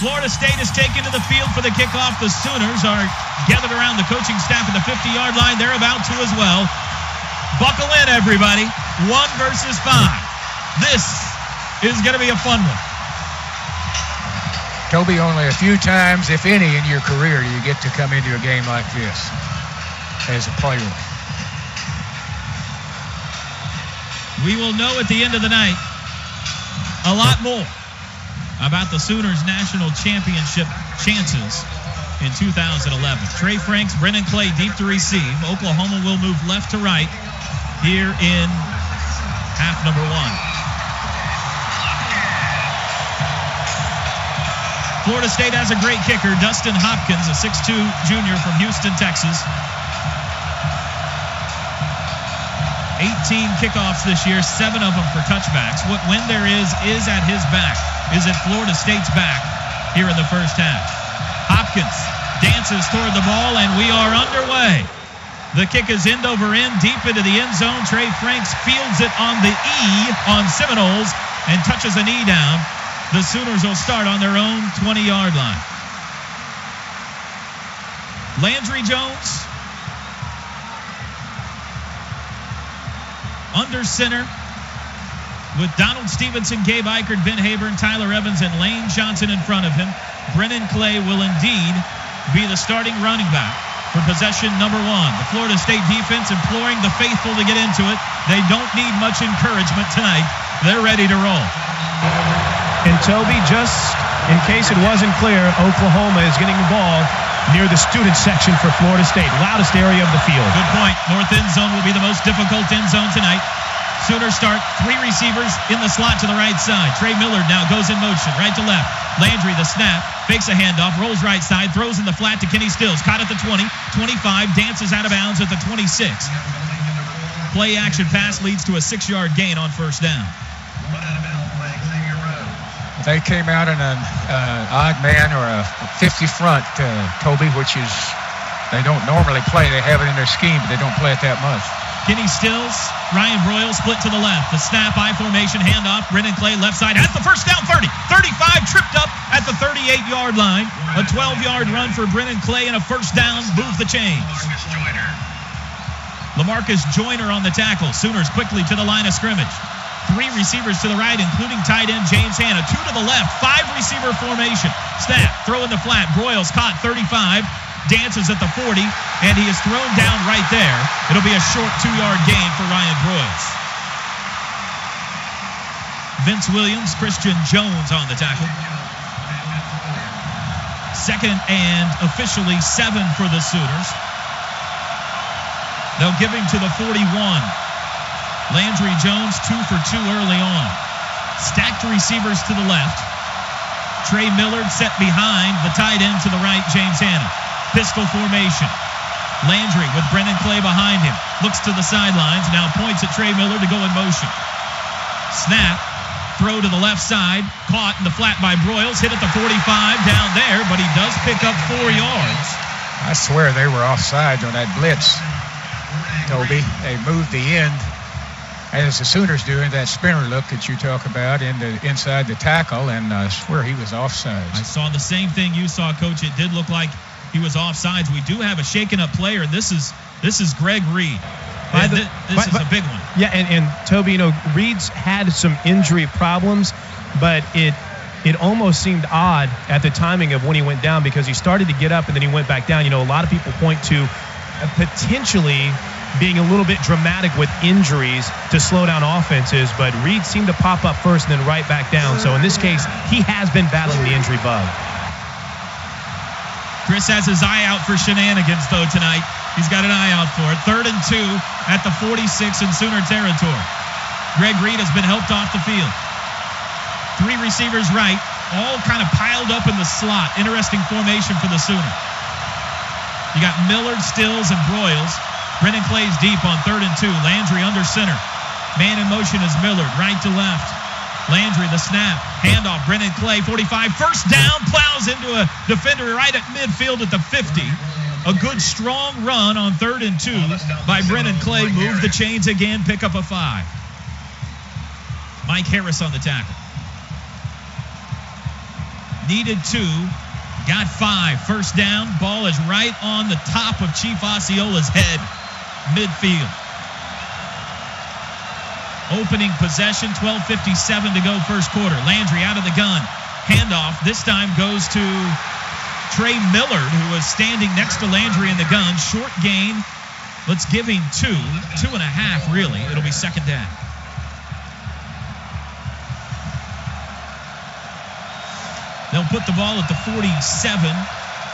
Florida State is taken to the field for the kickoff. The Sooners are gathered around the coaching staff at the 50-yard line. They're about to as well. Buckle in, everybody. 1 versus 5. This is going to be a fun one. Toby, only a few times, if any, in your career, you get to come into a game like this as a player. We will know at the end of the night a lot more about the Sooners' national championship chances in 2011. Trey Franks, Brennan Clay deep to receive. Oklahoma will move left to right here in half number 1. Florida State has a great kicker, Dustin Hopkins, a 6'2 junior from Houston, Texas. 18 kickoffs this year, 7 of them for touchbacks. What win there is at his back, is at Florida State's back here in the first half. Hopkins dances toward the ball, and we are underway. The kick is end over end, deep into the end zone. Trey Franks fields it on the E on Seminoles and touches a knee down. The Sooners will start on their own 20-yard line. Landry Jones under center with Donald Stevenson, Gabe Eichert, Ben Haburn, Tyler Evans, and Lane Johnson in front of him. Brennan Clay will indeed be the starting running back for possession number 1. The Florida State defense imploring the faithful to get into it. They don't need much encouragement tonight. They're ready to roll. And Toby, just in case it wasn't clear, Oklahoma is getting the ball near the student section for Florida State, loudest area of the field. Good point. North end zone will be the most difficult end zone tonight. Sooners start 3 receivers in the slot to the right side. Trey Millard now goes in motion, right to left. Landry, the snap, fakes a handoff, rolls right side, throws in the flat to Kenny Stills. Caught at the 20, 25, dances out of bounds at the 26. Play action pass leads to a 6-yard gain on first down. They came out in an odd man or a 50 front, Toby, which is they don't normally play. They have it in their scheme, but they don't play it that much. Kenny Stills, Ryan Broyle split to the left. The snap, I formation, handoff. Brennan Clay left side has the first down, 30, 35, tripped up at the 38-yard line. A 12-yard run for Brennan Clay and a first down. Move the chains. LaMarcus Joyner on the tackle. Sooners quickly to the line of scrimmage. 3 receivers to the right, including tight end James Hanna. 2 to the left, 5 receiver formation. Snap, throw in the flat. Broyles caught 35, dances at the 40, and he is thrown down right there. It'll be a short 2-yard gain for Ryan Broyles. Vince Williams, Christian Jones on the tackle. 2nd and officially 7 for the Sooners. They'll give him to the 41. Landry Jones 2 for 2 early on. Stacked receivers to the left. Trey Millard set behind the tight end to the right, James Hanna. Pistol formation. Landry with Brennan Clay behind him. Looks to the sidelines, now points at Trey Millard to go in motion. Snap. Throw to the left side. Caught in the flat by Broyles. Hit at the 45 down there, but he does pick up 4 yards. I swear they were offsides on that blitz, Toby. They moved the end, as the Sooners do, in that spinner look that you talk about inside the tackle, and I swear he was offsides. I saw the same thing you saw, Coach. It did look like he was offsides. We do have a shaken-up player, and this is Greg Reed. This is a big one. Yeah, and Toby, you know, Reed's had some injury problems, but it almost seemed odd at the timing of when he went down, because he started to get up and then he went back down. You know, a lot of people point to potentially being a little bit dramatic with injuries to slow down offenses, but Reed seemed to pop up first and then right back down. So in this case, he has been battling the injury bug. Chris has his eye out for shenanigans, though, tonight. He's got an eye out for it. 3rd and 2 at the 46 in Sooner territory. Greg Reed has been helped off the field. 3 receivers right, all kind of piled up in the slot. Interesting formation for the Sooners. You got Millard, Stills, and Broyles. Brennan Clay's deep on 3rd and 2. Landry under center. Man in motion is Millard, right to left. Landry, the snap. Handoff, Brennan Clay, 45. First down, plows into a defender right at midfield at the 50. A good, strong run on 3rd and 2 by Brennan Clay. Move the chains again, pick up a 5. Mike Harris on the tackle. Needed 2. Got 5. First down. Ball is right on the top of Chief Osceola's head. Midfield. Opening possession. 12:57 to go first quarter. Landry out of the gun. Handoff. This time goes to Trey Millard, who was standing next to Landry in the gun. Short gain. Let's give him 2. 2.5, really. It'll be second down. They'll put the ball at the 47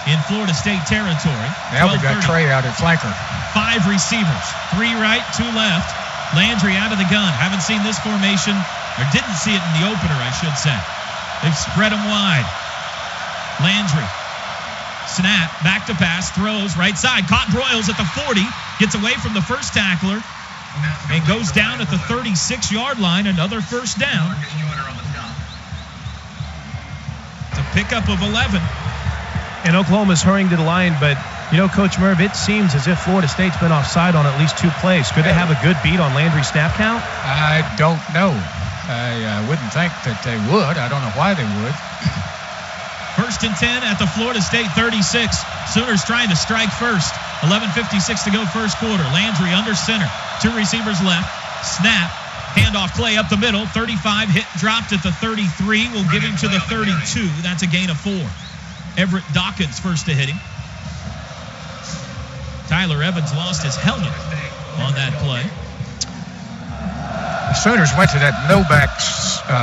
in Florida State territory. Now we got Trey out at flanker. 5 receivers, 3 right, 2 left. Landry out of the gun. Haven't seen this formation, or didn't see it in the opener, I should say. They've spread them wide. Landry, snap, back to pass, throws, right side. Caught Broyles at the 40, gets away from the first tackler, and goes down at the 36-yard line. Another first down. It's a pickup of 11. And Oklahoma's hurrying to the line, but, Coach Merv, it seems as if Florida State's been offside on at least 2 plays. Could they have a good beat on Landry's snap count? I don't know. I wouldn't think that they would. I don't know why they would. First and 10 at the Florida State 36. Sooners trying to strike first. 11:56 to go first quarter. Landry under center. 2 receivers left. Snap. Handoff play up the middle. 35 hit, dropped at the 33. We'll give him to the 32. That's a gain of 4. Everett Dawkins first to hit him. Tyler Evans lost his helmet on that play. The Sooners went to that no-back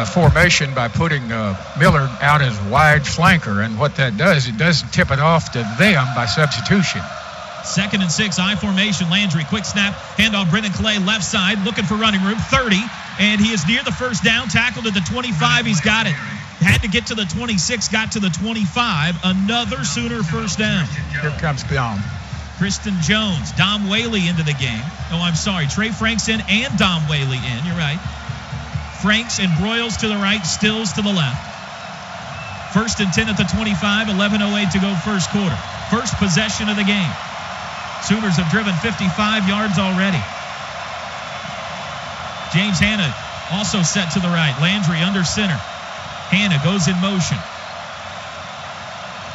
formation by putting Millard out as wide flanker, and what that does, it doesn't tip it off to them by substitution. 2nd and 6, I formation. Landry, quick snap, handoff. Brennan Clay, left side, looking for running room. 30, and he is near the first down. Tackled at the 25. He's got it. Had to get to the 26, got to the 25. Another Sooner first down. Here comes Dom. Kristen Jones, Dom Whaley into the game. Oh, I'm sorry. Trey Franks in and Dom Whaley in. You're right. Franks and Broyles to the right, Stills to the left. First and 10 at the 25, 11:08 to go first quarter. First possession of the game. Sooners have driven 55 yards already. James Hanna also set to the right. Landry under center. Hanna goes in motion.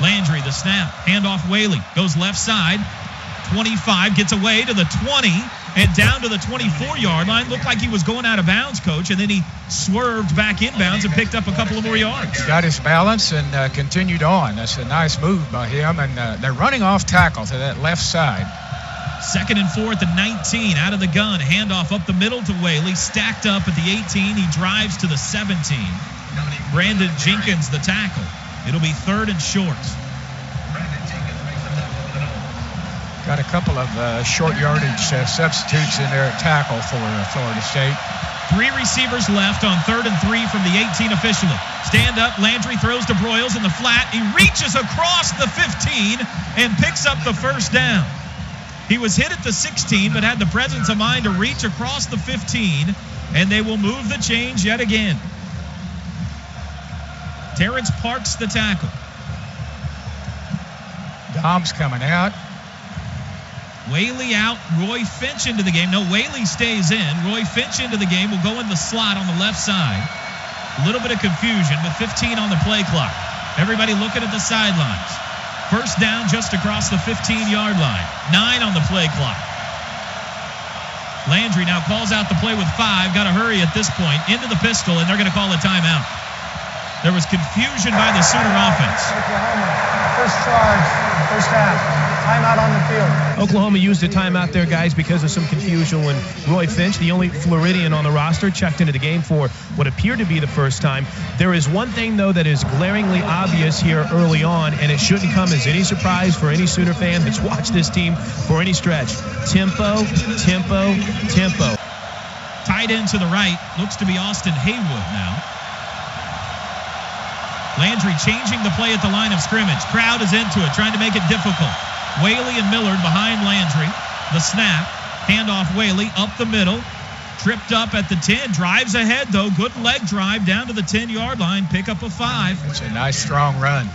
Landry, the snap. Handoff Whaley. Goes left side. 25, gets away to the 20, and down to the 24-yard line. Looked like he was going out of bounds, Coach, and then he swerved back inbounds and picked up a couple of more yards. Got his balance and continued on. That's a nice move by him, and they're running off tackle to that left side. 2nd and 4 at the 19, out of the gun. Handoff up the middle to Whaley, stacked up at the 18. He drives to the 17. Brandon Jenkins, the tackle. It'll be 3rd and short. Got a couple of short yardage substitutes in there at tackle for Florida State. 3 receivers left on 3rd and 3 from the 18 officially. Stand up, Landry throws to Broyles in the flat. He reaches across the 15 and picks up the first down. He was hit at the 16, but had the presence of mind to reach across the 15, and they will move the chains yet again. Terrence Parks, the tackle. Dom's coming out. Whaley out, Roy Finch into the game. No, Whaley stays in. Roy Finch into the game will go in the slot on the left side. A little bit of confusion, but 15 on the play clock. Everybody looking at the sidelines. First down just across the 15-yard line. 9 on the play clock. Landry now calls out the play with 5. Got to hurry at this point. Into the pistol, and they're going to call a timeout. There was confusion by the Sooner offense. Oklahoma, first charge, first half. Timeout on the field. Oklahoma used a timeout there, guys, because of some confusion when Roy Finch, the only Floridian on the roster, checked into the game for what appeared to be the first time. There is one thing, though, that is glaringly obvious here early on, and it shouldn't come as any surprise for any Sooner fan that's watched this team for any stretch. Tempo, tempo, tempo. Tight end to the right. Looks to be Austin Haywood now. Landry changing the play at the line of scrimmage. Crowd is into it, trying to make it difficult. Whaley and Millard behind Landry. The snap. Handoff Whaley up the middle. Tripped up at the 10. Drives ahead, though. Good leg drive down to the 10-yard line. Pick up a 5. It's a nice, strong run.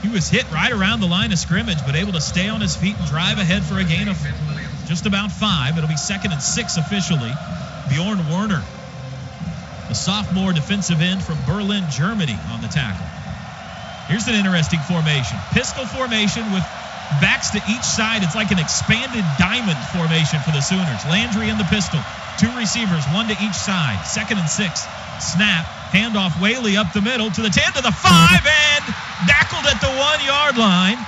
He was hit right around the line of scrimmage, but able to stay on his feet and drive ahead for a gain of just about 5. It'll be 2nd and 6 officially. Bjorn Werner, the sophomore defensive end from Berlin, Germany, on the tackle. Here's an interesting formation. Pistol formation with backs to each side. It's like an expanded diamond formation for the Sooners. Landry in the pistol. 2 receivers, 1 to each side. 2nd and 6. Snap. Handoff. Whaley up the middle to the 10, to the 5, and tackled at the 1-yard line.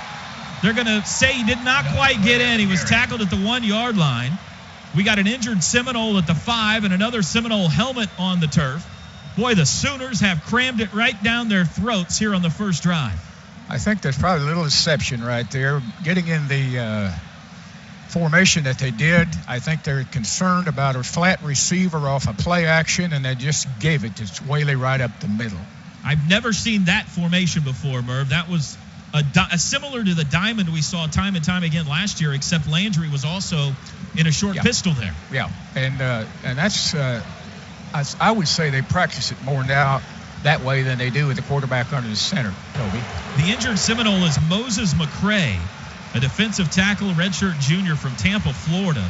They're going to say he did not quite get in. He was tackled at the 1-yard line. We got an injured Seminole at the 5 and another Seminole helmet on the turf. Boy, the Sooners have crammed it right down their throats here on the first drive. I think there's probably a little deception right there. Getting in the formation that they did, I think they're concerned about a flat receiver off a play action, and they just gave it to Whaley right up the middle. I've never seen that formation before, Merv. That was similar to the diamond we saw time and time again last year, except Landry was also in a short pistol there. Yeah, and that's I would say they practice it more now that way than they do with the quarterback under the center, Toby. The injured Seminole is Moses McCray, a defensive tackle, redshirt junior from Tampa, Florida.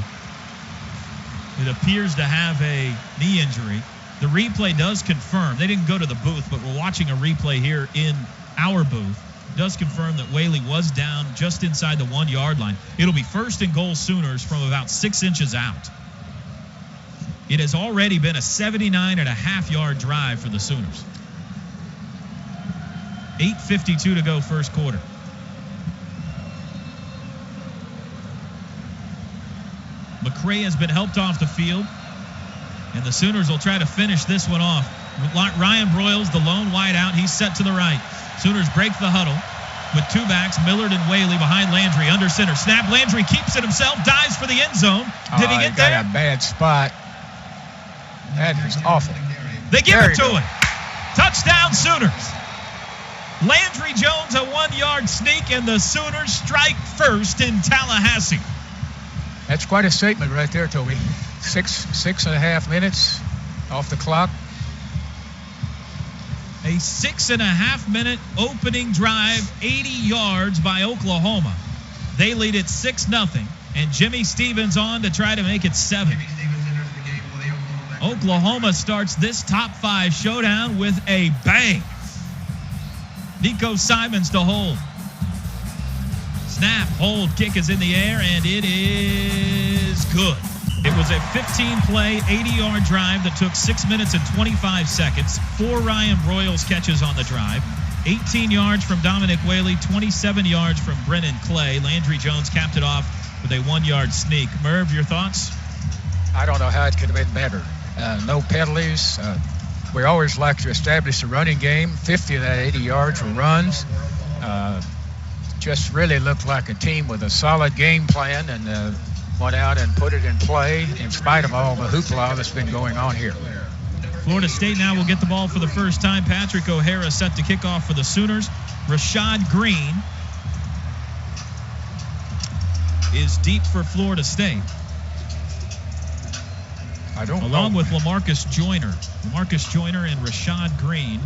It appears to have a knee injury. The replay does confirm. They didn't go to the booth, but we're watching a replay here in our booth. It does confirm that Whaley was down just inside the 1-yard line. It'll be 1st and goal Sooners from about 6 inches out. It has already been a 79.5-yard drive for the Sooners. 8:52 to go first quarter. McCray has been helped off the field, and the Sooners will try to finish this one off. Ryan Broyles, the lone wide out, he's set to the right. Sooners break the huddle with 2 backs, Millard and Whaley behind Landry, under center. Snap, Landry keeps it himself, dives for the end zone. Did he get there? Got a bad spot. That is awful. They give it to him. Touchdown, Sooners. Landry Jones, a 1-yard sneak, and the Sooners strike first in Tallahassee. That's quite a statement right there, Toby. 6.5 minutes off the clock. A 6.5-minute opening drive, 80 yards by Oklahoma. They lead it 6-0, and Jimmy Stevens on to try to make it 7. Oklahoma starts this top 5 showdown with a bang. Nico Simons to hold. Snap, hold, kick is in the air, and it is good. It was a 15-play, 80-yard drive that took 6 minutes and 25 seconds. 4 Ryan Broyles catches on the drive. 18 yards from Dominic Whaley, 27 yards from Brennan Clay. Landry Jones capped it off with a 1-yard sneak. Merv, your thoughts? I don't know how it could have been better. No penalties. We always like to establish a running game. 50 of that 80 yards were runs. Just really looked like a team with a solid game plan, and went out and put it in play in spite of all the hoopla that's been going on here. Florida State now will get the ball for the first time. Patrick O'Hara set to kick off for the Sooners. Rashad Green is deep for Florida State. Along with Lamarcus Joyner. Lamarcus Joyner and Rashad Green.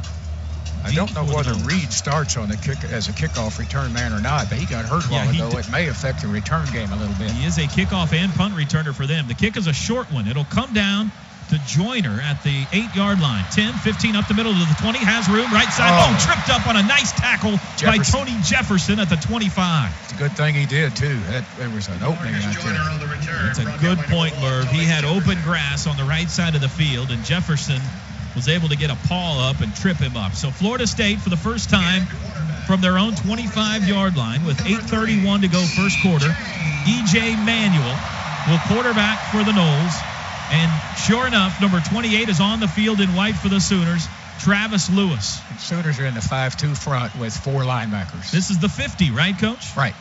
I don't know whether Reed starts on the kick as a kickoff return man or not, but he got hurt a while ago. It may affect the return game a little bit. He is a kickoff and punt returner for them. The kick is a short one. It'll come down to Joyner at the 8-yard line. 10, 15 up the middle to the 20. Has room. Right side. Oh, tripped up on a nice tackle by Tony Jefferson at the 25. It's a good thing he did, too. There was an opening out there. It's a good point, Merv. He had open grass on the right side of the field, and Jefferson was able to get a paw up and trip him up. So Florida State, for the first time from their own 25-yard line with 8:31 to go first quarter, E.J. Manuel will quarterback for the Noles. And sure enough, number 28 is on the field in white for the Sooners, Travis Lewis. The Sooners are in the 5-2 front with 4 linebackers. This is the 50, right, Coach? Right.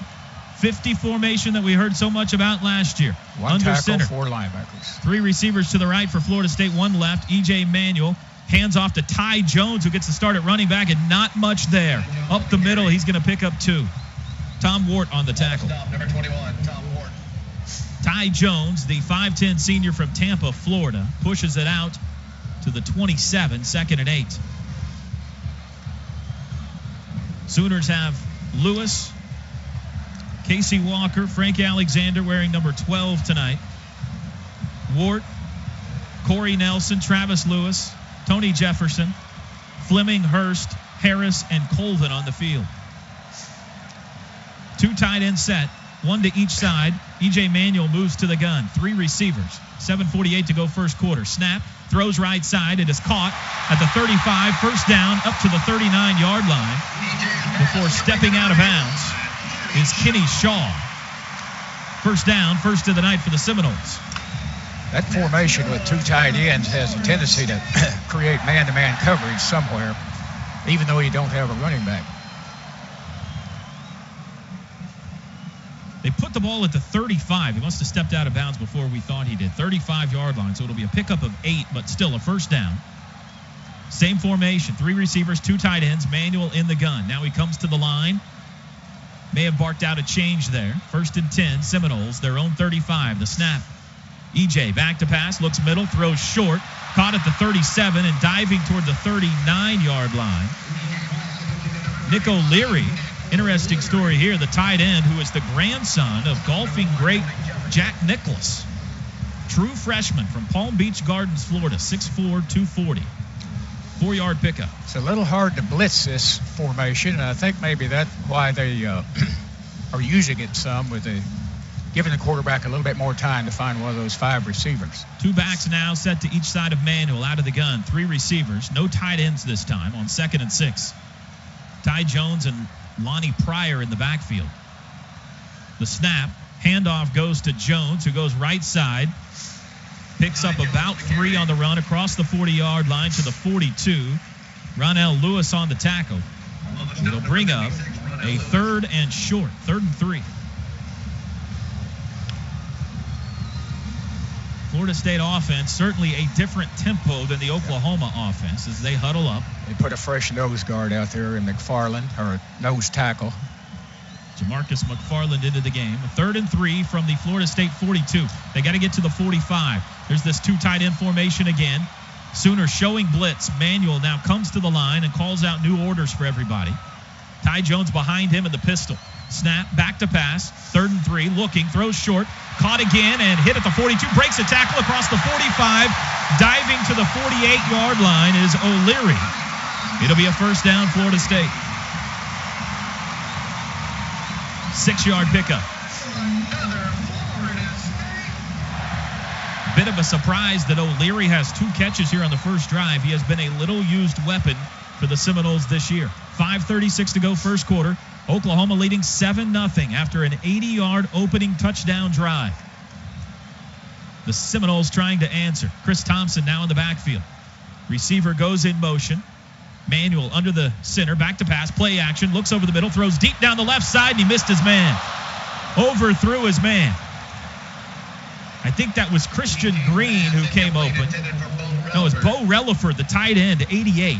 50 formation that we heard so much about last year. 1 under tackle, center. 4 linebackers. 3 receivers to the right for Florida State, 1 left. E.J. Manuel hands off to Ty Jones, who gets the start at running back, and not much there. Up the middle, he's going to pick up 2. Tom Wart on the tackle. Number 21, Tom Wart. Ty Jones, the 5'10 senior from Tampa, Florida, pushes it out to the 27, 2nd and 8. Sooners have Lewis, Casey Walker, Frank Alexander wearing number 12 tonight. Wart, Corey Nelson, Travis Lewis, Tony Jefferson, Fleming, Hurst, Harris, and Colvin on the field. 2 tight end set, 1 to each side. E.J. Manuel moves to the gun. 3 receivers. 7:48 to go first quarter. Snap, throws right side. It is caught at the 35. First down up to the 39-yard line. Before stepping out of bounds is Kenny Shaw. First down, first of the night for the Seminoles. That formation with 2 tight ends has a tendency to create man-to-man coverage somewhere, even though you don't have a running back. They put the ball at the 35. He must have stepped out of bounds before we thought he did. 35-yard line, so it'll be a pickup of 8, but still a first down. Same formation, 3 receivers, 2 tight ends, Manuel in the gun. Now he comes to the line. May have barked out a change there. 1st and 10, Seminoles, their own 35. The snap. E.J. back to pass, looks middle, throws short. Caught at the 37 and diving toward the 39-yard line. Nick O'Leary, interesting story here. The tight end who is the grandson of golfing great Jack Nicklaus. True freshman from Palm Beach Gardens, Florida, 6'4", 240. 4-yard pickup. It's a little hard to blitz this formation, and I think maybe that's why they are using it some, with giving the quarterback a little bit more time to find one of those 5 receivers. 2 backs now set to each side of Manuel out of the gun. 3 receivers, no tight ends this time on 2nd and 6. Ty Jones and Lonnie Pryor in the backfield. The snap, handoff goes to Jones, who goes right side. Picks up about 3 on the run across the 40-yard line to the 42. Ronell Lewis on the tackle. It'll bring up a 3rd and short, 3rd and 3. Florida State offense, certainly a different tempo than the Oklahoma offense as they huddle up. They put a fresh nose guard out there in McFarland, or a nose tackle. Jamarcus McFarland into the game. 3rd and 3 from the Florida State 42. They got to get to the 45. There's this 2 tight end formation again. Sooners showing blitz. Manuel now comes to the line and calls out new orders for everybody. Ty Jones behind him in the pistol. Snap, back to pass. 3rd and 3, looking, throws short. Caught again and hit at the 42. Breaks a tackle across the 45. Diving to the 48-yard line is O'Leary. It'll be a first down, Florida State. 6-yard pickup. Bit of a surprise that O'Leary has 2 catches here on the first drive. He has been a little used weapon for the Seminoles this year. 5:36 to go first quarter. Oklahoma leading 7-0 after an 80-yard opening touchdown drive. The Seminoles trying to answer. Chris Thompson now in the backfield. Receiver goes in motion. Manuel under the center, back to pass, play action, looks over the middle, throws deep down the left side, and he missed his man. Overthrew his man. I think that was Christian Green who came open. No, it was Bo Relaford, the tight end, 88.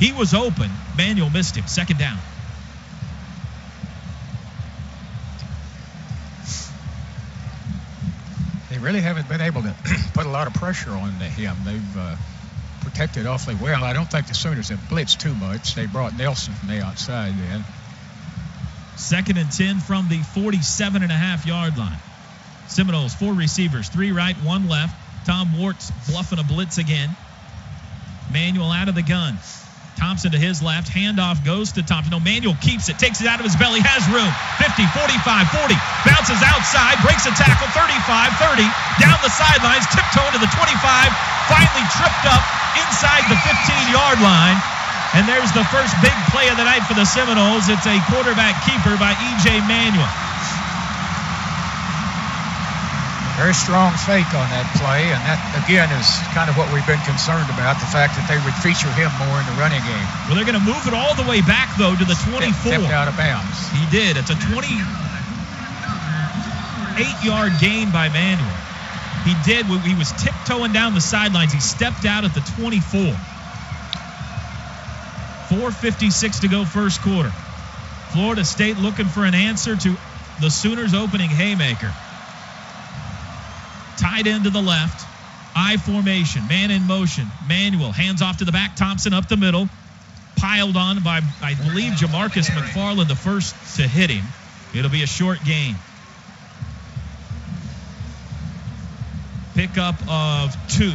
He was open. Manuel missed him. 2nd down. They really haven't been able to put a lot of pressure on him. They've protected awfully well. I don't think the Sooners have blitzed too much. They brought Nelson from the outside in. 2nd and 10 from the 47.5-yard line. Seminoles, 4 receivers, 3 right, 1 left. Tom Wart's bluffing a blitz again. Manuel out of the gun. Thompson to his left. Handoff goes to Thompson. No, Manuel keeps it. Takes it out of his belly. Has room. 50, 45, 40. Bounces outside. Breaks a tackle. 35, 30. Down the sidelines. Tiptoe to the 25. Finally tripped up inside the 15-yard line. And there's the first big play of the night for the Seminoles. It's a quarterback keeper by E.J. Manuel. Very strong fake on that play, and that, again, is kind of what we've been concerned about, the fact that they would feature him more in the running game. Well, they're going to move it all the way back, though, to the 24. Stepped out of bounds. He did. It's a 28-yard gain by Manuel. He did. He was tiptoeing down the sidelines. He stepped out at the 24. 4:56 to go first quarter. Florida State looking for an answer to the Sooners' opening haymaker. Tight end to the left. I formation. Man in motion. Manuel. Hands off to the back. Thompson up the middle. Piled on by, I believe, Jamarcus McFarland, the first to hit him. It'll be a short gain. Pickup of 2.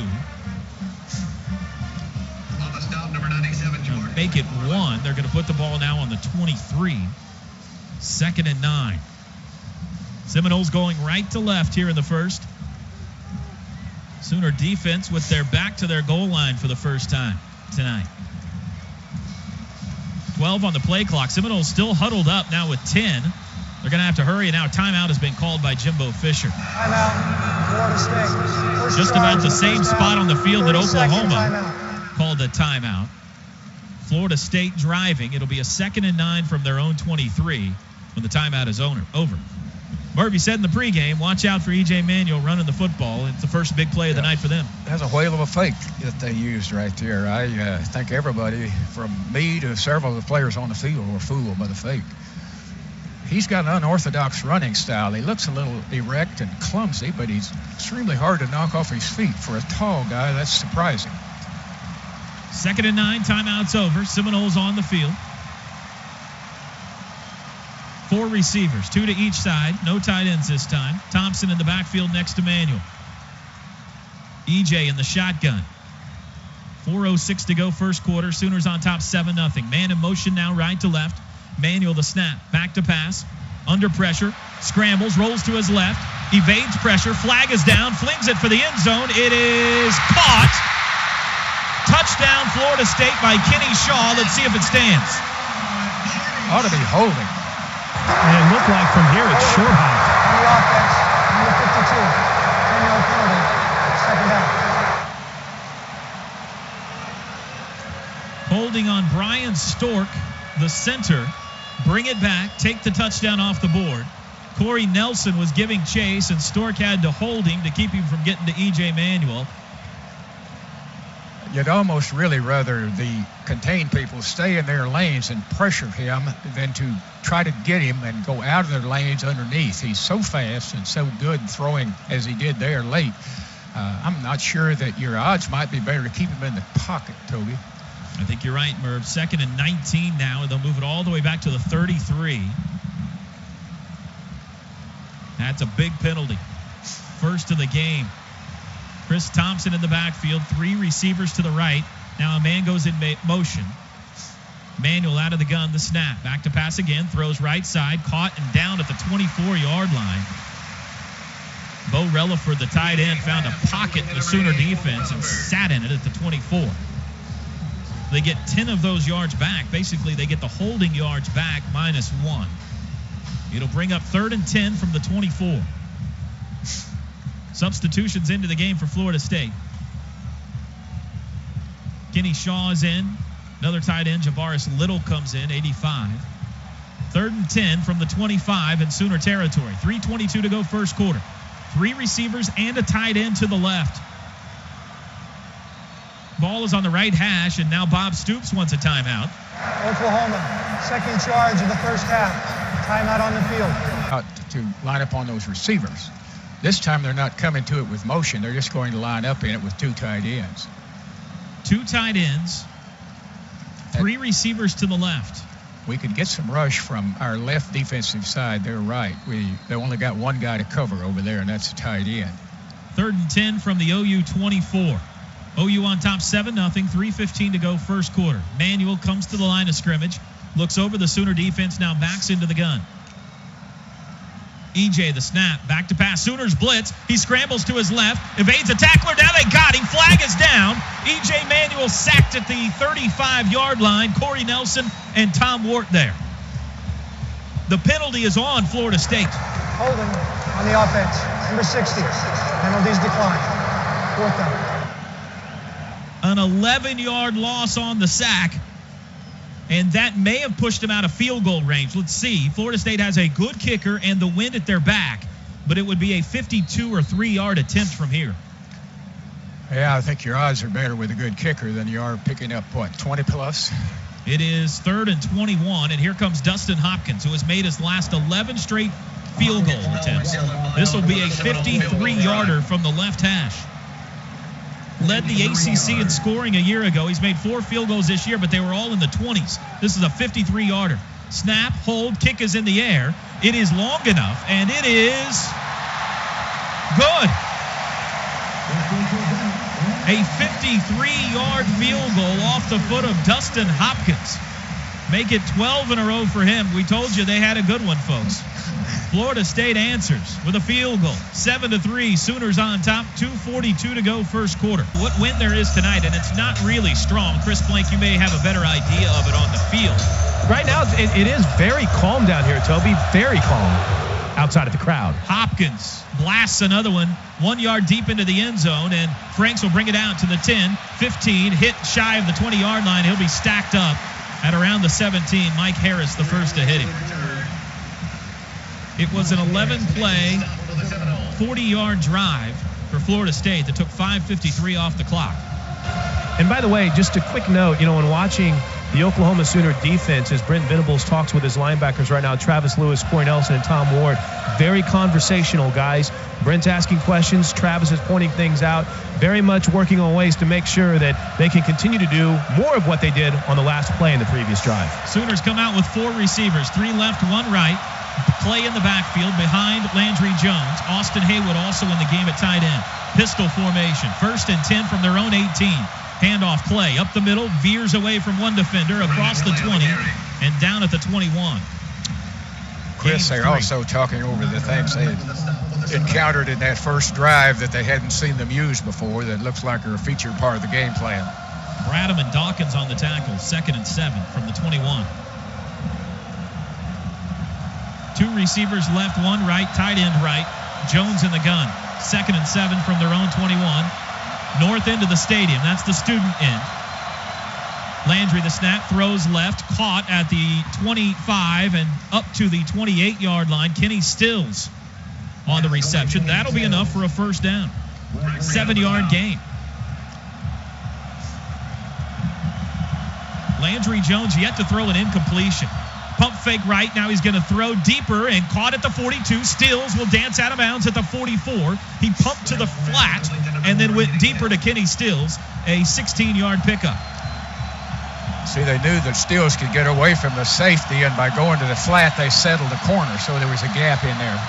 make it 1. They're going to put the ball now on the 23. 2nd and 9. Seminoles going right to left here in the first. Sooner defense with their back to their goal line for the first time tonight. 12 on the play clock. Seminoles still huddled up now with 10. They're going to have to hurry, and now timeout has been called by Jimbo Fisher. Timeout, Florida State. Just about the same spot on the field that Oklahoma timeout. called a timeout. Florida State driving. It'll be a 2nd and 9 from their own 23 when the timeout is over. Merv, you said in the pregame, watch out for E.J. Manuel running the football. It's the first big play of the night for them. That's a whale of a fake that they used right there. I think everybody, from me to several of the players on the field, were fooled by the fake. He's got an unorthodox running style. He looks a little erect and clumsy, but he's extremely hard to knock off his feet. For a tall guy, that's surprising. 2nd and 9, timeout's over. Seminoles on the field. 4 receivers, 2 to each side. No tight ends this time. Thompson in the backfield next to Manuel. EJ in the shotgun. 4:06 to go first quarter. Sooners on top 7-0. Man in motion now right to left. Manuel the snap. Back to pass. Under pressure. Scrambles. Rolls to his left. Evades pressure. Flag is down. Flings it for the end zone. It is caught. Touchdown Florida State by Kenny Shaw. Let's see if it stands. Ought to be holding. And it looked like from here it's short hop. On the offense, number 52. 10-yard penalty. 2nd down. Holding on Brian Stork, the center. Bring it back. Take the touchdown off the board. Corey Nelson was giving chase, and Stork had to hold him to keep him from getting to E.J. Manuel. You'd almost really rather the contained people stay in their lanes and pressure him than to try to get him and go out of their lanes underneath. He's so fast and so good throwing as he did there late. I'm not sure that your odds might be better to keep him in the pocket, Toby. I think you're right, Merv. 2nd and 19 now, and they'll move it all the way back to the 33. That's a big penalty. First of the game. Chris Thompson in the backfield, 3 receivers to the right. Now a man goes in motion. Manuel out of the gun, the snap. Back to pass again, throws right side, caught and down at the 24-yard line. Bo Relaford, the tight end, found a pocket in the Sooner defense and sat in it at the 24. They get 10 of those yards back. Basically, they get the holding yards back minus 1. It'll bring up 3rd and 10 from the 24. Substitutions into the game for Florida State. Kenny Shaw is in. Another tight end, Javaris Little, comes in, 85. 3rd and 10 from the 25 in Sooner territory. 3:22 to go first quarter. 3 receivers and a tight end to the left. Ball is on the right hash, and now Bob Stoops wants a timeout. Oklahoma, 2nd charge of the first half. Timeout on the field. To line up on those receivers. This time they're not coming to it with motion. They're just going to line up in it with 2 tight ends. 2 tight ends, 3 receivers to the left. We could get some rush from our left defensive side. They're right. They only got 1 guy to cover over there, and that's a tight end. 3rd and 10 from the OU 24. OU on top 7-0, 3:15 to go first quarter. Manuel comes to the line of scrimmage, looks over the Sooner defense, now backs into the gun. EJ the snap, back to pass. Sooners blitz. He scrambles to his left, evades a tackler. Now they got him. Flag is down. EJ Manuel sacked at the 35-yard line. Corey Nelson and Tom Wart there. The penalty is on Florida State. Holding on the offense, number 60. Penalties decline. 4th down. An 11-yard loss on the sack, and that may have pushed them out of field goal range. Let's see. Florida State has a good kicker and the wind at their back, but it would be a 52 or 3-yard attempt from here. Yeah, I think your odds are better with a good kicker than you are picking up, 20 plus? It is 3rd and 21, and here comes Dustin Hopkins, who has made his last 11 straight field goal attempts. This will be a 53-yarder from the left hash. Led the ACC in scoring a year ago. He's made 4 field goals this year, but they were all in the 20s. This is a 53-yarder. Snap, hold, kick is in the air. It is long enough, and it is good. A 53-yard field goal off the foot of Dustin Hopkins. Make it 12 in a row for him. We told you they had a good one, folks. Florida State answers with a field goal. 7-3, Sooners on top. 2:42 to go first quarter. What win there is tonight, and it's not really strong. Chris Blank, you may have a better idea of it on the field. Right now, it is very calm down here, Toby. Very calm outside of the crowd. Hopkins blasts another one 1 yard deep into the end zone, and Franks will bring it out to the 10, 15, hit shy of the 20-yard line. He'll be stacked up at around the 17. Mike Harris, the first to hit him. It was an 11-play, 40-yard drive for Florida State that took 5:53 off the clock. And by the way, just a quick note, when watching the Oklahoma Sooner defense, as Brent Venables talks with his linebackers right now, Travis Lewis, Corey Nelson, and Tom Ward, very conversational guys. Brent's asking questions. Travis is pointing things out. Very much working on ways to make sure that they can continue to do more of what they did on the last play in the previous drive. Sooners come out with 4 receivers, 3 left, 1 right. Clay in the backfield behind Landry Jones. Austin Haywood also in the game at tight end. Pistol formation. 1st and 10 from their own 18. Handoff Clay up the middle, veers away from one defender across the 20 and down at the 21. Chris, they're also talking over the things they encountered in that first drive that they hadn't seen them use before that looks like are a featured part of the game plan. Bradham and Dawkins on the tackle. 2nd and 7 from the 21. 2 receivers left, 1 right, tight end right. Jones in the gun. 2nd and 7 from their own 21. North end of the stadium. That's the student end. Landry, the snap, throws left, caught at the 25 and up to the 28-yard line. Kenny Stills on the reception. That'll be enough for a first down. 7-yard gain. Landry Jones yet to throw an incompletion. Pump fake right. Now he's going to throw deeper and caught at the 42. Stills will dance out of bounds at the 44. He pumped to the flat and then went deeper to Kenny Stills. A 16-yard pickup. See, they knew that Stills could get away from the safety, and by going to the flat, they settled the corner, so there was a gap in there.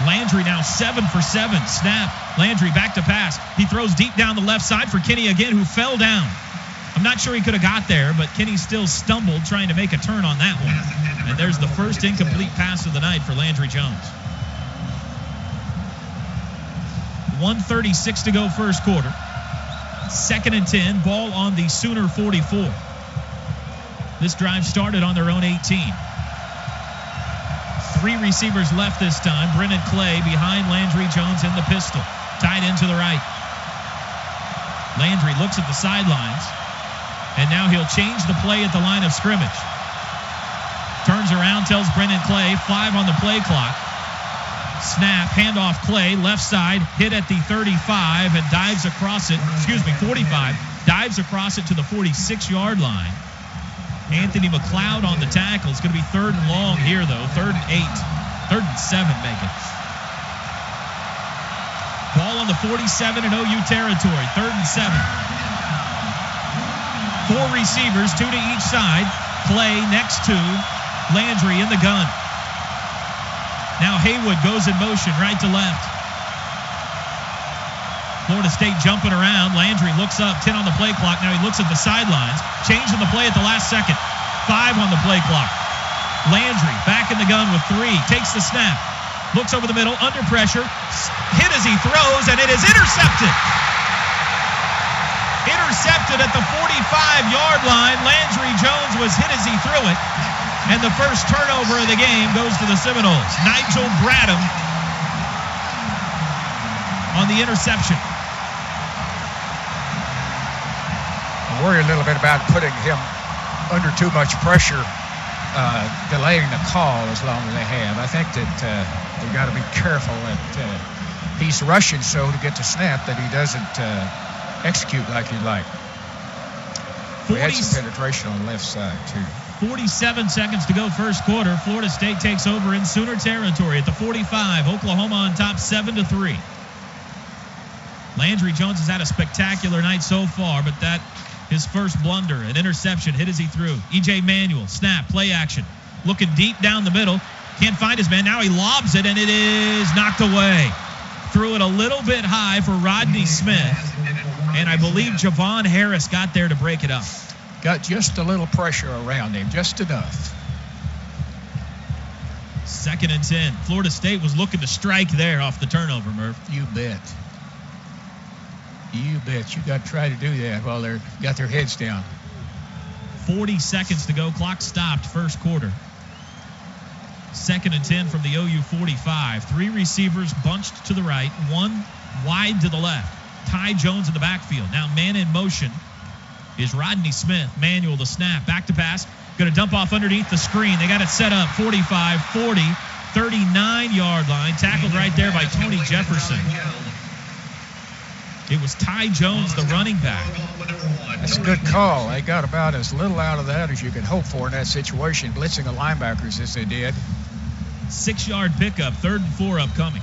Landry now 7 for 7. Snap. Landry back to pass. He throws deep down the left side for Kenny again, who fell down. I'm not sure he could have got there, but Kenny still stumbled trying to make a turn on that one. And there's the first incomplete pass of the night for Landry Jones. 1:36 to go first quarter. 2nd and 10, ball on the Sooner 44. This drive started on their own 18. 3 receivers left this time. Brennan Clay behind Landry Jones in the pistol. Tight end to the right. Landry looks at the sidelines. And now he'll change the play at the line of scrimmage. Turns around, tells Brennan Clay, 5 on the play clock. Snap, handoff Clay, left side, hit at the 35 and dives across it, 45, dives across it to the 46-yard line. Anthony McLeod on the tackle. It's going to be 3rd and long here, though. 3rd and 8. 3rd and 7, make it. Ball on the 47 in OU territory. 3rd and 7. 4 receivers, 2 to each side. Clay next to Landry in the gun. Now Haywood goes in motion right to left. Florida State jumping around. Landry looks up, 10 on the play clock. Now he looks at the sidelines. Changing the play at the last second. 5 on the play clock. Landry back in the gun with 3. Takes the snap. Looks over the middle, under pressure. Hit as he throws, and it is intercepted. Intercepted at the 45-yard line. Landry Jones was hit as he threw it. And the first turnover of the game goes to the Seminoles. Nigel Bradham on the interception. I worry a little bit about putting him under too much pressure, delaying the call as long as they have. I think that they've got to be careful that he's rushing so to get the snap that he doesn't execute like he'd like. We had some penetration on the left side, too. 47 seconds to go first quarter. Florida State takes over in Sooner territory at the 45. Oklahoma on top 7-3. Landry Jones has had a spectacular night so far, but that his first blunder, an interception, hit as he threw. E.J. Manuel, snap, play action. Looking deep down the middle. Can't find his man. Now he lobs it, and it is knocked away. Threw it a little bit high for Rodney Smith. And I believe Javon Harris got there to break it up. Got just a little pressure around him, just enough. 2nd and 10. Florida State was looking to strike there off the turnover, Merv. You bet. You bet. You got to try to do that while they're got their heads down. 40 seconds to go. Clock stopped first quarter. 2nd and 10 from the OU 45. 3 receivers bunched to the right, 1 wide to the left. Ty Jones in the backfield. Now man in motion is Rodney Smith. Manuel the snap. Back to pass. Going to dump off underneath the screen. They got it set up. 45, 40, 39-yard line. Tackled right there by Tony Jefferson. It was Ty Jones, the running back. That's a good call. They got about as little out of that as you could hope for in that situation, blitzing the linebackers as they did. 6-yard pickup, 3rd and 4 upcoming.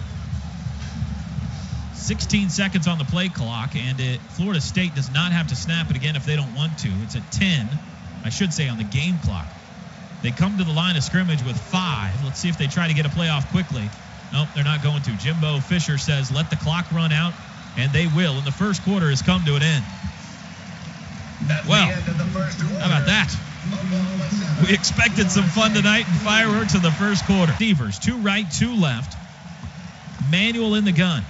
16 seconds on the play clock, and Florida State does not have to snap it again if they don't want to. It's at 10, I should say, on the game clock. They come to the line of scrimmage with 5. Let's see if they try to get a play off quickly. Nope, they're not going to. Jimbo Fisher says let the clock run out, and they will. And the first quarter has come to an end. Well, how about that? We expected some fun tonight and fireworks in the first quarter. Receivers, 2 right, 2 left. Manuel in the gun.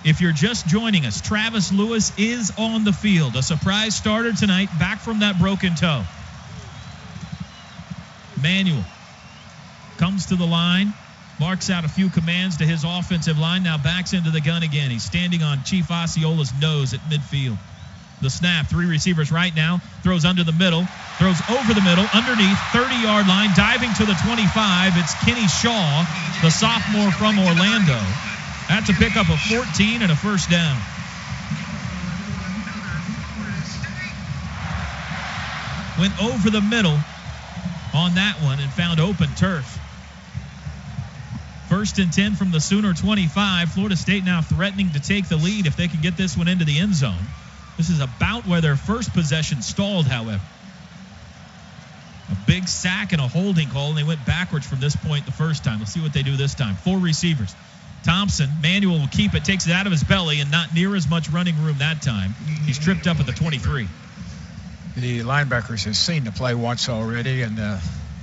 If you're just joining us, Travis Lewis is on the field. A surprise starter tonight, back from that broken toe. Manuel comes to the line, marks out a few commands to his offensive line, now backs into the gun again. He's standing on Chief Osceola's nose at midfield. The snap, 3 receivers right now, throws under the middle, throws over the middle, underneath, 30-yard line, diving to the 25. It's Kenny Shaw, the sophomore from Orlando. That's a pickup of 14 and a first down. Went over the middle on that one and found open turf. 1st and 10 from the Sooner 25. Florida State now threatening to take the lead if they can get this one into the end zone. This is about where their first possession stalled, however. A big sack and a holding call, and they went backwards from this point the first time. Let's see what they do this time. 4 receivers. Thompson, Manuel will keep it, takes it out of his belly, and not near as much running room that time. He's tripped up at the 23. The linebackers have seen the play once already and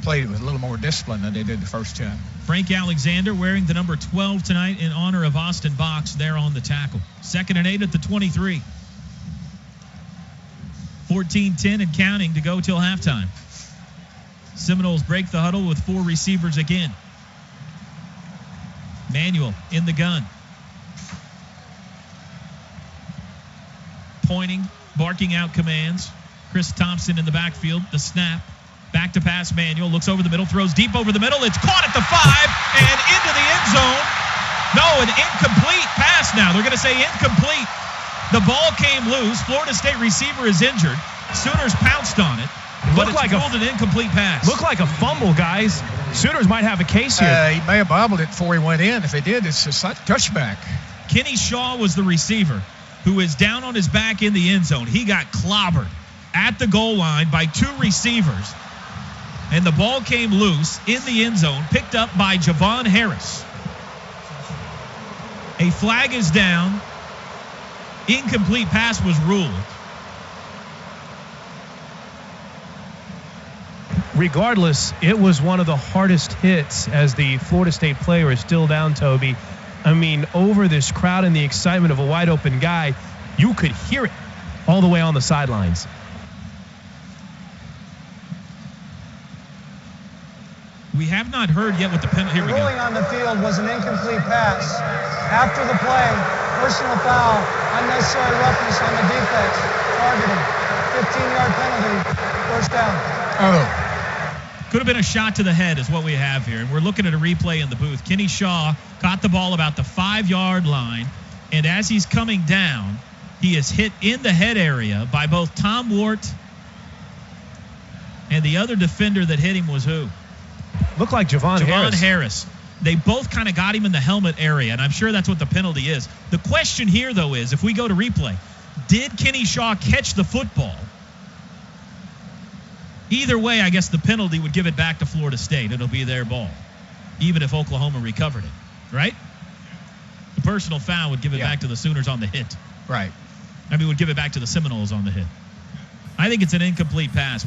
played with a little more discipline than they did the first time. Frank Alexander wearing the number 12 tonight in honor of Austin Box there on the tackle. 2nd and 8 at the 23. 14-10 and counting to go till halftime. Seminoles break the huddle with 4 receivers again. Manuel in the gun. Pointing, barking out commands. Chris Thompson in the backfield. The snap. Back to pass. Manuel looks over the middle, throws deep over the middle. It's caught at the 5 and into the end zone. No, an incomplete pass now. They're going to say incomplete. The ball came loose. Florida State receiver is injured. Sooners pounced on it, but it's ruled an incomplete pass. Looked like a fumble, guys. Sooners might have a case here. He may have bobbled it before he went in. If he did, it's a touchback. Kenny Shaw was the receiver who is down on his back in the end zone. He got clobbered at the goal line by 2 receivers, and the ball came loose in the end zone, picked up by Javon Harris. A flag is down. Incomplete pass was ruled. Regardless, it was one of the hardest hits as the Florida State player is still down, Toby. I mean, over this crowd and the excitement of a wide open guy, you could hear it all the way on the sidelines. We have not heard yet what the penalty. Here we go. The ruling on the field was an incomplete pass. After the play, personal foul, unnecessary roughness on the defense, targeting, 15-yard penalty, first down. Oh. Could have been a shot to the head is what we have here. And we're looking at a replay in the booth. Kenny Shaw caught the ball about the 5-yard line. And as he's coming down, he is hit in the head area by both Tom Wart and the other defender that hit him was who? Looked like Javon Harris. They both kind of got him in the helmet area, and I'm sure that's what the penalty is. The question here, though, is if we go to replay, did Kenny Shaw catch the football? Either way, I guess the penalty would give it back to Florida State. It'll be their ball, even if Oklahoma recovered it, right? The personal foul would give it back to the Sooners on the hit. Right. would give it back to the Seminoles on the hit. I think it's an incomplete pass.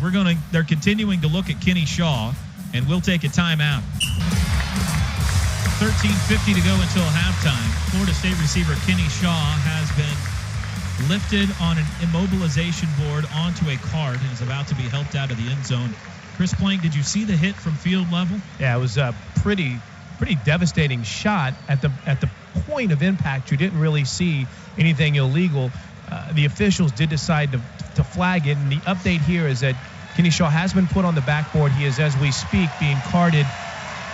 They're continuing to look at Kenny Shaw, and we'll take a timeout. 13:50 to go until halftime. Florida State receiver Kenny Shaw has been lifted on an immobilization board onto a cart and is about to be helped out of the end zone. Chris Plank, did you see the hit from field level? Yeah, it was a pretty devastating shot. At the point of impact, you didn't really see anything illegal. The officials did decide to flag it, and the update here is that Kenny Shaw has been put on the backboard. He is, as we speak, being carted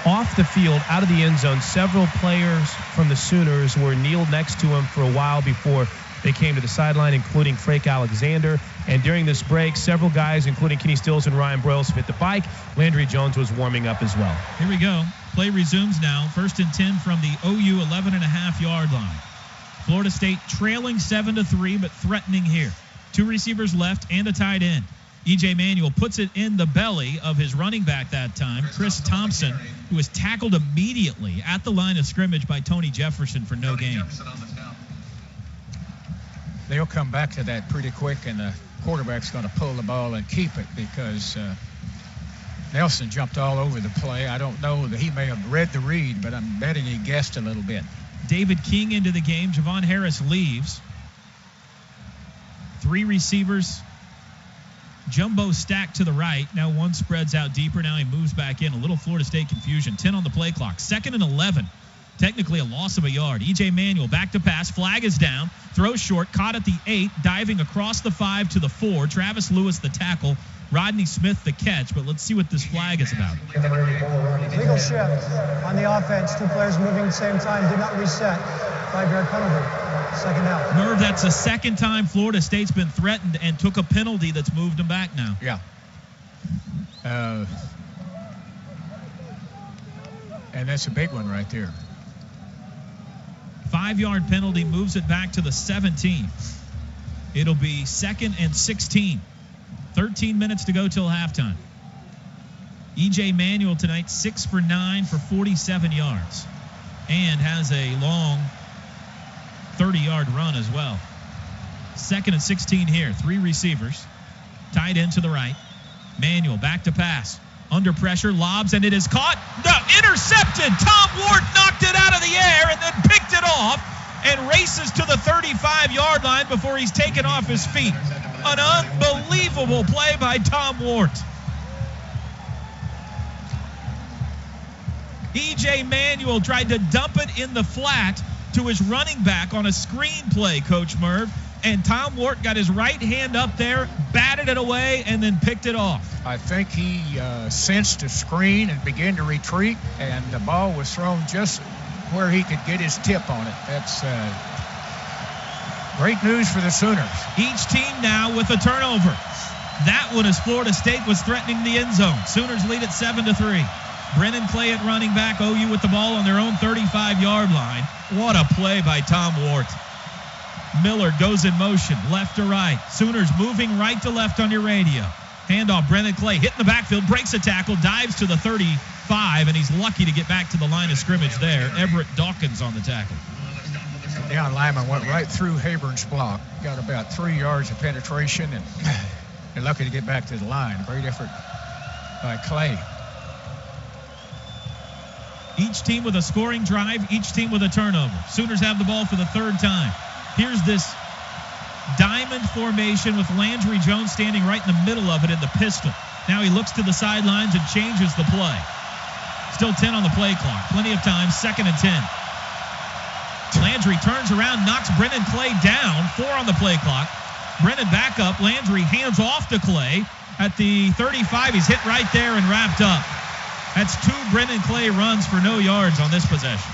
off the field, out of the end zone. Several players from the Sooners were kneeled next to him for a while before they came to the sideline, including Frank Alexander. And during this break, several guys, including Kenny Stills and Ryan Broyles, hit the bike. Landry Jones was warming up as well. Here we go. Play resumes now. 1st and 10 from the OU 11.5-yard line. Florida State trailing 7-3, but threatening here. 2 receivers left and a tight end. E.J. Manuel puts it in the belly of his running back that time, Chris Thompson, who was tackled immediately at the line of scrimmage by Tony Jefferson for no gain. They'll come back to that pretty quick, and the quarterback's going to pull the ball and keep it because Nelson jumped all over the play. I don't know that he may have read the read, but I'm betting he guessed a little bit. David King into the game. Javon Harris leaves. 3 receivers. Jumbo stacked to the right. Now one spreads out deeper. Now he moves back in. A little Florida State confusion. 10 on the play clock. 2nd and 11. Technically a loss of a yard. E.J. Manuel back to pass. Flag is down. Throw short. Caught at the 8. Diving across the 5 to the 4. Travis Lewis the tackle. Rodney Smith the catch. But let's see what this flag is about. Legal shift on the offense. 2 players moving at the same time. Did not reset. 5-yard penalty. 2nd out. Merv, that's the 2nd time Florida State's been threatened and took a penalty that's moved them back now. Yeah. And that's a big one right there. 5-yard penalty moves it back to the 17. It'll be 2nd and 16. 13 minutes to go till halftime. E.J. Manuel tonight 6 for 9 for 47 yards and has a long 30-yard run as well. 2nd and 16 here. 3 receivers. Tight end to the right. Manuel back to pass. Under pressure, lobs, and it is caught. No, intercepted. Tom Ward knocked it out of the air and then picked it off and races to the 35-yard line before he's taken off his feet. An unbelievable play by Tom Ward. E.J. Manuel tried to dump it in the flat to his running back on a screen play, Coach Merv, and Tom Ward got his right hand up there, batted it away, and then picked it off. I think he sensed a screen and began to retreat, and the ball was thrown just where he could get his tip on it. That's great news for the Sooners. Each team now with a turnover. That one as Florida State was threatening the end zone. Sooners lead at 7-3. Brennan Clay at running back, OU with the ball on their own 35-yard line. What a play by Tom Ward. Miller goes in motion, left to right. Sooners moving right to left on your radio. Handoff, Brennan Clay hitting the backfield, breaks a tackle, dives to the 35, and he's lucky to get back to the line of scrimmage there. Everett Dawkins on the tackle. Down lineman went right through Haburn's block. Got about 3 yards of penetration, and they're lucky to get back to the line. A great effort by Clay. Each team with a scoring drive, each team with a turnover. Sooners have the ball for the 3rd time. Here's this diamond formation with Landry Jones standing right in the middle of it in the pistol. Now he looks to the sidelines and changes the play. Still 10 on the play clock. Plenty of time, 2nd and 10. Landry turns around, knocks Brennan Clay down. 4 on the play clock. Brennan back up. Landry hands off to Clay. At the 35, he's hit right there and wrapped up. That's 2 Brennan Clay runs for no yards on this possession.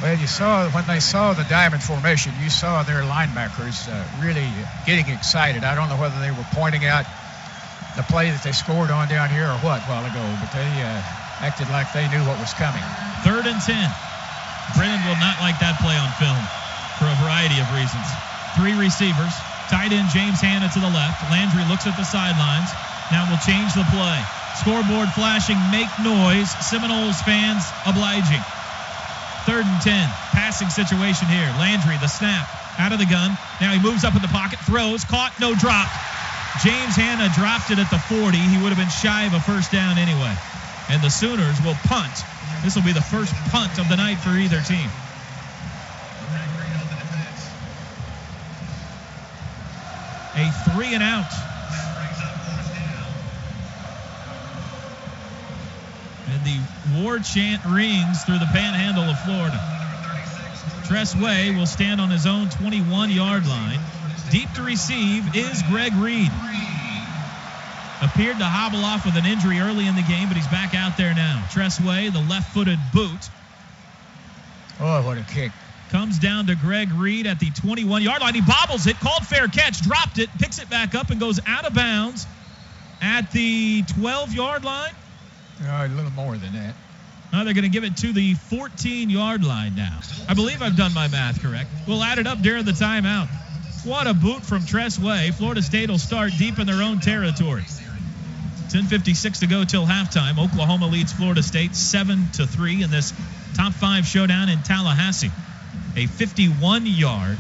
Well, you saw when they saw the diamond formation, you saw their linebackers really getting excited. I don't know whether they were pointing out the play that they scored on down here or what a while ago, but they acted like they knew what was coming. 3rd and 10. Brennan will not like that play on film for a variety of reasons. 3 receivers. Tight end James Hanna to the left. Landry looks at the sidelines. Now we'll change the play. Scoreboard flashing, make noise. Seminoles fans obliging. 3rd and 10. Pass passing situation here. Landry, the snap, out of the gun. Now he moves up in the pocket, throws, caught, no drop. James Hanna dropped it at the 40. He would have been shy of a first down anyway. And the Sooners will punt. This will be the first punt of the night for either team. A 3 and out. And the war chant rings through the panhandle of Florida. Tress Way will stand on his own 21-yard line. Deep to receive is Greg Reed. Appeared to hobble off with an injury early in the game, but he's back out there now. Tress Way, the left-footed boot. Oh, what a kick. Comes down to Greg Reed at the 21-yard line. He bobbles it, called fair catch, dropped it, picks it back up, and goes out of bounds at the 12-yard line. A little more than that. Now they're going to give it to the 14-yard line now. I believe I've done my math correct. We'll add it up during the timeout. What a boot from Tress Way. Florida State will start deep in their own territory. 10:56 to go till halftime. Oklahoma leads Florida State 7-3 in this top 5 showdown in Tallahassee. A 51-yard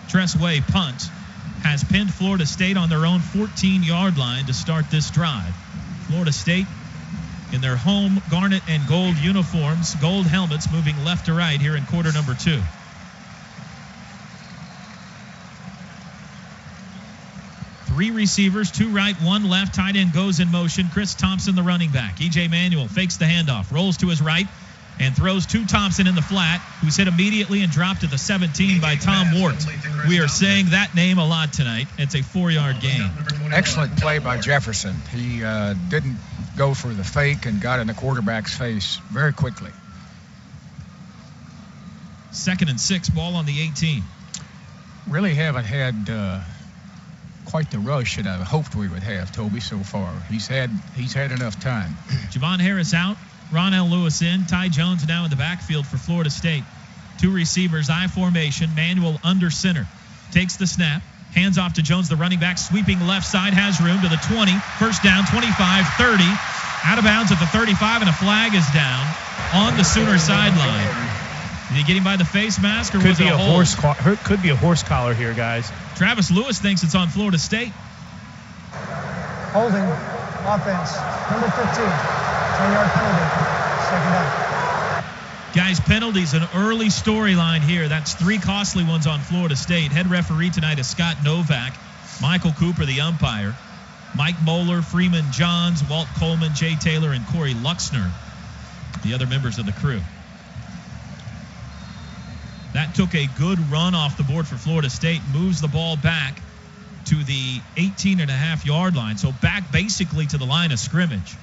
Tress Way punt has pinned Florida State on their own 14-yard line to start this drive. Florida State in their home garnet and gold uniforms, gold helmets, moving left to right here in quarter number 2. Three receivers, 2 right, 1 left. Tight end goes in motion. Chris Thompson, the running back. E.J. Manuel fakes the handoff, rolls to his right, and throws to Thompson in the flat, who's hit immediately and dropped at the 17 by Tom Wart. We are saying that name a lot tonight. It's a 4-yard gain. Excellent play by Jefferson. He didn't go for the fake and got in the quarterback's face very quickly. 2nd and 6, ball on the 18. Really haven't had quite the rush that I hoped we would have, Toby, so far. He's had enough time. Javon Harris out, Ronell Lewis in, Ty Jones now in the backfield for Florida State. 2 receivers, I formation, Manuel under center. Takes the snap, hands off to Jones, the running back, sweeping left side, has room to the 20, first down, 25, 30, out of bounds at the 35, and a flag is down on the Sooner sideline. Did he get him by the face mask, or was it a hold? Could be a horse collar here, guys. Travis Lewis thinks it's on Florida State. Holding, offense, number 15, 10-yard penalty, 2nd down. Guys, penalties, an early storyline here. That's 3 costly ones on Florida State. Head referee tonight is Scott Novak. Michael Cooper, the umpire. Mike Moeller, Freeman Johns, Walt Coleman, Jay Taylor, and Corey Luxner, the other members of the crew. That took a good run off the board for Florida State, moves the ball back to the 18.5-yard line, so back basically to the line of scrimmage.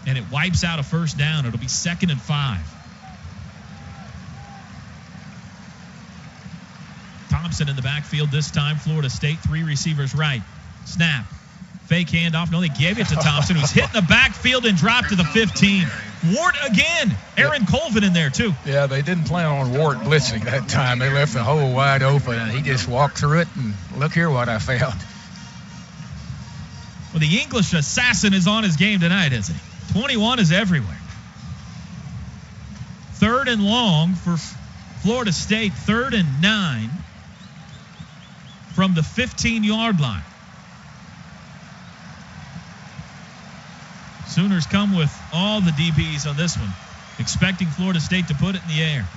And it wipes out a first down. It'll be 2nd and 5. Thompson in the backfield this time, Florida State, 3 receivers right. Snap, fake handoff. No, they gave it to Thompson, who's hit in the backfield and dropped to the 15. Ward again. Aaron Colvin in there, too. Yeah, they didn't plan on Ward blitzing that time. They left the hole wide open, and he just walked through it, and look here what I found. Well, the English assassin is on his game tonight, isn't he? 21 is everywhere. 3rd and long for Florida State, 3rd and 9 from the 15-yard line. Sooners come with all the DBs on this one, expecting Florida State to put it in the air.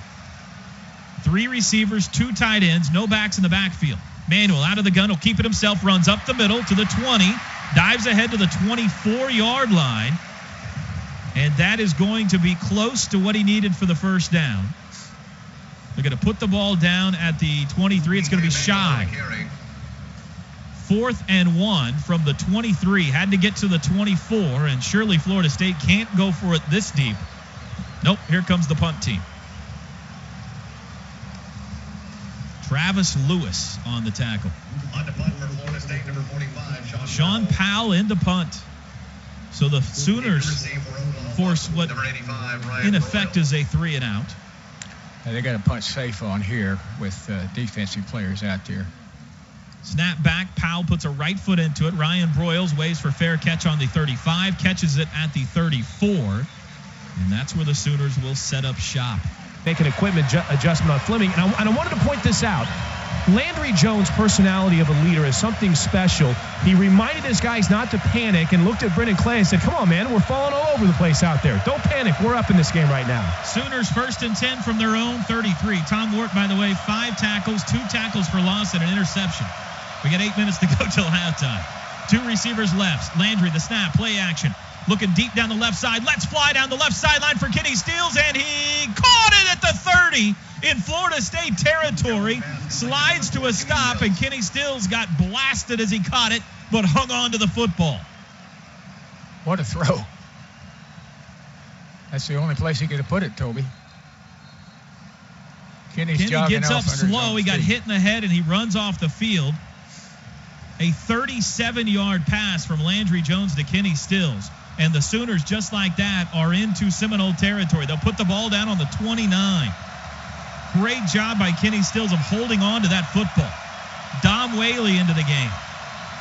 3 receivers, 2 tight ends, no backs in the backfield. Manuel out of the gun, will keep it himself, runs up the middle to the 20, dives ahead to the 24-yard line, and that is going to be close to what he needed for the first down. They're going to put the ball down at the 23. It's going to be shy. 4th and 1 from the 23. Had to get to the 24, and surely Florida State can't go for it this deep. Nope, here comes the punt team. Travis Lewis on the tackle. On the punt for Florida State, number 45, Sean Powell in to punt. So the Sooners force what in effect is a 3 and out. They got to punt safe on here with defensive players out there. Snap back, Powell puts a right foot into it. Ryan Broyles waits for fair catch on the 35, catches it at the 34. And that's where the Sooners will set up shop. Make an equipment adjustment on Fleming. And I wanted to point this out. Landry Jones' personality of a leader is something special. He reminded his guys not to panic and looked at Brendan Clay and said, come on, man, we're falling all over the place out there. Don't panic. We're up in this game right now. Sooners 1st and 10 from their own 33. Tom Wart, by the way, 5 tackles, 2 tackles for loss, and an interception. We got 8 minutes to go till halftime. 2 receivers left. Landry, the snap, play action. Looking deep down the left side. Let's fly down the left sideline for Kenny Steels, and he caught it at the 30 in Florida State territory. Slides to a stop, and Kenny Steels got blasted as he caught it, but hung on to the football. What a throw. That's the only place he could have put it, Toby. Kenny gets up slow. He got hit in the head, and he runs off the field. A 37-yard pass from Landry Jones to Kenny Stills. And the Sooners, just like that, are into Seminole territory. They'll put the ball down on the 29. Great job by Kenny Stills of holding on to that football. Dom Whaley into the game.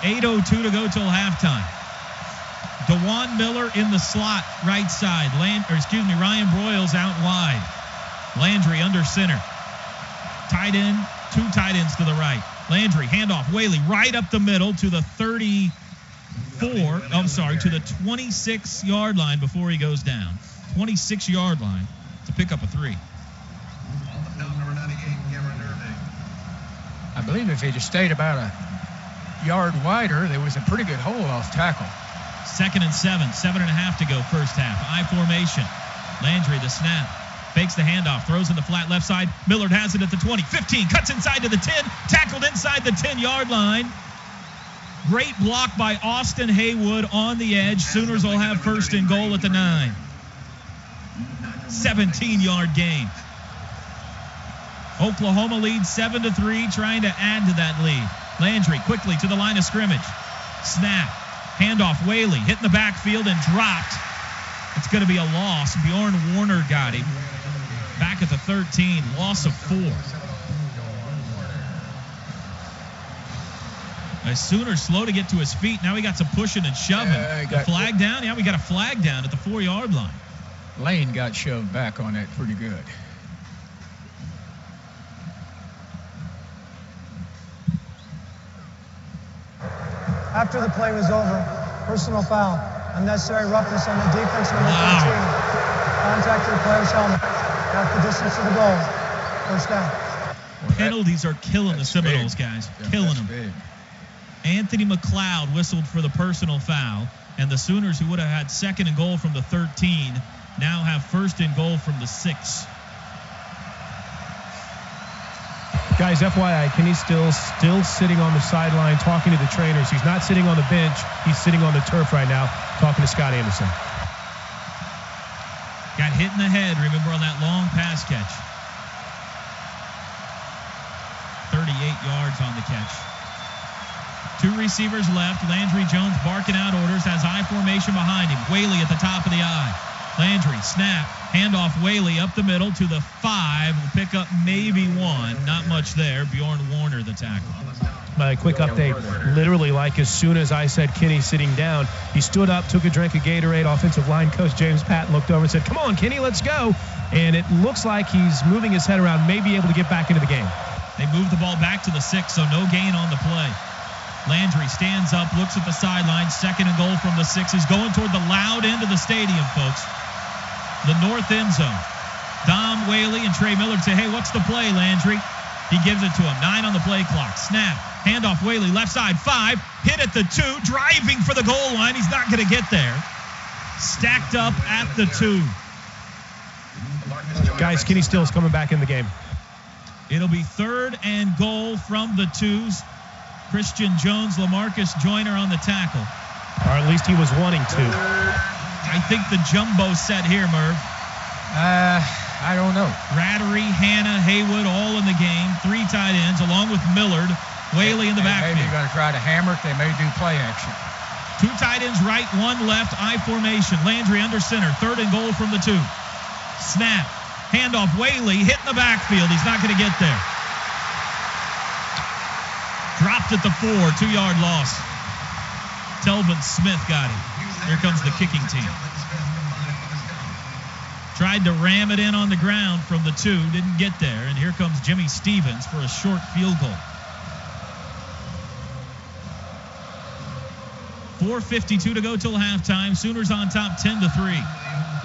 8:02 to go till halftime. DeJuan Miller in the slot, right side. Ryan Broyles out wide. Landry under center. Tight end, 2 tight ends to the right. Landry, handoff, Whaley right up the middle to the 26-yard line before he goes down. 26-yard line to pick up a 3. I believe if he just stayed about a yard wider, there was a pretty good hole off tackle. 2nd and 7, 7.5 to go first half. I formation. Landry, the snap. Fakes the handoff, throws in the flat left side. Millard has it at the 20, 15, cuts inside to the 10, tackled inside the 10-yard line. Great block by Austin Haywood on the edge. Sooners will have 1st and goal at the 9. 17-yard gain. Oklahoma leads 7-3, trying to add to that lead. Landry quickly to the line of scrimmage. Snap, handoff, Whaley hitting the backfield and dropped. It's going to be a loss. Bjorn Warner got him. Back at the 13, loss of 4. A Sooner slow to get to his feet. Now he got some pushing and shoving. The flag down? Yeah, we got a flag down at the 4-yard line. Lane got shoved back on that pretty good. After the play was over, personal foul, unnecessary roughness on the defense, number 13. Contact to the player's helmet. Half the distance to the goal. First down. Penalties are killing the Seminoles, guys. Killing them. Big. Anthony McLeod whistled for the personal foul, and the Sooners, who would have had 2nd and goal from the 13, now have 1st and goal from the 6. Guys, FYI, Kenny still sitting on the sideline talking to the trainers. He's not sitting on the bench. He's sitting on the turf right now talking to Scott Anderson. Got hit in the head, remember, on that long pass catch. 38 yards on the catch. 2 receivers left. Landry Jones barking out orders, has I formation behind him. Whaley at the top of the I. Landry, snap, handoff, Whaley up the middle to the 5. Will pick up maybe 1. Not much there. Bjorn Warner, the tackle. My quick update, literally like as soon as I said Kenny sitting down, he stood up, took a drink of Gatorade. Offensive line coach James Patton looked over and said, come on, Kenny, let's go. And it looks like he's moving his head around, may be able to get back into the game. They moved the ball back to the 6, so no gain on the play. Landry stands up, looks at the sideline. 2nd and goal from the 6 is going toward the loud end of the stadium, folks. The north end zone. Dom Whaley and Trey Millard say, hey, what's the play, Landry? He gives it to him. 9 on the play clock. Snap. Handoff, Whaley, left side, 5. Hit at the 2. Driving for the goal line. He's not going to get there. Stacked up at the 2. Guys, Kenny Stills coming back in the game. It'll be 3rd and goal from the 2s. Christian Jones, LaMarcus Joyner on the tackle. Or at least he was wanting to. I think the jumbo set here, Merv. I don't know. Rattery, Hanna, Haywood, all in the game. 3 tight ends, along with Millard. Whaley in the backfield. Maybe you're going to try to hammer it. They may do play action. 2 tight ends right, 1 left. I formation. Landry under center. 3rd and goal from the 2. Snap. Handoff. Whaley hit in the backfield. He's not going to get there. Dropped at the 4. 2-yard loss. Telvin Smith got him. Here comes the kicking team. Tried to ram it in on the ground from the 2. Didn't get there. And here comes Jimmy Stevens for a short field goal. 4:52 to go till halftime. Sooners on top 10-3.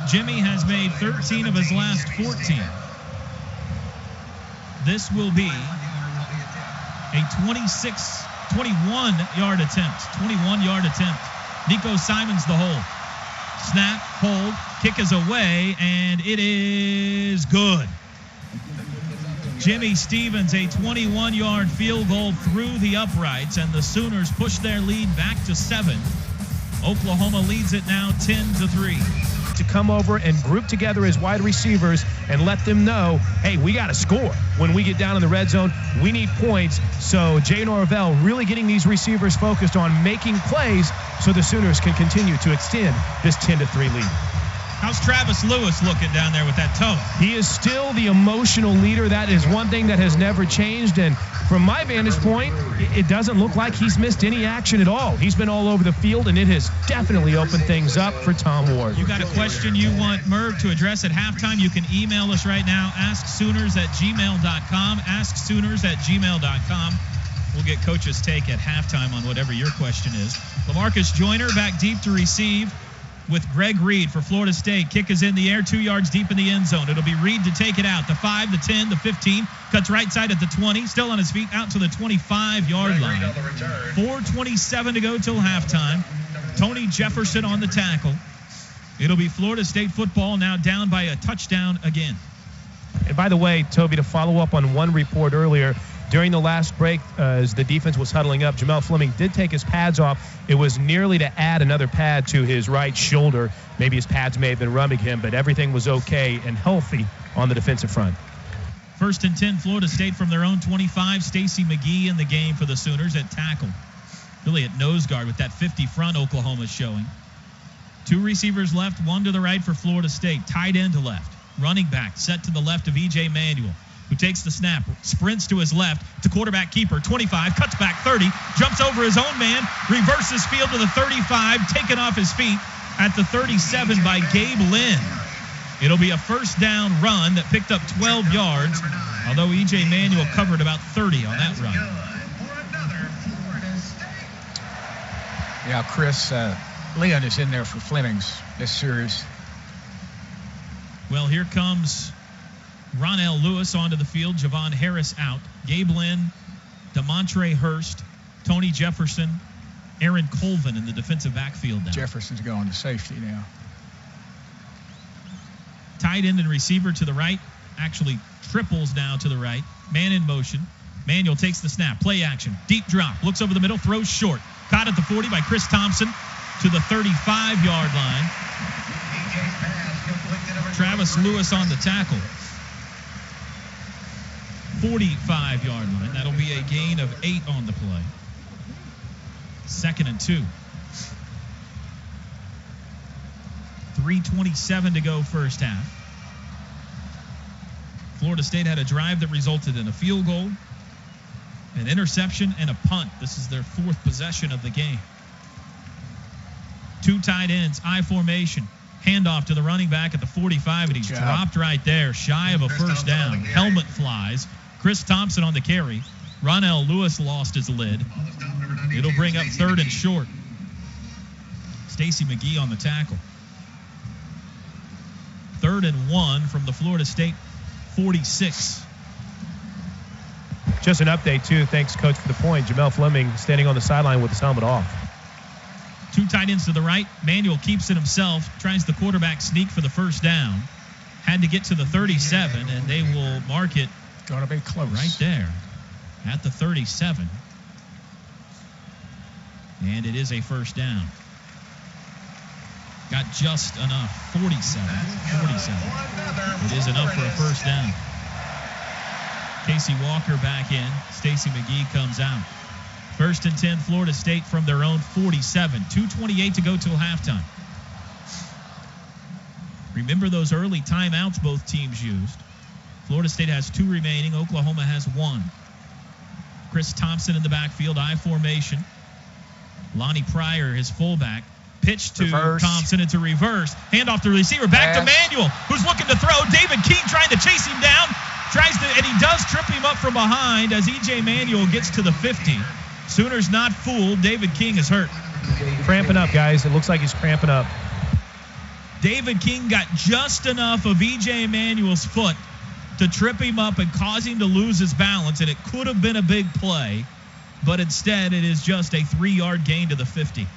Jimmy has made 13 of his last 14. This will be a 21-yard attempt. 21-yard attempt. Nico Simons the hold. Snap, hold, kick is away, and it is good. Jimmy Stevens, a 21-yard field goal through the uprights, and the Sooners push their lead back to 7. Oklahoma leads it now 10-3. To come over and group together his wide receivers and let them know, hey, we got to score. When we get down in the red zone, we need points. So Jay Norvell really getting these receivers focused on making plays so the Sooners can continue to extend this 10-3 lead. How's Travis Lewis looking down there with that toe? He is still the emotional leader. That is one thing that has never changed. And from my vantage point, it doesn't look like he's missed any action at all. He's been all over the field, and it has definitely opened things up for Tom Ward. You got a question you want Merv to address at halftime, you can email us right now, asksooners@gmail.com, asksooners@gmail.com. We'll get Coach's take at halftime on whatever your question is. LaMarcus Joyner back deep to receive with Greg Reed for Florida State. Kick is in the air, 2 yards deep in the end zone. It'll be Reed to take it out. The 5, the 10, the 15. Cuts right side at the 20. Still on his feet out to the 25-yard line. 4:27 to go till halftime. Tony Jefferson on the tackle. It'll be Florida State football now down by a touchdown again. And by the way, Toby, to follow up on one report earlier, during the last break, as the defense was huddling up, Jamel Fleming did take his pads off. It was nearly to add another pad to his right shoulder. Maybe his pads may have been rubbing him, but everything was okay and healthy on the defensive front. 1st and 10, Florida State from their own 25. Stacy McGee in the game for the Sooners at tackle. Really at nose guard with that 50 front Oklahoma's showing. 2 receivers left, 1 to the right for Florida State. Tight end to left. Running back set to the left of E.J. Manuel, who takes the snap, sprints to his left, to quarterback keeper, 25, cuts back 30, jumps over his own man, reverses field to the 35, taken off his feet at the 37 by Gabe Lynn. It'll be a first down run that picked up 12 yards, although E.J. Manuel covered about 30 on that run. Yeah, Chris, Leon is in there for Fleming's this series. Well, here comes Ronell Lewis onto the field, Javon Harris out, Gabe Lynn, DeMontre Hurst, Tony Jefferson, Aaron Colvin in the defensive backfield now. Jefferson's going to safety now. Tight end and receiver to the right, actually triples now to the right. Man in motion. Manuel takes the snap, play action, deep drop, looks over the middle, throws short. Caught at the 40 by Chris Thompson to the 35-yard line. Travis Lewis on the tackle. 45-yard line. That'll be a gain of 8 on the play. 2nd and 2. 3:27 to go first half. Florida State had a drive that resulted in a field goal, an interception, and a punt. This is their 4th possession of the game. 2 tight ends, I formation. Handoff to the running back at the 45, and he's dropped right there, shy of a first down. Helmet flies. Chris Thompson on the carry. Ronell Lewis lost his lid. It'll bring up 3rd and short. Stacy McGee on the tackle. 3rd and 1 from the Florida State 46. Just an update, too. Thanks, Coach, for the point. Jamel Fleming standing on the sideline with his helmet off. 2 tight ends to the right. Manuel keeps it himself. Tries the quarterback sneak for the first down. Had to get to the 37, and they will mark it. Going to be close. Right there at the 37. And it is a first down. Got just enough. 47. It is enough for a first down. Casey Walker back in. Stacy McGee comes out. 1st and 10, Florida State from their own 47. 2:28 to go till halftime. Remember those early timeouts both teams used. Florida State has 2 remaining. Oklahoma has 1. Chris Thompson in the backfield, I formation. Lonnie Pryor, his fullback, Pitch to Reverse. Thompson. It's a reverse. Hand off the receiver. Back to Pass. Manuel, who's looking to throw. David King trying to chase him down. And he does trip him up from behind as E.J. Manuel gets to the 50. Sooners not fooled. David King is hurt. Cramping up, guys. It looks like he's cramping up. David King got just enough of E.J. Manuel's foot to trip him up and cause him to lose his balance, and it could have been a big play, but instead it is just a 3-yard gain to the 50.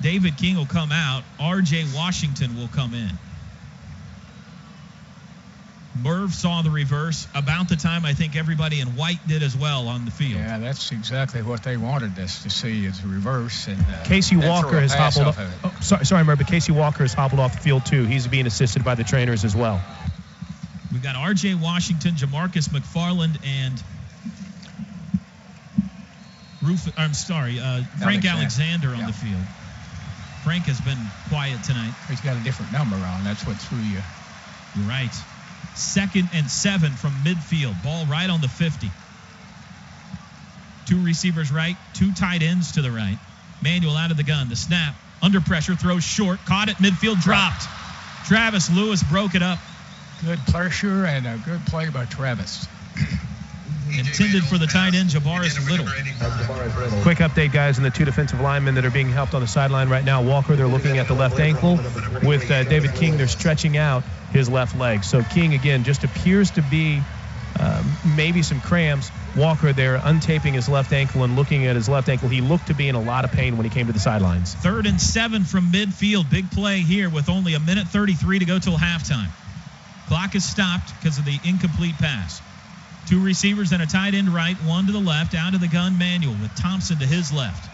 David King will come out. R.J. Washington will come in. Merv saw the reverse about the time I think everybody in white did as well on the field. Yeah, that's exactly what they wanted us to see is a reverse. And Casey then Walker throw a has pass hobbled off off. of it. Sorry, Merv, but Casey Walker has hobbled off the field too. He's being assisted by the trainers as well. We've got R.J. Washington, Jamarcus McFarland, and Frank Alexander on the field. Frank has been quiet tonight. He's got a different number on. That's what threw you. You're right. 2nd and 7 from midfield. Ball right on the 50. 2 receivers right, 2 tight ends to the right. Manuel out of the gun. The snap. Under pressure. Throws short. Caught at midfield. Dropped. Travis Lewis broke it up. Good pressure and a good play by Travis. Intended for the tight end, Javaris Little. Quick update, guys, on the 2 defensive linemen that are being helped on the sideline right now. Walker, they're looking at the left ankle. With David King, they're stretching out his left leg. So King, again, just appears to be maybe some cramps. Walker, they're untaping his left ankle and looking at his left ankle. He looked to be in a lot of pain when he came to the sidelines. 3rd and 7 from midfield. Big play here with only 1:33 to go till halftime. Clock is stopped because of the incomplete pass. 2 receivers and a tight end right, 1 to the left. Out of the gun, Manuel with Thompson to his left.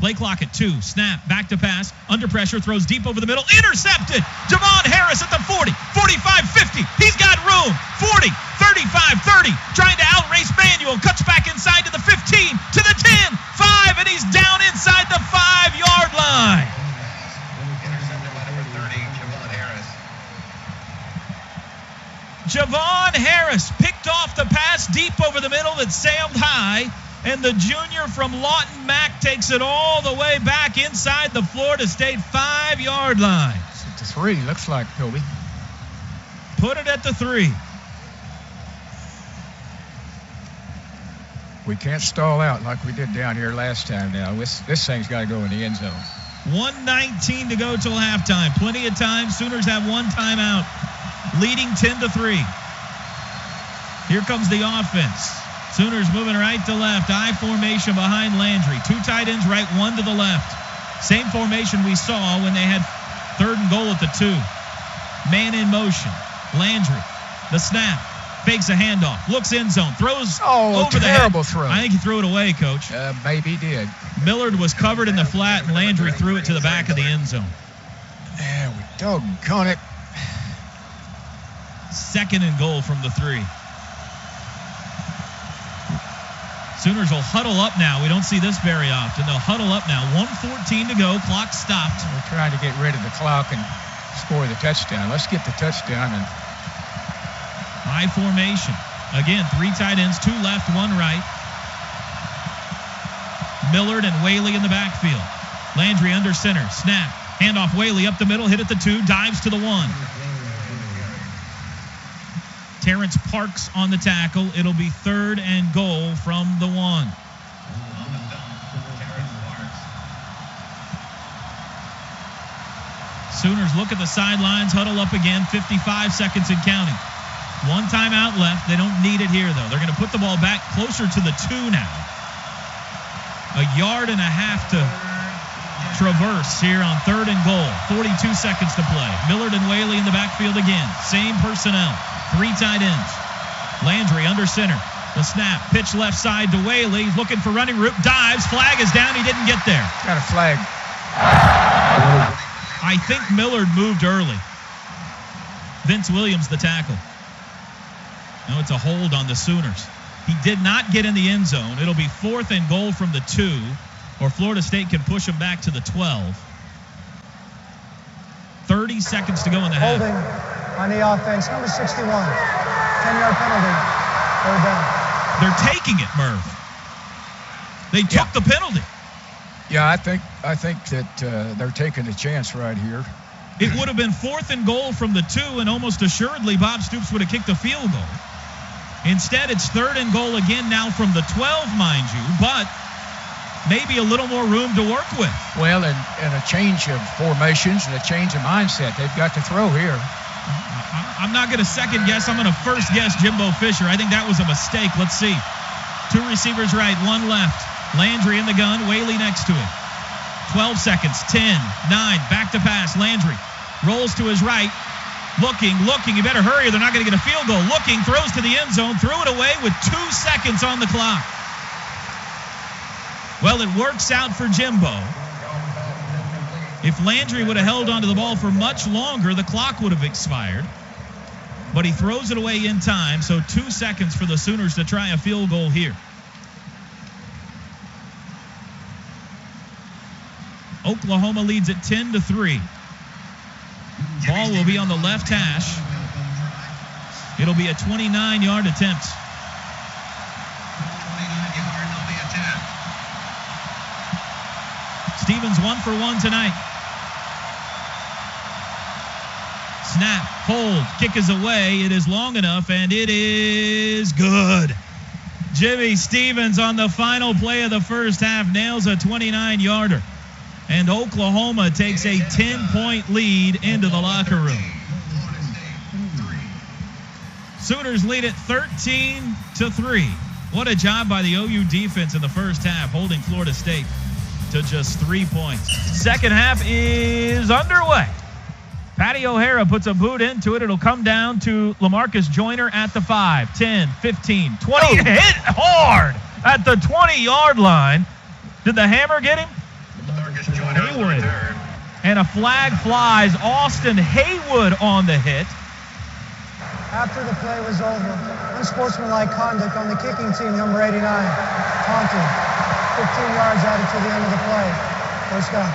Play clock at 2. Snap, back to pass. Under pressure, throws deep over the middle. Intercepted! Javon Harris at the 40, 45, 50. He's got room. 40, 35, 30. Trying to outrace Manuel. Cuts back inside to the 15, to the 10, 5, and he's down inside the 5-yard line. Intercepted by number 30, Javon Harris. Javon Harris picked off the pass deep over the middle that sailed high, and the junior from Lawton Mack takes it all the way back inside the Florida State 5-yard line. It's at the 3, looks like, Toby. Put it at the 3. We can't stall out like we did down here last time now. This thing's got to go in the end zone. 1:19 to go till halftime. Plenty of time. Sooners have 1 timeout, leading 10-3. Here comes the offense. Sooners moving right to left. I formation behind Landry. 2 tight ends right, 1 to the left. Same formation we saw when they had 3rd and goal at the 2. Man in motion. Landry. The snap. Fakes a handoff. Looks end zone. Throws over the head. Terrible throw. I think he threw it away, Coach. Maybe did. Millard was covered in the flat, and Landry threw it to the back of the end zone. Yeah, we doggone it. 2nd and goal from the 3. Sooners will huddle up now. We don't see this very often. They'll huddle up now. 1:14 to go. Clock stopped. We're trying to get rid of the clock and score the touchdown. Let's get the touchdown. And I formation. Again, 3 tight ends, 2 left, 1 right. Millard and Whaley in the backfield. Landry under center. Snap. Handoff Whaley up the middle. Hit at the 2. Dives to the 1. Terrence Parks on the tackle. It'll be 3rd and goal from the 1. Sooners look at the sidelines, huddle up again, 55 seconds and counting. 1 timeout left. They don't need it here, though. They're going to put the ball back closer to the 2 now. 1.5 yards to traverse here on 3rd and goal. 42 seconds to play. Millard and Whaley in the backfield again. Same personnel. 3 tight ends. Landry under center. The snap. Pitch left side to Whaley. He's looking for running route. Dives. Flag is down. He didn't get there. got a flag. I think Millard moved early. Vince Williams, the tackle. No, it's a hold on the Sooners. He did not get in the end zone. It'll be 4th and goal from the 2, or Florida State can push him back to the 12. 30 seconds to go in the half. Holding on the offense, number 61. 10-yard penalty. 3rd down. They're taking it, Merv. They took the penalty. Yeah, I think that they're taking a chance right here. It would have been 4th and goal from the 2, and almost assuredly Bob Stoops would have kicked a field goal. Instead, it's 3rd and goal again now from the 12, mind you, but maybe a little more room to work with. Well, and a change of formations and a change of mindset. They've got to throw here. I'm not going to second guess. I'm going to first guess Jimbo Fisher. I think that was a mistake. Let's see. 2 receivers right, 1 left. Landry in the gun, Whaley next to him. 12 seconds, 10, 9, back to pass. Landry rolls to his right. Looking. You better hurry or they're not going to get a field goal. Looking, throws to the end zone, threw it away with 2 seconds on the clock. Well, it works out for Jimbo. If Landry would have held onto the ball for much longer, the clock would have expired. But he throws it away in time, so 2 seconds for the Sooners to try a field goal here. Oklahoma leads it 10-3. Ball will be on the left hash. It'll be a 29-yard attempt. 29-yard, there'll be a 10. Stevens 1 for 1 tonight. Snap, hold, kick is away. It is long enough, and it is good. Jimmy Stevens on the final play of the first half nails a 29-yarder. And Oklahoma takes a 10-point lead into the locker room. Sooners lead it 13-3. What a job by the OU defense in the first half, holding Florida State to just 3 points. Second half is underway. Patty O'Hara puts a boot into it. It'll come down to LaMarcus Joyner at the 5, 10, 15, 20. Hit hard at the 20-yard line. Did the hammer get him? Haywood. And a flag flies. Austin Haywood on the hit. After the play was over, unsportsmanlike conduct on the kicking team, number 89, taunting. 15 yards added to the end of the play. First down.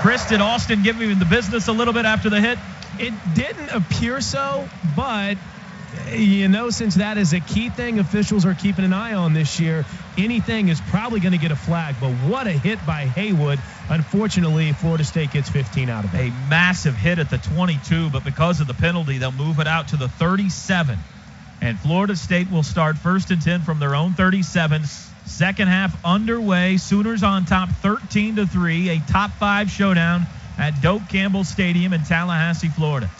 Chris, did Austin give him the business a little bit after the hit? It didn't appear so, but, since that is a key thing officials are keeping an eye on this year, anything is probably going to get a flag. But what a hit by Haywood. Unfortunately, Florida State gets 15 out of it. A massive hit at the 22, but because of the penalty, they'll move it out to the 37. And Florida State will start 1st and 10 from their own 37. Second half underway. Sooners on top 13-3. A top 5 showdown at Doak Campbell Stadium in Tallahassee, Florida.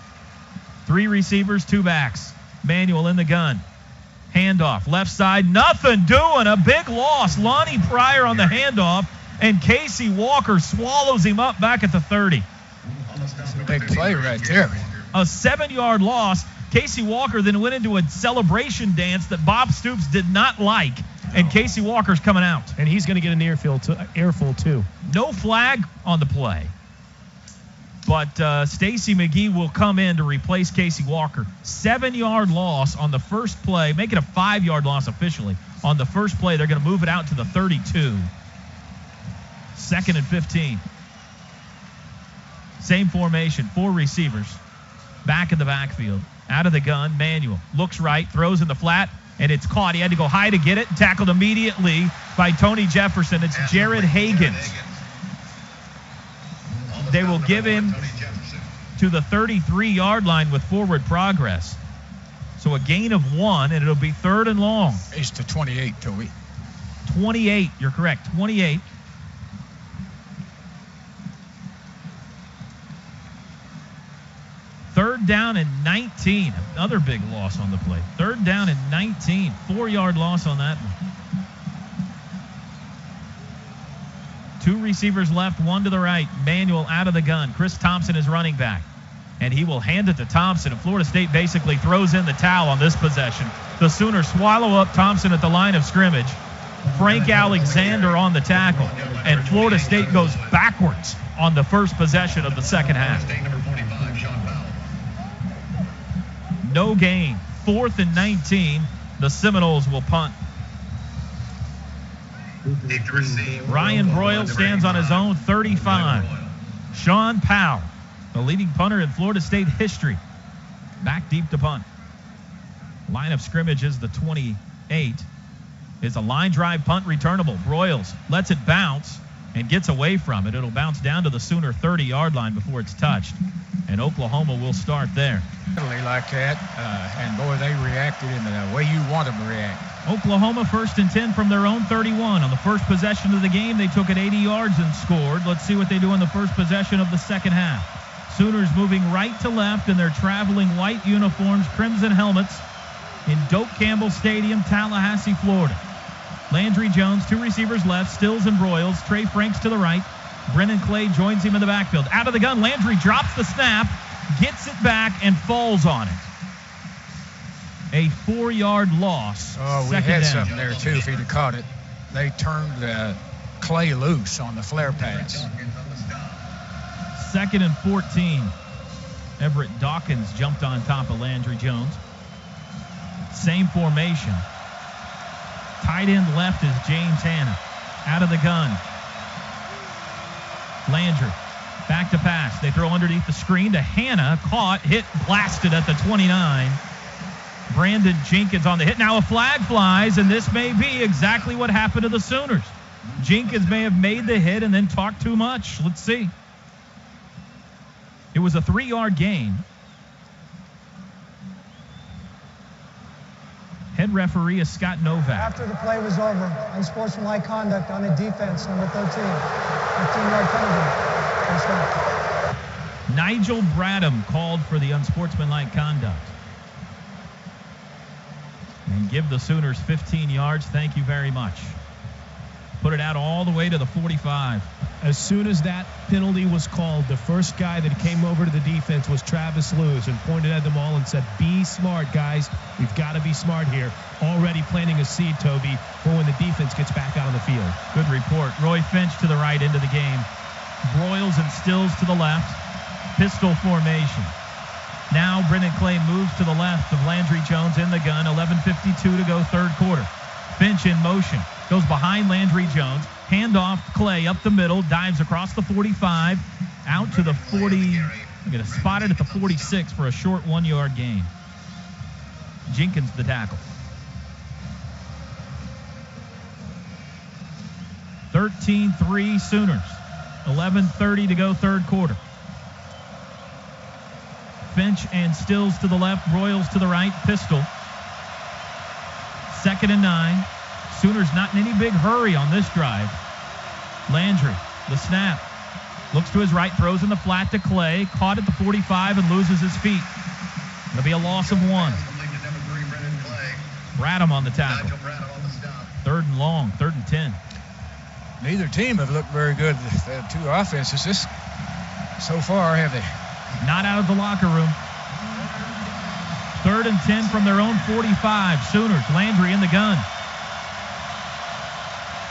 3 receivers, 2 backs. Manuel in the gun. Handoff. Left side. Nothing doing. A big loss. Lonnie Pryor on the handoff. And Casey Walker swallows him up back at the 30. It's a big play right there. A 7-yard loss. Casey Walker then went into a celebration dance that Bob Stoops did not like. And Casey Walker's coming out. And he's going to get an earful too. No flag on the play. But Stacy McGee will come in to replace Casey Walker. 7-yard loss on the first play. Make it a 5-yard loss officially. On the first play, they're going to move it out to the 32. 2nd and 15. Same formation, 4 receivers. Back in the backfield. Out of the gun, Manuel. Looks right, throws in the flat, and it's caught. He had to go high to get it. Tackled immediately by Tony Jefferson. It's Jared Higgins. They will give him to the 33-yard line with forward progress. So a gain of 1, and it'll be 3rd and long. It's to 28, Toby. 28, you're correct, 28. Third down and 19. Another big loss on the play. 3rd down and 19. 4-yard loss on that one. 2 receivers left, 1 to the right. Manuel out of the gun. Chris Thompson is running back. And he will hand it to Thompson. And Florida State basically throws in the towel on this possession. The Sooners swallow up Thompson at the line of scrimmage. Frank Alexander on the tackle. And Florida State goes backwards on the first possession of the second half. No gain. 4th and 19. The Seminoles will punt. Ryan Broyle stands on his own 35. Sean Powell, the leading punter in Florida State history, back deep to punt. Line of scrimmage is the 28. is a line drive punt returnable. Broyles lets it bounce and gets away from it. It'll bounce down to the Sooner 30-yard line before it's touched. And Oklahoma will start there. Like that, and boy, they reacted in the way you want them to react. Oklahoma 1st and 10 from their own 31. On the first possession of the game, they took it 80 yards and scored. Let's see what they do in the first possession of the second half. Sooners moving right to left in their traveling white uniforms, crimson helmets in Doak Campbell Stadium, Tallahassee, Florida. Landry Jones, 2 receivers left, Stills and Broyles. Trey Franks to the right. Brennan Clay joins him in the backfield. Out of the gun, Landry drops the snap, gets it back, and falls on it. A 4-yard loss. Oh, we had something there, too, if he'd have caught it. They turned Clay loose on the flare pass. 2nd and 14. Everett Dawkins jumped on top of Landry Jones. Same formation. Tight end left is James Hanna. Out of the gun. Landry. Back to pass. They throw underneath the screen to Hanna. Caught, hit, blasted at the 29. Brandon Jenkins on the hit. Now a flag flies, and this may be exactly what happened to the Sooners. Jenkins may have made the hit and then talked too much. Let's see. It was a 3-yard gain. Head referee is Scott Novak. After the play was over, unsportsmanlike conduct on a defense, number 13. 15-yard penalty. First down. Nigel Bradham called for the unsportsmanlike conduct. And give the Sooners 15 yards. Thank you very much. Put it out all the way to the 45. As soon as that penalty was called, the first guy that came over to the defense was Travis Lewis and pointed at them all and said, be smart, guys. We've got to be smart here. Already planting a seed, Toby, for when the defense gets back out on the field. Good report. Roy Finch to the right into the game. Broyles and Stills to the left. Pistol formation. Now Brennan Clay moves to the left of Landry Jones in the gun. 11:52 to go, third quarter. Finch in motion. Goes behind Landry Jones. Handoff Clay up the middle. Dives across the 45. Out to the 40. Look at it. Spotted at the 46 for a short 1-yard gain. Jenkins the tackle. 13-3 Sooners. 11:30 to go, third quarter. Finch and Stills to the left. Broyles to the right. Pistol. 2nd and 9. Sooners not in any big hurry on this drive. Landry, the snap. Looks to his right, throws in the flat to Clay. Caught at the 45 and loses his feet. It'll be a loss of 1. Bradham on the tackle. 3rd and long, 3rd and 10. Neither team have looked very good. The two offenses so far, have they? Not out of the locker room. 3rd and 10 from their own 45. Sooners, Landry in the gun.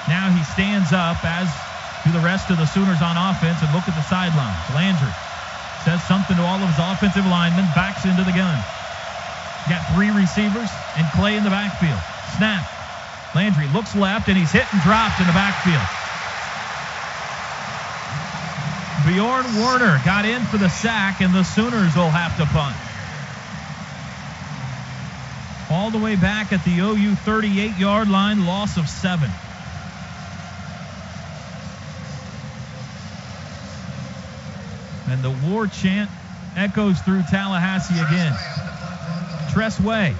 Now he stands up, as do the rest of the Sooners on offense, and look at the sidelines. Landry says something to all of his offensive linemen, backs into the gun. Got 3 receivers and Clay in the backfield. Snap. Landry looks left, and he's hit and dropped in the backfield. Bjorn Werner got in for the sack, and the Sooners will have to punt. All the way back at the OU 38-yard line, loss of 7. And the war chant echoes through Tallahassee again. Tress Way,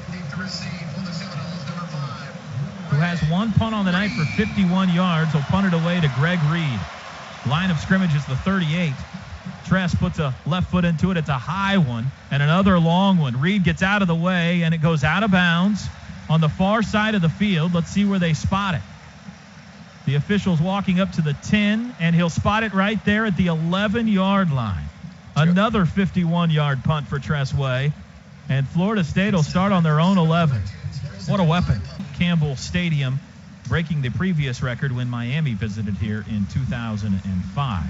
who has 1 punt on the night for 51 yards, will punt it away to Greg Reed. Line of scrimmage is the 38. Tress puts a left foot into it. It's a high one and another long one. Reed gets out of the way, and it goes out of bounds on the far side of the field. Let's see where they spot it. The official's walking up to the 10, and he'll spot it right there at the 11-yard line. Another 51-yard punt for Tress Way, and Florida State will start on their own 11. What a weapon. Campbell Stadium, breaking the previous record when Miami visited here in 2005.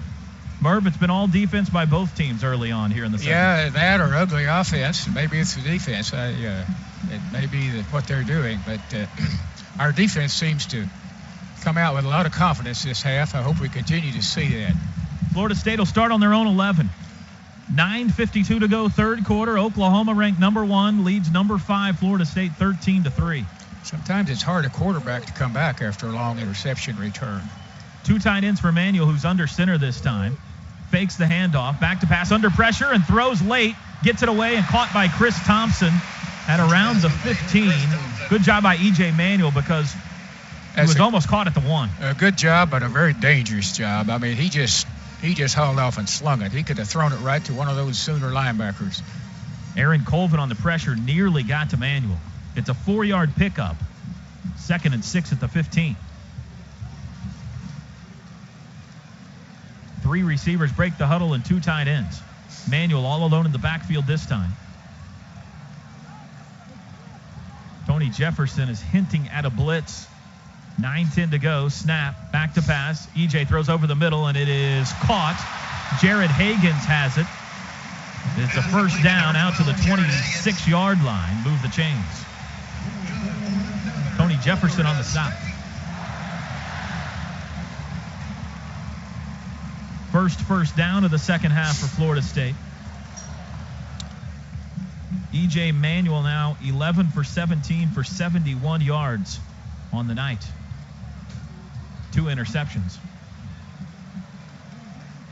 Merv, it's been all defense by both teams early on here in the second. Yeah, that or ugly offense. Maybe it's the defense. It may be what they're doing, but our defense seems to come out with a lot of confidence this half. I hope we continue to see that. Florida State will start on their own 11. 9:52 to go, third quarter. Oklahoma ranked number 1, leads number 5, Florida State 13-3. Sometimes it's hard a quarterback to come back after a long interception return. 2 tight ends for Manuel, who's under center this time. Fakes the handoff, back to pass under pressure and throws late. Gets it away and caught by Chris Thompson at around the 15. Good job by E.J. Manuel because he was almost caught at the 1. A good job, but a very dangerous job. I mean, he just hauled off and slung it. He could have thrown it right to one of those Sooner linebackers. Aaron Colvin on the pressure nearly got to Manuel. It's a 4-yard pickup. 2nd and 6 at the 15. 3 receivers break the huddle and 2 tight ends. Manuel all alone in the backfield this time. Tony Jefferson is hinting at a blitz. 9:10 to go. Snap. Back to pass. EJ throws over the middle, and it is caught. Jared Higgins has it. It's a first down out to the 26-yard line. Move the chains. Tony Jefferson on the stop. First down of the second half for Florida State. E.J. Manuel now 11 for 17 for 71 yards on the night. 2 interceptions.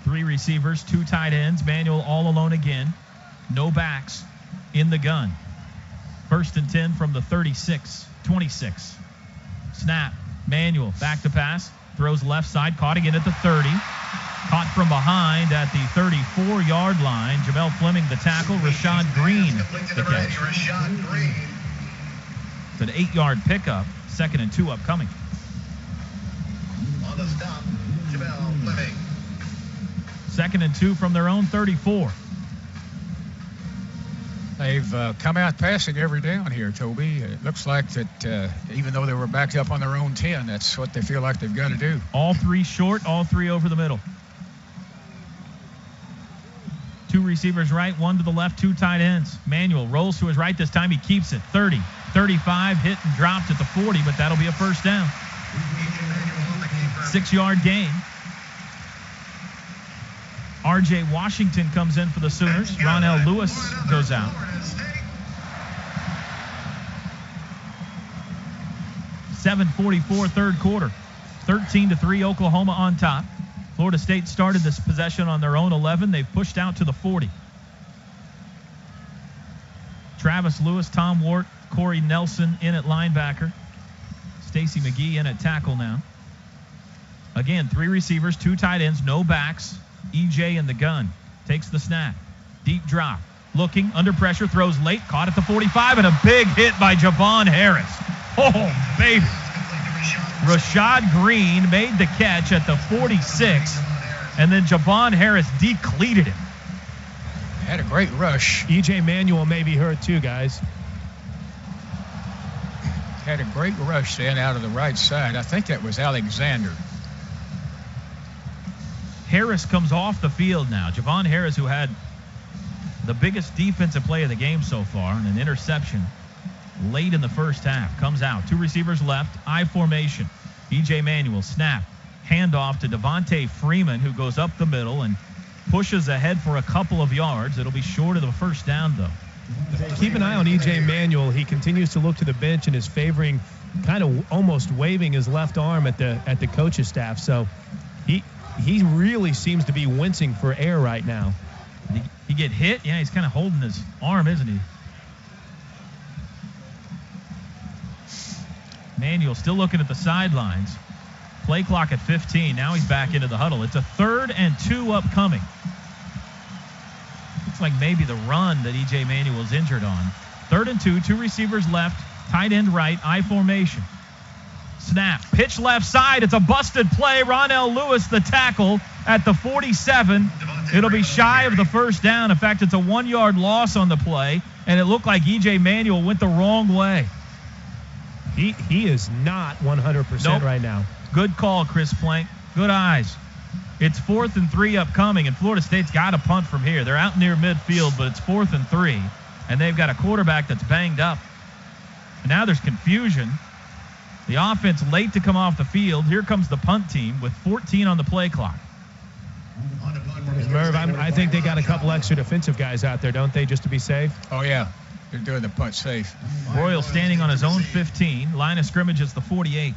3 receivers, 2 tight ends. Manuel all alone again. No backs in the gun. 1st and 10 from the 26. Snap. Manuel back to pass. Throws left side. Caught again at the 30. Caught from behind at the 34-yard line. Jamel Fleming the tackle. Rashad Green the catch. It's an 8-yard pickup. 2nd and 2 upcoming. On the stop, Jamel Fleming. 2nd and 2 from their own 34. They've come out passing every down here, Toby. It looks like that even though they were backed up on their own 10, that's what they feel like they've got to do. All 3 short, all 3 over the middle. 2 receivers right, 1 to the left, 2 tight ends. Manuel rolls to his right this time. He keeps it. 30, 35, hit and dropped at the 40, but that'll be a first down. 6-yard gain. R.J. Washington comes in for the Sooners. Ronell Lewis goes out. 7:44 third quarter. 13-3 Oklahoma on top. Florida State started this possession on their own 11. They've pushed out to the 40. Travis Lewis, Tom Wart, Corey Nelson in at linebacker. Stacy McGee in at tackle now. Again, 3 receivers, 2 tight ends, no backs. EJ in the gun. Takes the snap. Deep drop. Looking, under pressure, throws late. Caught at the 45, and a big hit by Javon Harris. Oh, baby. Rashad Green made the catch at the 46, and then Javon Harris decleated him. Had a great rush. E.J. Manuel may be hurt too, guys. Had a great rush then out of the right side. I think that was Alexander. Harris comes off the field now. Javon Harris, who had the biggest defensive play of the game so far, and an interception late in the first half, comes out. 2 receivers left, I formation. E.J. Manuel, snap, handoff to Devontae Freeman, who goes up the middle and pushes ahead for a couple of yards. It'll be short of the first down, though. Keep an eye on E.J. Manuel. He continues to look to the bench and is favoring, kind of almost waving his left arm at the coach's staff. So he really seems to be wincing for air right now. Did he get hit? Yeah, he's kind of holding his arm, isn't he? Manuel still looking at the sidelines. Play clock at 15. Now he's back into the huddle. It's a 3rd and 2 upcoming. Looks like maybe the run that E.J. Manuel's injured on. 3rd and 2, 2 receivers left, tight end right, I formation. Snap, pitch left side. It's a busted play. Ronell Lewis, the tackle at the 47. It'll be shy of the first down. In fact, it's a 1-yard loss on the play, and it looked like E.J. Manuel went the wrong way. He is not 100% right now. Good call, Chris Plank. Good eyes. It's 4th and 3 upcoming, and Florida State's got to punt from here. They're out near midfield, but it's 4th and 3, and they've got a quarterback that's banged up. And now there's confusion. The offense late to come off the field. Here comes the punt team with 14 on the play clock. Merv, I think they got a couple extra defensive guys out there, don't they, just to be safe? Oh, yeah. They're doing the punt safe. Broyle standing on his own 15. Line of scrimmage is the 48.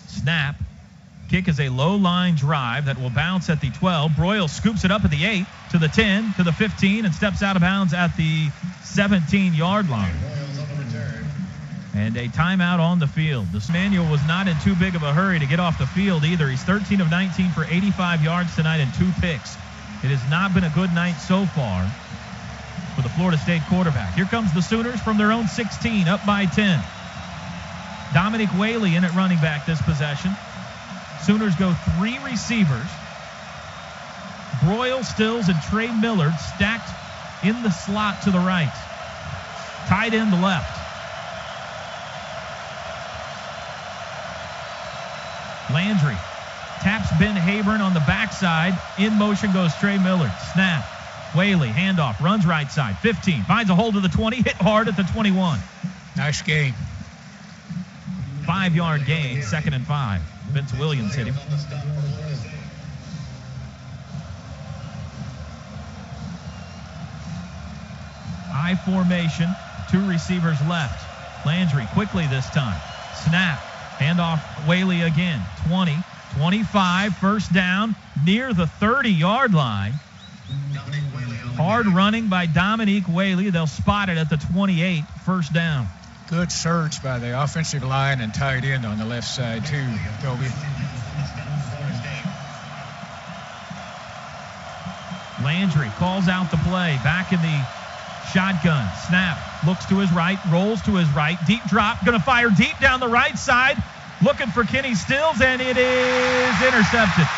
Snap. Kick is a low line drive that will bounce at the 12. Broyle scoops it up at the 8, to the 10, to the 15, and steps out of bounds at the 17-yard line. And a timeout on the field. The Manuel was not in too big of a hurry to get off the field either. He's 13 of 19 for 85 yards tonight and 2 picks. It has not been a good night so far for the Florida State quarterback. Here comes the Sooners from their own 16, up by 10. Dominic Whaley in at running back this possession. Sooners go 3 receivers. Broyle, Stills, and Trey Millard stacked in the slot to the right. Tight end left. Landry taps Ben Hayburn on the backside. In motion goes Trey Millard. Snap. Whaley, handoff, runs right side. 15, finds a hole to the 20, hit hard at the 21. Nice game. 5-yard gain, 2nd and 5. Vince Williams hit him. I formation, 2 receivers left. Landry quickly this time. Snap. Handoff, Whaley again. 20, 25, first down, near the 30-yard line. Hard running by Dominique Whaley. They'll spot it at the 28, first down. Good surge by the offensive line and tight end on the left side, too, Toby. Landry calls out the play. Back in the shotgun. Snap. Looks to his right. Rolls to his right. Deep drop. Going to fire deep down the right side. Looking for Kenny Stills, and it is intercepted.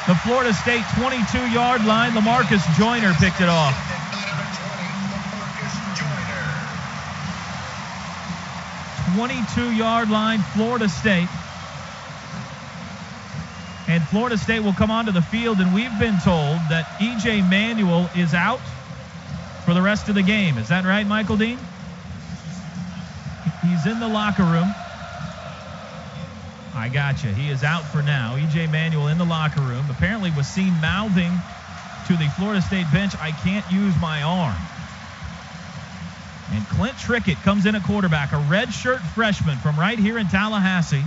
The Florida State 22-yard line. LaMarcus Joyner picked it off. 22-yard line, Florida State. And Florida State will come onto the field, and we've been told that E.J. Manuel is out for the rest of the game. Is that right, Michael Dean? He's in the locker room. I gotcha. He is out for now. E.J. Manuel in the locker room. Apparently was seen mouthing to the Florida State bench, "I can't use my arm." And Clint Trickett comes in at quarterback, a redshirt freshman from right here in Tallahassee.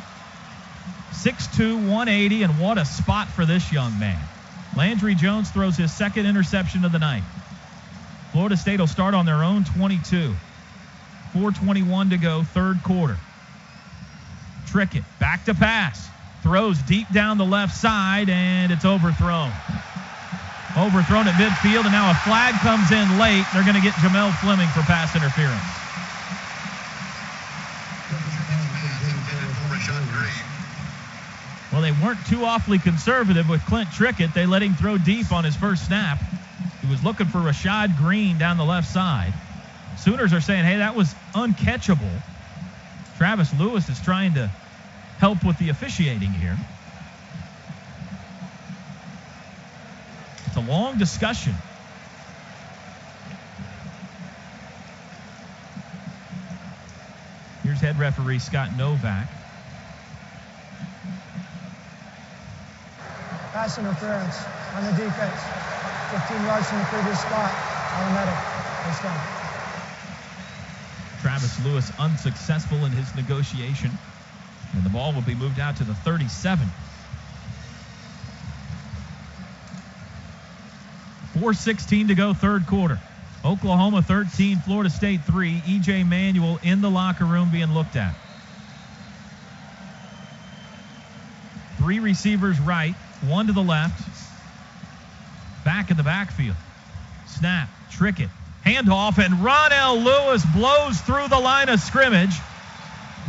6'2", 180, and what a spot for this young man. Landry Jones throws his 2nd interception of the night. Florida State will start on their own 22. 4:21 to go, 3rd quarter. Trickett back to pass. Throws deep down the left side, and it's overthrown. Overthrown at midfield, and now a flag comes in late. They're going to get Jamel Fleming for pass interference. Well, they weren't too awfully conservative with Clint Trickett. They let him throw deep on his first snap. He was looking for Rashad Green down the left side. Sooners are saying, hey, that was uncatchable. Travis Lewis is trying to help with the officiating here. It's a long discussion. Here's head referee Scott Novak. Pass interference on the defense. 15 yards from the previous spot. Automatic. First down. Travis Lewis unsuccessful in his negotiation. And the ball will be moved out to the 37. 4:16 to go, 3rd quarter. Oklahoma 13, Florida State 3. E.J. Manuel in the locker room being looked at. 3 receivers right, 1 to the left. Back in the backfield. Snap, Trickett, handoff, and Ronell Lewis blows through the line of scrimmage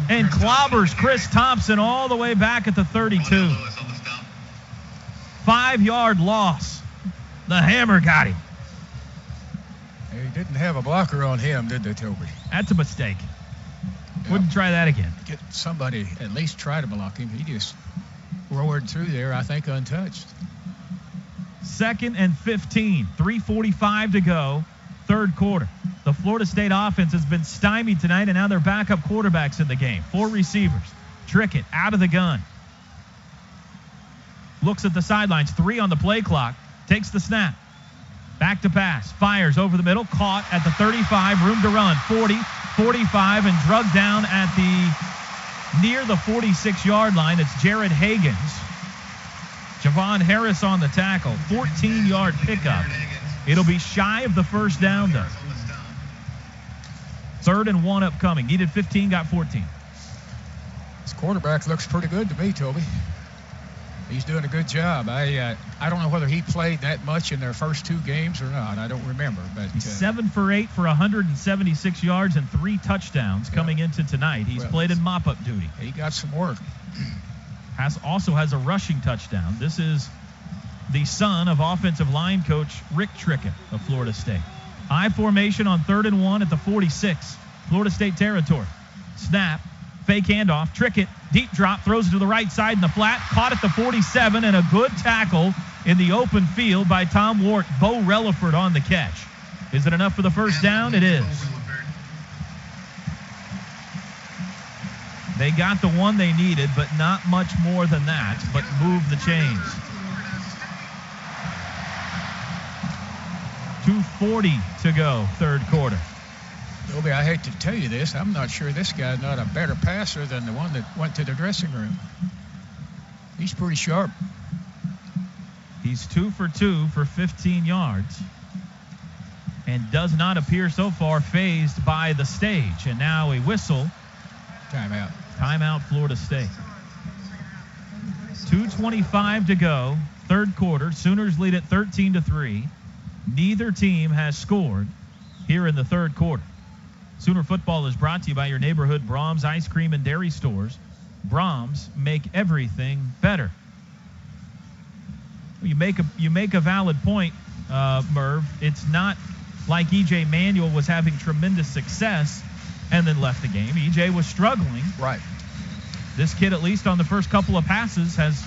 and clobbers Chris Thompson all the way back at the 32. 5-yard loss. The hammer got him. They didn't have a blocker on him, did they, Toby? That's a mistake. Wouldn't try that again. Get somebody at least try to block him. He just roared through there, I think, untouched. 2nd and 15. 3:45 to go, 3rd quarter. The Florida State offense has been stymied tonight, and now they're backup quarterbacks in the game. 4 receivers. Trickett out of the gun. Looks at the sidelines. 3 on the play clock. Takes the snap. Back to pass. Fires over the middle. Caught at the 35. Room to run. 40, 45, and drugged down at near the 46-yard line. It's Jared Higgins. Javon Harris on the tackle. 14-yard pickup. It'll be shy of the first down, though. 3rd and 1 upcoming. Needed 15, got 14. This quarterback looks pretty good to me, Toby. He's doing a good job. I don't know whether he played that much in their first 2 games or not. I don't remember. But he's 7 for 8 for 176 yards and 3 touchdowns coming into tonight. He's played in mop-up duty. He got some work. Also has a rushing touchdown. This is the son of offensive line coach Rick Trickett of Florida State. I formation on 3rd and 1 at the 46. Florida State territory. Snap. Fake handoff. Trickett. Deep drop. Throws it to the right side in the flat. Caught at the 47, and a good tackle in the open field by Tom Ward. Bo Relaford on the catch. Is it enough for the first down? It is. They got the one they needed, but not much more than that, but move the chains. 2:40 to go, 3rd quarter. Toby, I hate to tell you this. I'm not sure this guy's not a better passer than the one that went to the dressing room. He's pretty sharp. He's 2 for 2 for 15 yards and does not appear so far phased by the stage. And now a whistle. Timeout. Timeout, Florida State. 2:25 to go, 3rd quarter. Sooners lead at 13-3. Neither team has scored here in the 3rd quarter. Sooner football is brought to you by your neighborhood Brahms ice cream and dairy stores. Brahms, make everything better. You make a valid point, Merv. It's not like E.J. Manuel was having tremendous success and then left the game. E.J. was struggling. Right. This kid, at least on the first couple of passes, has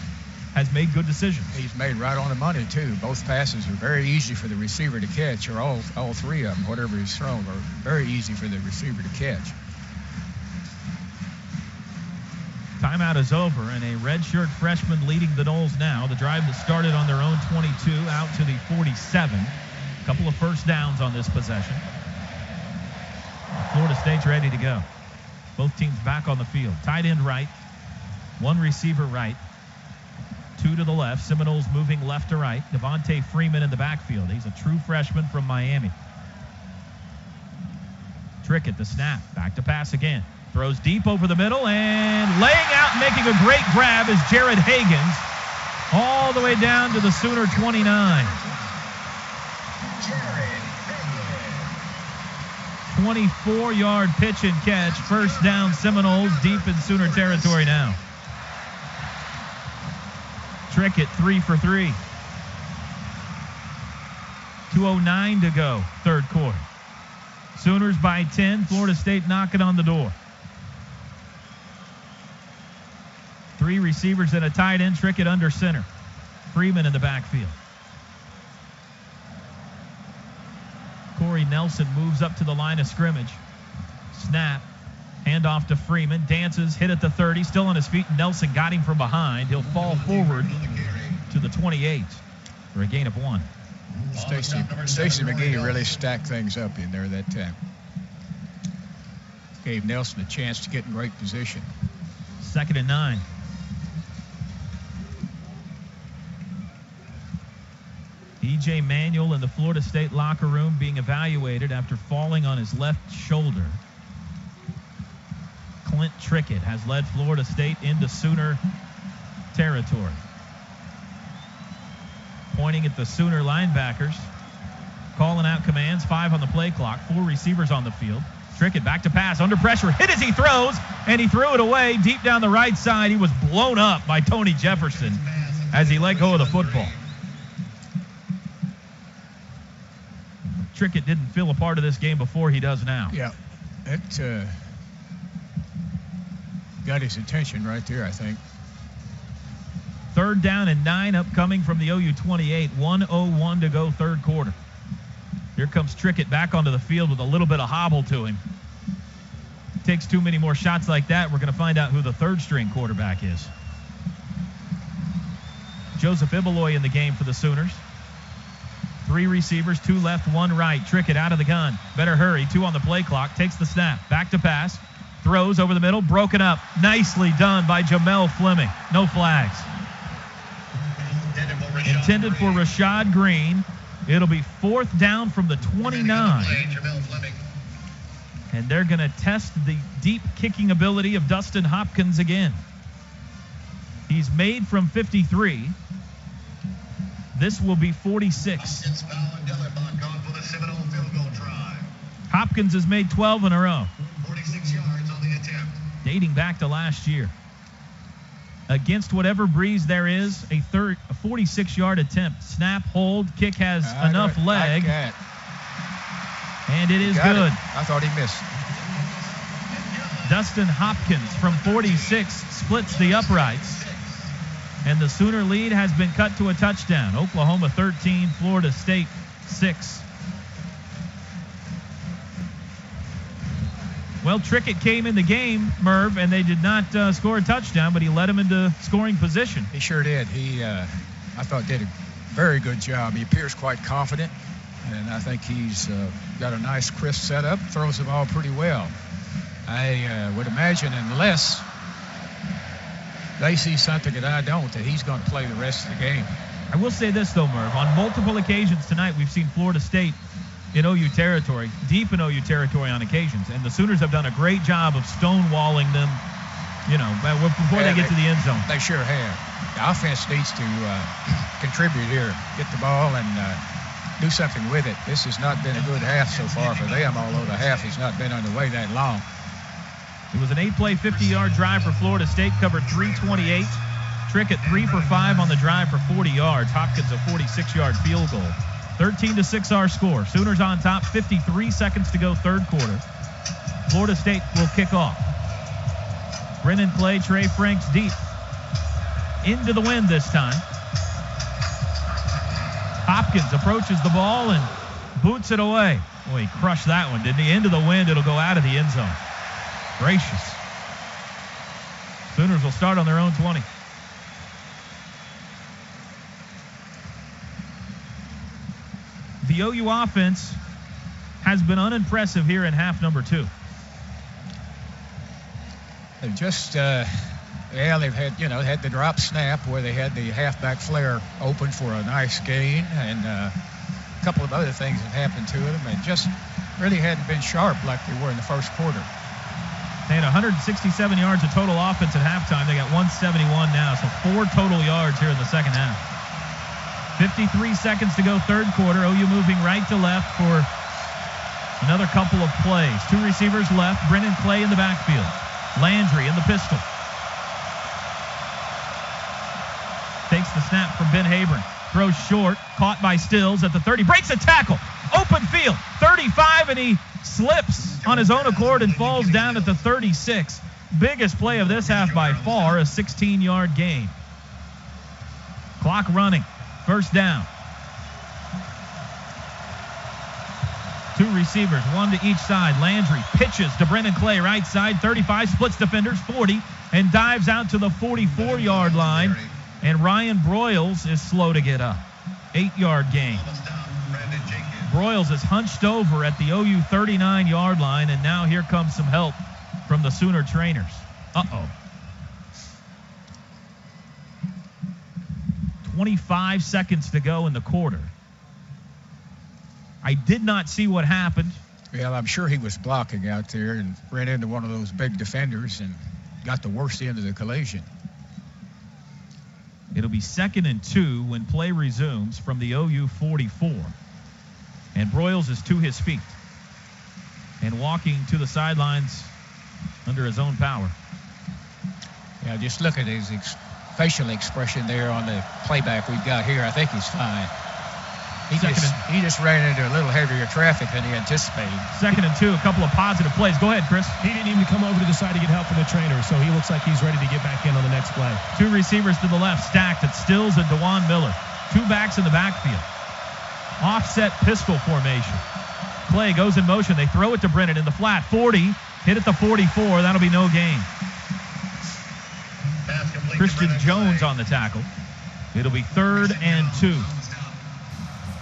made good decisions. He's made right on the money, too. Both passes are very easy for the receiver to catch, or all 3 of them, whatever he's thrown, are very easy for the receiver to catch. Timeout is over, and a redshirt freshman leading the Noles now. The drive that started on their own 22 out to the 47. A couple of first downs on this possession. Florida State's ready to go. Both teams back on the field. Tight end right, 1 receiver right, 2 to the left. Seminoles moving left to right. Devontae Freeman in the backfield. He's a true freshman from Miami. Trickett, the snap. Back to pass again. Throws deep over the middle, and laying out and making a great grab is Jared Higgins. All the way down to the Sooner 29. 24-yard pitch and catch. First down, Seminoles deep in Sooner territory now. Trickett 3 for 3. 2:09 to go, 3rd quarter. Sooners by 10. Florida State knocking on the door. 3 receivers and a tight end. Trickett under center. Freeman in the backfield. Corey Nelson moves up to the line of scrimmage. Snap. Handoff to Freeman. Dances, hit at the 30. Still on his feet. Nelson got him from behind. He'll fall forward to the 28 for a gain of 1. Stacy McGee really stacked things up in there that time. Gave Nelson a chance to get in great position. 2nd and 9. E.J. Manuel in the Florida State locker room being evaluated after falling on his left shoulder. Clint Trickett has led Florida State into Sooner territory. Pointing at the Sooner linebackers. Calling out commands. 5 on the play clock. 4 receivers on the field. Trickett back to pass. Under pressure. Hit as he throws. And he threw it away deep down the right side. He was blown up by Tony Jefferson as he let go of the football. Trickett didn't feel a part of this game before. He does now. Yeah. It got his attention right there, I think. 3rd down and 9 upcoming from the OU 28. 1:01 to go, 3rd quarter. Here comes Trickett back onto the field with a little bit of hobble to him. Takes too many more shots like that, we're going to find out who the 3rd-string quarterback is. Joseph Ibiloy in the game for the Sooners. 3 receivers, 2 left, 1 right. Trickett out of the gun. Better hurry. 2 on the play clock. Takes the snap. Back to pass. Throws over the middle. Broken up. Nicely done by Jamel Fleming. No flags. Intended for Rashad Green. It'll be 4th down from the 29. And they're going to test the deep kicking ability of Dustin Hopkins again. He's made from 53. This will be 46. Hopkins has made 12 in a row. 46 yards on the attempt. Dating back to last year. Against whatever breeze there is, a 46-yard attempt. Snap, hold, kick has enough leg. And it is good. I thought he missed. Dustin Hopkins from 46 splits the uprights. And the Sooner lead has been cut to a touchdown. Oklahoma 13, Florida State 6. Well, Trickett came in the game, Merv, and they did not score a touchdown, but he led them into scoring position. He sure did. He, I thought, did a very good job. He appears quite confident, and I think he's got a nice, crisp setup, throws the ball pretty well. I would imagine unless they see something that I don't, that he's going to play the rest of the game. I will say this, though, Merv. On multiple occasions tonight, we've seen Florida State in OU territory, deep in OU territory on occasions, and the Sooners have done a great job of stonewalling them, before they get to the end zone. They sure have. The offense needs to contribute here, get the ball and do something with it. This has not been a good half so far for them, although the half has not been underway that long. It was an 8-play, 50-yard drive for Florida State, covered 328. Trickett 3 for 5 on the drive for 40 yards. Hopkins a 46-yard field goal. 13-6 our score. Sooners on top, 53 seconds to go, third quarter. Florida State will kick off. Brennan Clay, Trey Franks deep. Into the wind this time. Hopkins approaches the ball and boots it away. Boy, he crushed that one, didn't he? Into the wind, it'll go out of the end zone. Gracious. Sooners will start on their own 20. The OU offense has been unimpressive here in half number 2. They've just, they've had the drop snap where they had the halfback flare open for a nice gain, and a couple of other things have happened to them, and just really hadn't been sharp like they were in the first quarter. They had 167 yards of total offense at halftime. They got 171 now, so 4 total yards here in the second half. 53 seconds to go, third quarter. OU moving right to left for another couple of plays. 2 receivers left. Brennan Clay in the backfield. Landry in the pistol. Takes the snap from Ben Habron. Throws short. Caught by Stills at the 30. Breaks a tackle. Open field. 35, and he slips on his own accord and falls down at the 36. Biggest play of this half by far, a 16-yard gain. Clock running. First down. 2 receivers, 1 to each side. Landry pitches to Brennan Clay, right side, 35, splits defenders, 40, and dives out to the 44-yard line. And Ryan Broyles is slow to get up. 8-yard gain. Broyles is hunched over at the OU 39-yard line, and now here comes some help from the Sooner trainers. Uh-oh. 25 seconds to go in the quarter. I did not see what happened. Well, I'm sure he was blocking out there and ran into one of those big defenders and got the worst end of the collision. It'll be 2nd and 2 when play resumes from the OU 44. And Broyles is to his feet and walking to the sidelines under his own power. Yeah, just look at his facial expression there on the playback we've got here. I think he's fine. He just ran into a little heavier traffic than he anticipated. 2nd and 2, a couple of positive plays. Go ahead, Chris. He didn't even come over to the side to get help from the trainer, so he looks like he's ready to get back in on the next play. 2 receivers to the left, stacked at Stills and DeJuan Miller. 2 backs in the backfield. Offset pistol formation. Clay goes in motion. They throw it to Brennan in the flat. 40, hit at the 44. That'll be no gain. Christian Jones on the tackle. It'll be 3rd and 2.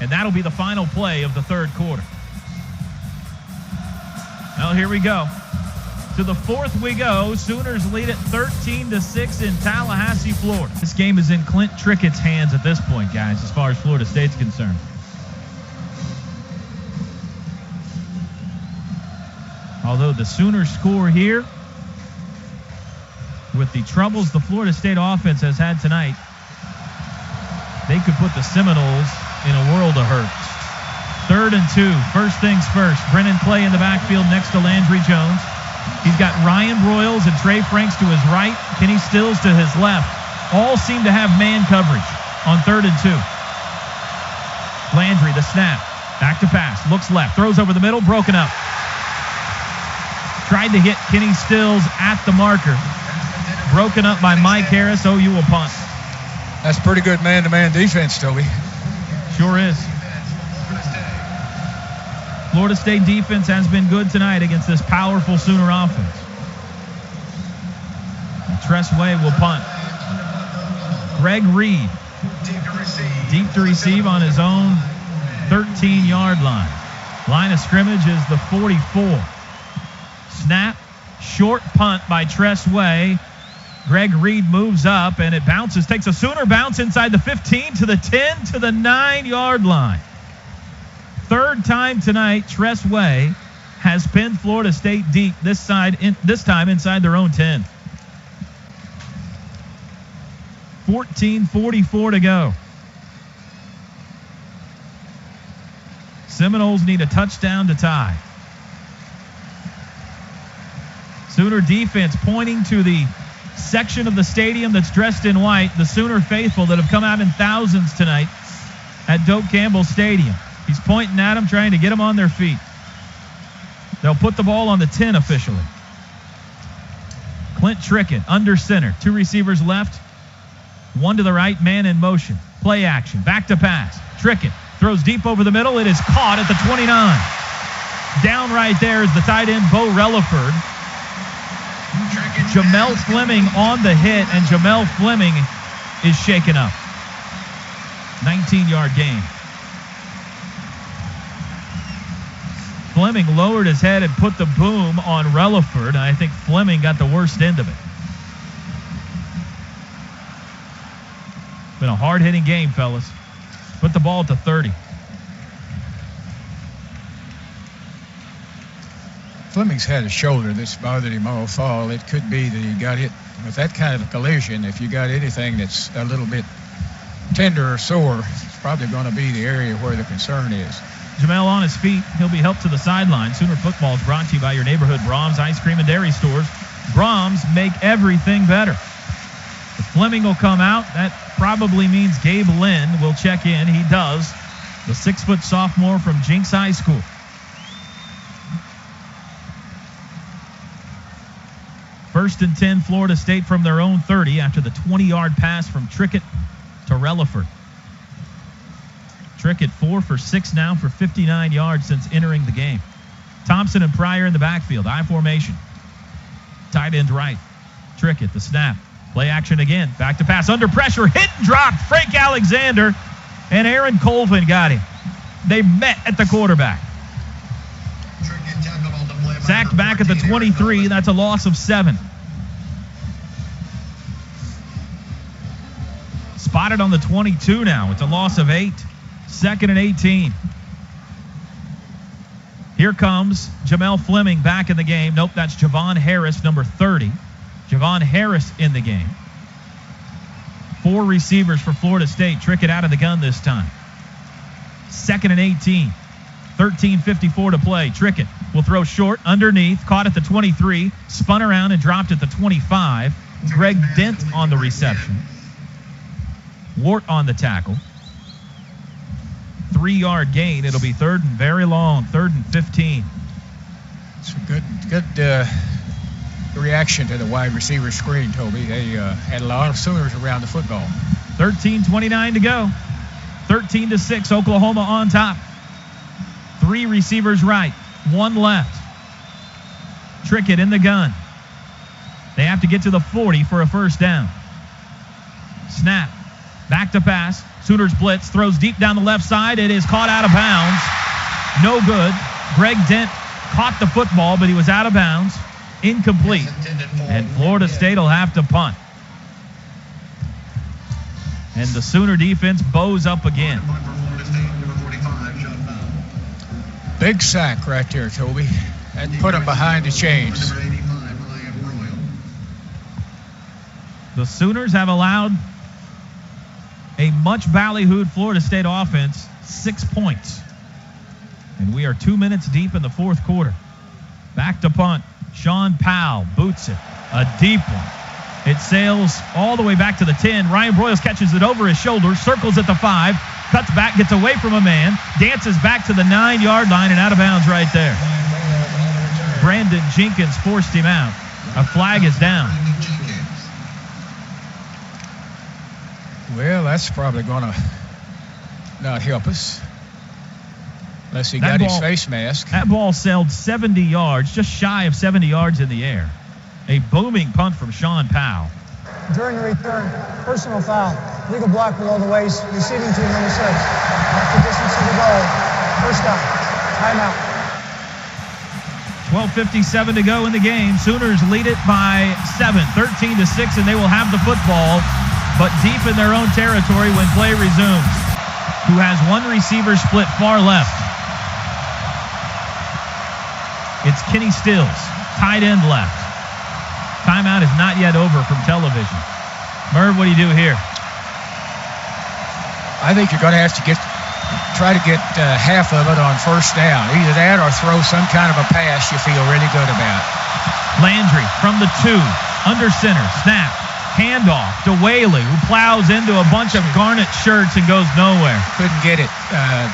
And that'll be the final play of the third quarter. Well, here we go. To the fourth we go. Sooners lead it 13-6 in Tallahassee, Florida. This game is in Clint Trickett's hands at this point, guys, as far as Florida State's concerned. Although the Sooners score here, with the troubles the Florida State offense has had tonight, they could put the Seminoles in a world of hurt. 3rd and 2. First things first. Brennan Clay in the backfield next to Landry Jones. He's got Ryan Broyles and Trey Franks to his right, Kenny Stills to his left. All seem to have man coverage on 3rd and 2. Landry, the snap. Back to pass. Looks left. Throws over the middle. Broken up. Tried to hit Kenny Stills at the marker. Broken up by Mike Harris. OU will punt. That's pretty good man-to-man defense, Toby. Sure is. Florida State defense has been good tonight against this powerful Sooner offense. Tressway will punt. Greg Reed, deep to receive on his own 13-yard line. Line of scrimmage is the 44. Snap, short punt by Tressway. Greg Reed moves up, and it bounces, takes a Sooner bounce inside the 15 to the 10 to the 9-yard line. Third time tonight, Tressway has pinned Florida State deep, this time inside their own 10. 14:44 to go. Seminoles need a touchdown to tie. Sooner defense pointing to the section of the stadium that's dressed in white, the Sooner faithful that have come out in thousands tonight at Doak Campbell Stadium. He's pointing at them, trying to get them on their feet. They'll put the ball on the 10 officially. Clint Trickett under center. 2 receivers left. 1 to the right, man in motion. Play action. Back to pass. Trickett throws deep over the middle. It is caught at the 29. Down right there is the tight end, Bo Relaford. Jamel Fleming on the hit, and Jamel Fleming is shaken up. 19-yard gain. Fleming lowered his head and put the boom on Relaford, and I think Fleming got the worst end of it. Been a hard-hitting game, fellas. Put the ball at the 30. Fleming's had a shoulder that's bothered him all fall. It could be that he got hit with that kind of a collision. If you got anything that's a little bit tender or sore, it's probably going to be the area where the concern is. Jamel on his feet. He'll be helped to the sideline. Sooner football is brought to you by your neighborhood Brahms Ice Cream and Dairy Stores. Brahms make everything better. If Fleming will come out, that probably means Gabe Lynn will check in. He does. The 6-foot sophomore from Jinx High School. First and 10, Florida State from their own 30 after the 20-yard pass from Trickett to Relaford. Trickett 4 for 6 now for 59 yards since entering the game. Thompson and Pryor in the backfield. I formation. Tight end right. Trickett, the snap. Play action again. Back to pass. Under pressure. Hit and dropped. Frank Alexander and Aaron Colvin got him. They met at the quarterback. Sacked back at the 23. That's a loss of 7. Spotted on the 22 now. It's a loss of 8. 2nd and 18. Here comes Jamel Fleming back in the game. Nope, that's Javon Harris, number 30. Javon Harris in the game. 4 receivers for Florida State. Trickett out of the gun this time. 2nd and 18. 13:54 to play. Trickett will throw short underneath. Caught at the 23. Spun around and dropped at the 25. Greg Dent on the reception. Wart on the tackle. 3-yard gain. It'll be 3rd and very long. 3rd and 15. It's a good reaction to the wide receiver screen, Toby. They had a lot of Sooners around the football. 13:29 to go. 13-6. Oklahoma on top. 3 receivers right. 1 left. Trickett in the gun. They have to get to the 40 for a first down. Snap. Back to pass. Sooners blitz. Throws deep down the left side. It is caught out of bounds. No good. Greg Dent caught the football, but he was out of bounds. Incomplete. And Florida State will have to punt. And the Sooner defense bows up again. Big sack right there, Toby. That put him behind the chains. The Sooners have allowed a much ballyhooed Florida State offense 6 points. And we are 2 minutes deep in the fourth quarter. Back to punt. Sean Powell boots it. A deep one. It sails all the way back to the 10. Ryan Broyles catches it over his shoulder, circles at the 5, cuts back, gets away from a man, dances back to the 9-yard line and out of bounds right there. Brandon Jenkins forced him out. A flag is down. Well, that's probably going to not help us. Unless he got his face mask. That ball sailed 70 yards, just shy of 70 yards in the air. A booming punt from Sean Powell. During the return, personal foul. Legal block below the waist. Receiving team number 6. At the distance of the goal. First down. Timeout. 12:57 to go in the game. Sooners lead it by 7, 13-6, and they will have the football, but deep in their own territory when play resumes. Who has one receiver split far left? It's Kenny Stills, tight end left. Timeout is not yet over from television. Merv, what do you do here? I think you're going to have to try to get half of it on first down. Either that or throw some kind of a pass you feel really good about. Landry from the 2, under center, snap, handoff to Whaley, who plows into a bunch of garnet shirts and goes nowhere. Couldn't get it.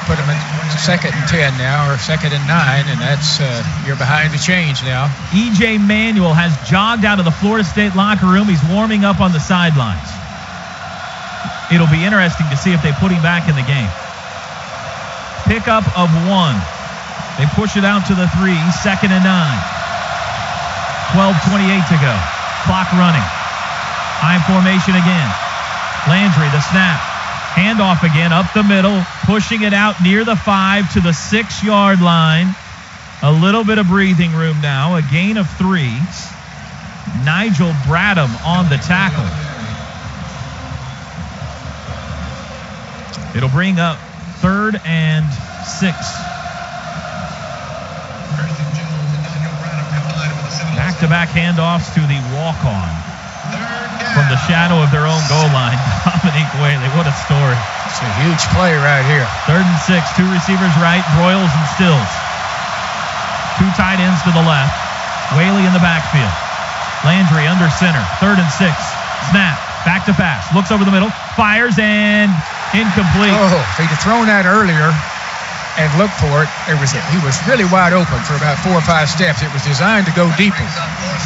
Put him in 2nd and 10 now, or 2nd and 9, and that's you're behind the chains now. E.J. Manuel has jogged out of the Florida State locker room. He's warming up on the sidelines. It'll be interesting to see if they put him back in the game. Pickup of 1. They push it out to the 3, 2nd and 9. 12:28 to go. Clock running. High formation again. Landry, the snap. Handoff again, up the middle. Pushing it out near the 5 to the 6-yard line. A little bit of breathing room now. A gain of 3. Nigel Bradham on the tackle. It'll bring up 3rd and 6. Back-to-back handoffs to the walk-on. From the shadow of their own goal line, Dominique Whaley. What a story. It's a huge play right here. 3rd and 6, 2 receivers right, Broyles and Stills. 2 tight ends to the left. Whaley in the backfield. Landry under center, 3rd and 6. Snap, back to pass. Looks over the middle, fires, and incomplete. Oh, if he'd have thrown that earlier and looked for it, he was really wide open for about 4 or 5 steps. It was designed to go deeper.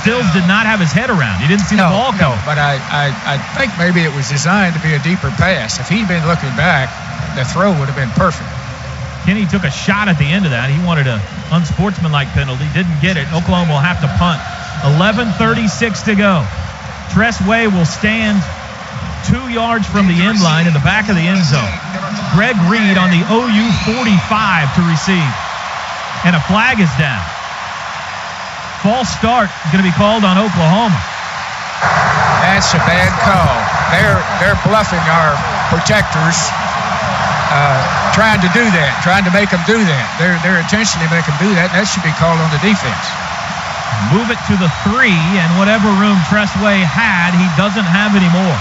Stills did not have his head around. He didn't see the ball coming. No, but I think maybe it was designed to be a deeper pass. If he'd been looking back, the throw would have been perfect. Kenny took a shot at the end of that. He wanted an unsportsmanlike penalty. Didn't get it. Oklahoma will have to punt. 11:36 to go. Tress Way will stand 2 yards from the end line in the back of the end zone. Greg Reed on the OU 45 to receive. And a flag is down. False start is going to be called on Oklahoma. That's a bad call. They're bluffing our protectors, trying to do that, trying to make them do that. They're intentionally making them do that. That should be called on the defense. Move it to the 3, and whatever room Tressway had, he doesn't have anymore.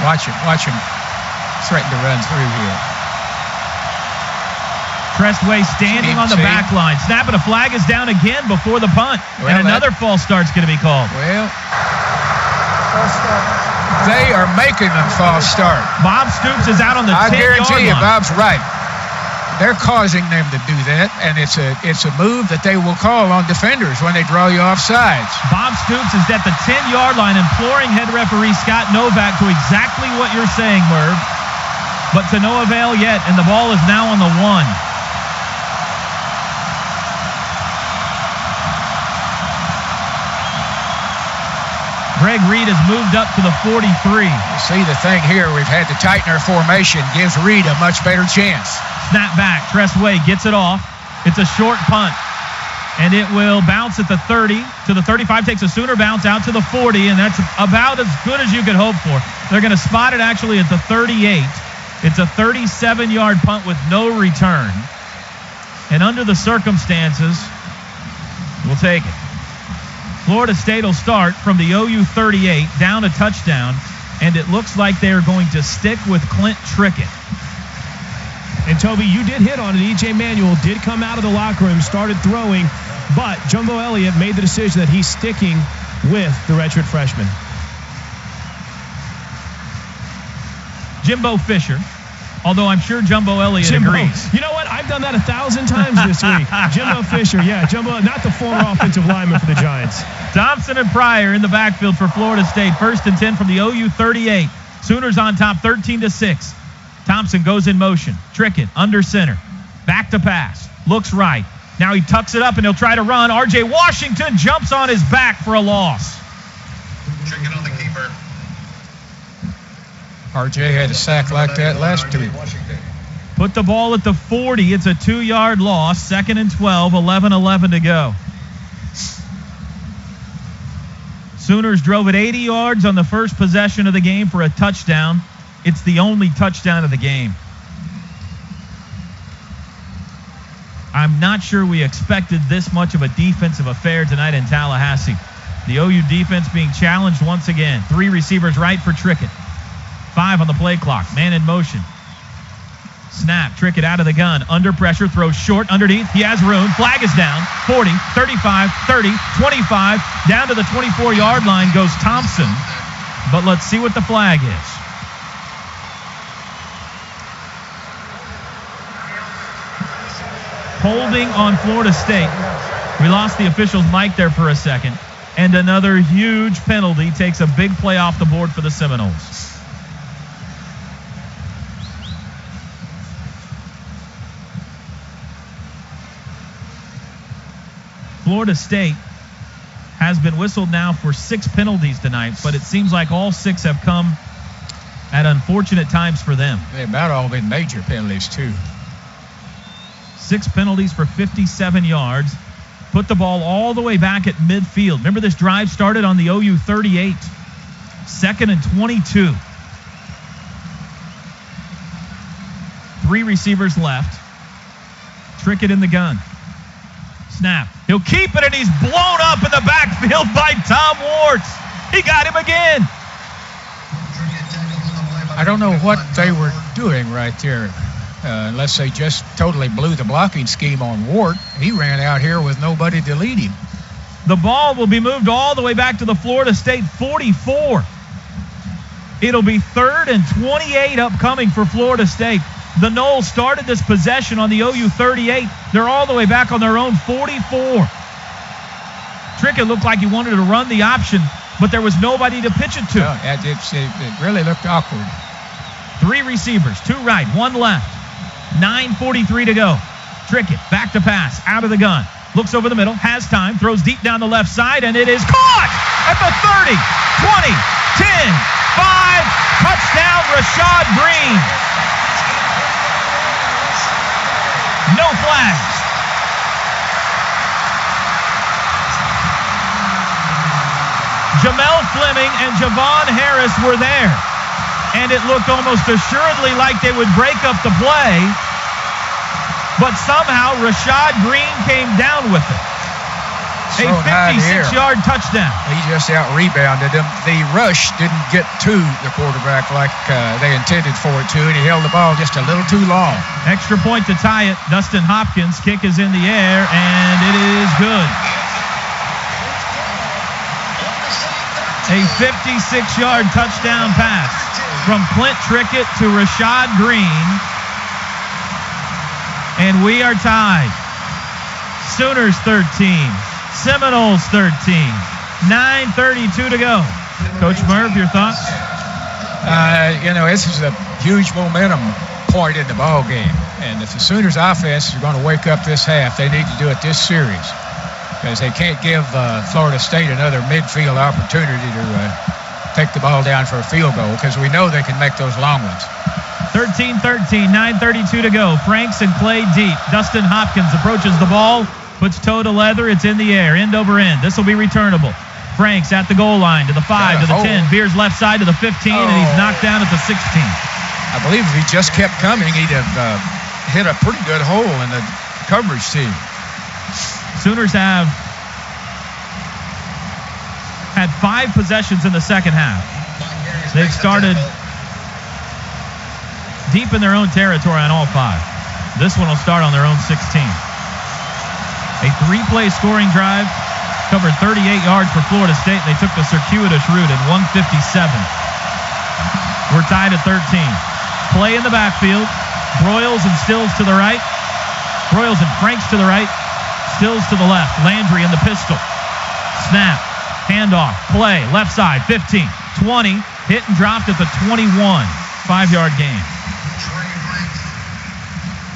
Watch him threaten to run through here. Tressway standing on the back line. Snap, and a flag is down again before the punt. Well, and another false start's going to be called. Well, they are making them false start. Bob Stoops is out on the 10-yard line. I guarantee you, Bob's right. They're causing them to do that, and it's a move that they will call on defenders when they draw you off sides. Bob Stoops is at the 10-yard line, imploring head referee Scott Novak to exactly what you're saying, Merv. But to no avail yet, and the ball is now on the 1. Greg Reed has moved up to the 43. See, the thing here, we've had to tighten our formation, gives Reed a much better chance. Snap back. Tressway gets it off. It's a short punt. And it will bounce at the 30 to the 35, takes a Sooner bounce out to the 40, and that's about as good as you could hope for. They're going to spot it actually at the 38. It's a 37-yard punt with no return. And under the circumstances, we'll take it. Florida State will start from the OU 38, down a touchdown, and it looks like they are going to stick with Clint Trickett. And Toby, you did hit on it. E.J. Manuel did come out of the locker room, started throwing, but Jumbo Elliott made the decision that he's sticking with the redshirt freshman. Jimbo Fisher, although I'm sure Jumbo Elliott agrees. You know what? I've done that 1,000 times this week. Jimbo Fisher, yeah, Jumbo, not the former offensive lineman for the Giants. Thompson and Pryor in the backfield for Florida State. 1st and 10 from the OU 38. Sooners on top 13-6. Thompson goes in motion. Trickett under center. Back to pass. Looks right. Now he tucks it up and he'll try to run. R.J. Washington jumps on his back for a loss. Trickett on the keeper. R.J. had a sack like that last week. Put the ball at the 40. It's a 2-yard loss. 2nd and 12. 11-11 to go. Sooners drove it 80 yards on the first possession of the game for a touchdown. It's the only touchdown of the game. I'm not sure we expected this much of a defensive affair tonight in Tallahassee. The OU defense being challenged once again. 3 receivers right for Trickett. 5 on the play clock. Man in motion. Snap. Trickett out of the gun. Under pressure. Throws short underneath. He has room. Flag is down. 40, 35, 30, 25. Down to the 24-yard line goes Thompson. But let's see what the flag is. Holding on Florida State. We lost the official's mic there for a second. And another huge penalty takes a big play off the board for the Seminoles. Florida State has been whistled now for 6 penalties tonight, but it seems like all 6 have come at unfortunate times for them. They've about all been major penalties, too. 6 penalties for 57 yards. Put the ball all the way back at midfield. Remember, this drive started on the OU 38. 2nd and 22. 3 receivers left. Trickett in the gun. Snap. He'll keep it, and he's blown up in the backfield by Tom Warts. He got him again. I don't know what they were doing right there. Unless they just totally blew the blocking scheme on Ward. He ran out here with nobody to lead him. The ball will be moved all the way back to the Florida State 44. It'll be 3rd and 28 upcoming for Florida State. The Noles started this possession on the OU 38. They're all the way back on their own 44. Trickett looked like he wanted to run the option, but there was nobody to pitch it to. No, it really looked awkward. 3 receivers, 2 right, 1 left. 9:43 to go. Trickett back to pass, out of the gun. Looks over the middle, has time, throws deep down the left side, and it is caught at the 30, 20, 10, 5. Touchdown, Rashad Green. No flags. Jamel Fleming and Javon Harris were there. And it looked almost assuredly like they would break up the play. But somehow Rashad Green came down with it. A 56-yard touchdown. He just out-rebounded him. The rush didn't get to the quarterback like they intended for it to, and he held the ball just a little too long. Extra point to tie it. Dustin Hopkins' kick is in the air, and it is good. A 56-yard touchdown pass from Clint Trickett to Rashad Green. And we are tied. Sooners 13, Seminoles 13, 9:32 to go. Coach Merv, your thoughts? This is a huge momentum point in the ball game. And if the Sooners offense is going to wake up this half, they need to do it this series. because they can't give Florida State another midfield opportunity to take the ball down for a field goal, because we know they can make those long ones. 13-13, 9:32 to go. Franks and Clay deep. Dustin Hopkins approaches the ball, puts toe to leather. It's in the air, end over end. This will be returnable. Franks at the goal line, to the 5, to the 10. Veers left side to the 15, and he's knocked down at the 16. I believe if he just kept coming, he'd have hit a pretty good hole in the coverage team. Sooners have had 5 possessions in the second half. They've started deep in their own territory on all 5. This one will start on their own 16. A 3-play scoring drive covered 38 yards for Florida State. They took the circuitous route in 157. We're tied at 13. Play in the backfield. Broyles and Stills to the right. Broyles and Franks to the right. Stills to the left. Landry in the pistol. Snap. Handoff. Play. Left side. 15. 20. Hit and dropped at the 21. 5-yard gain.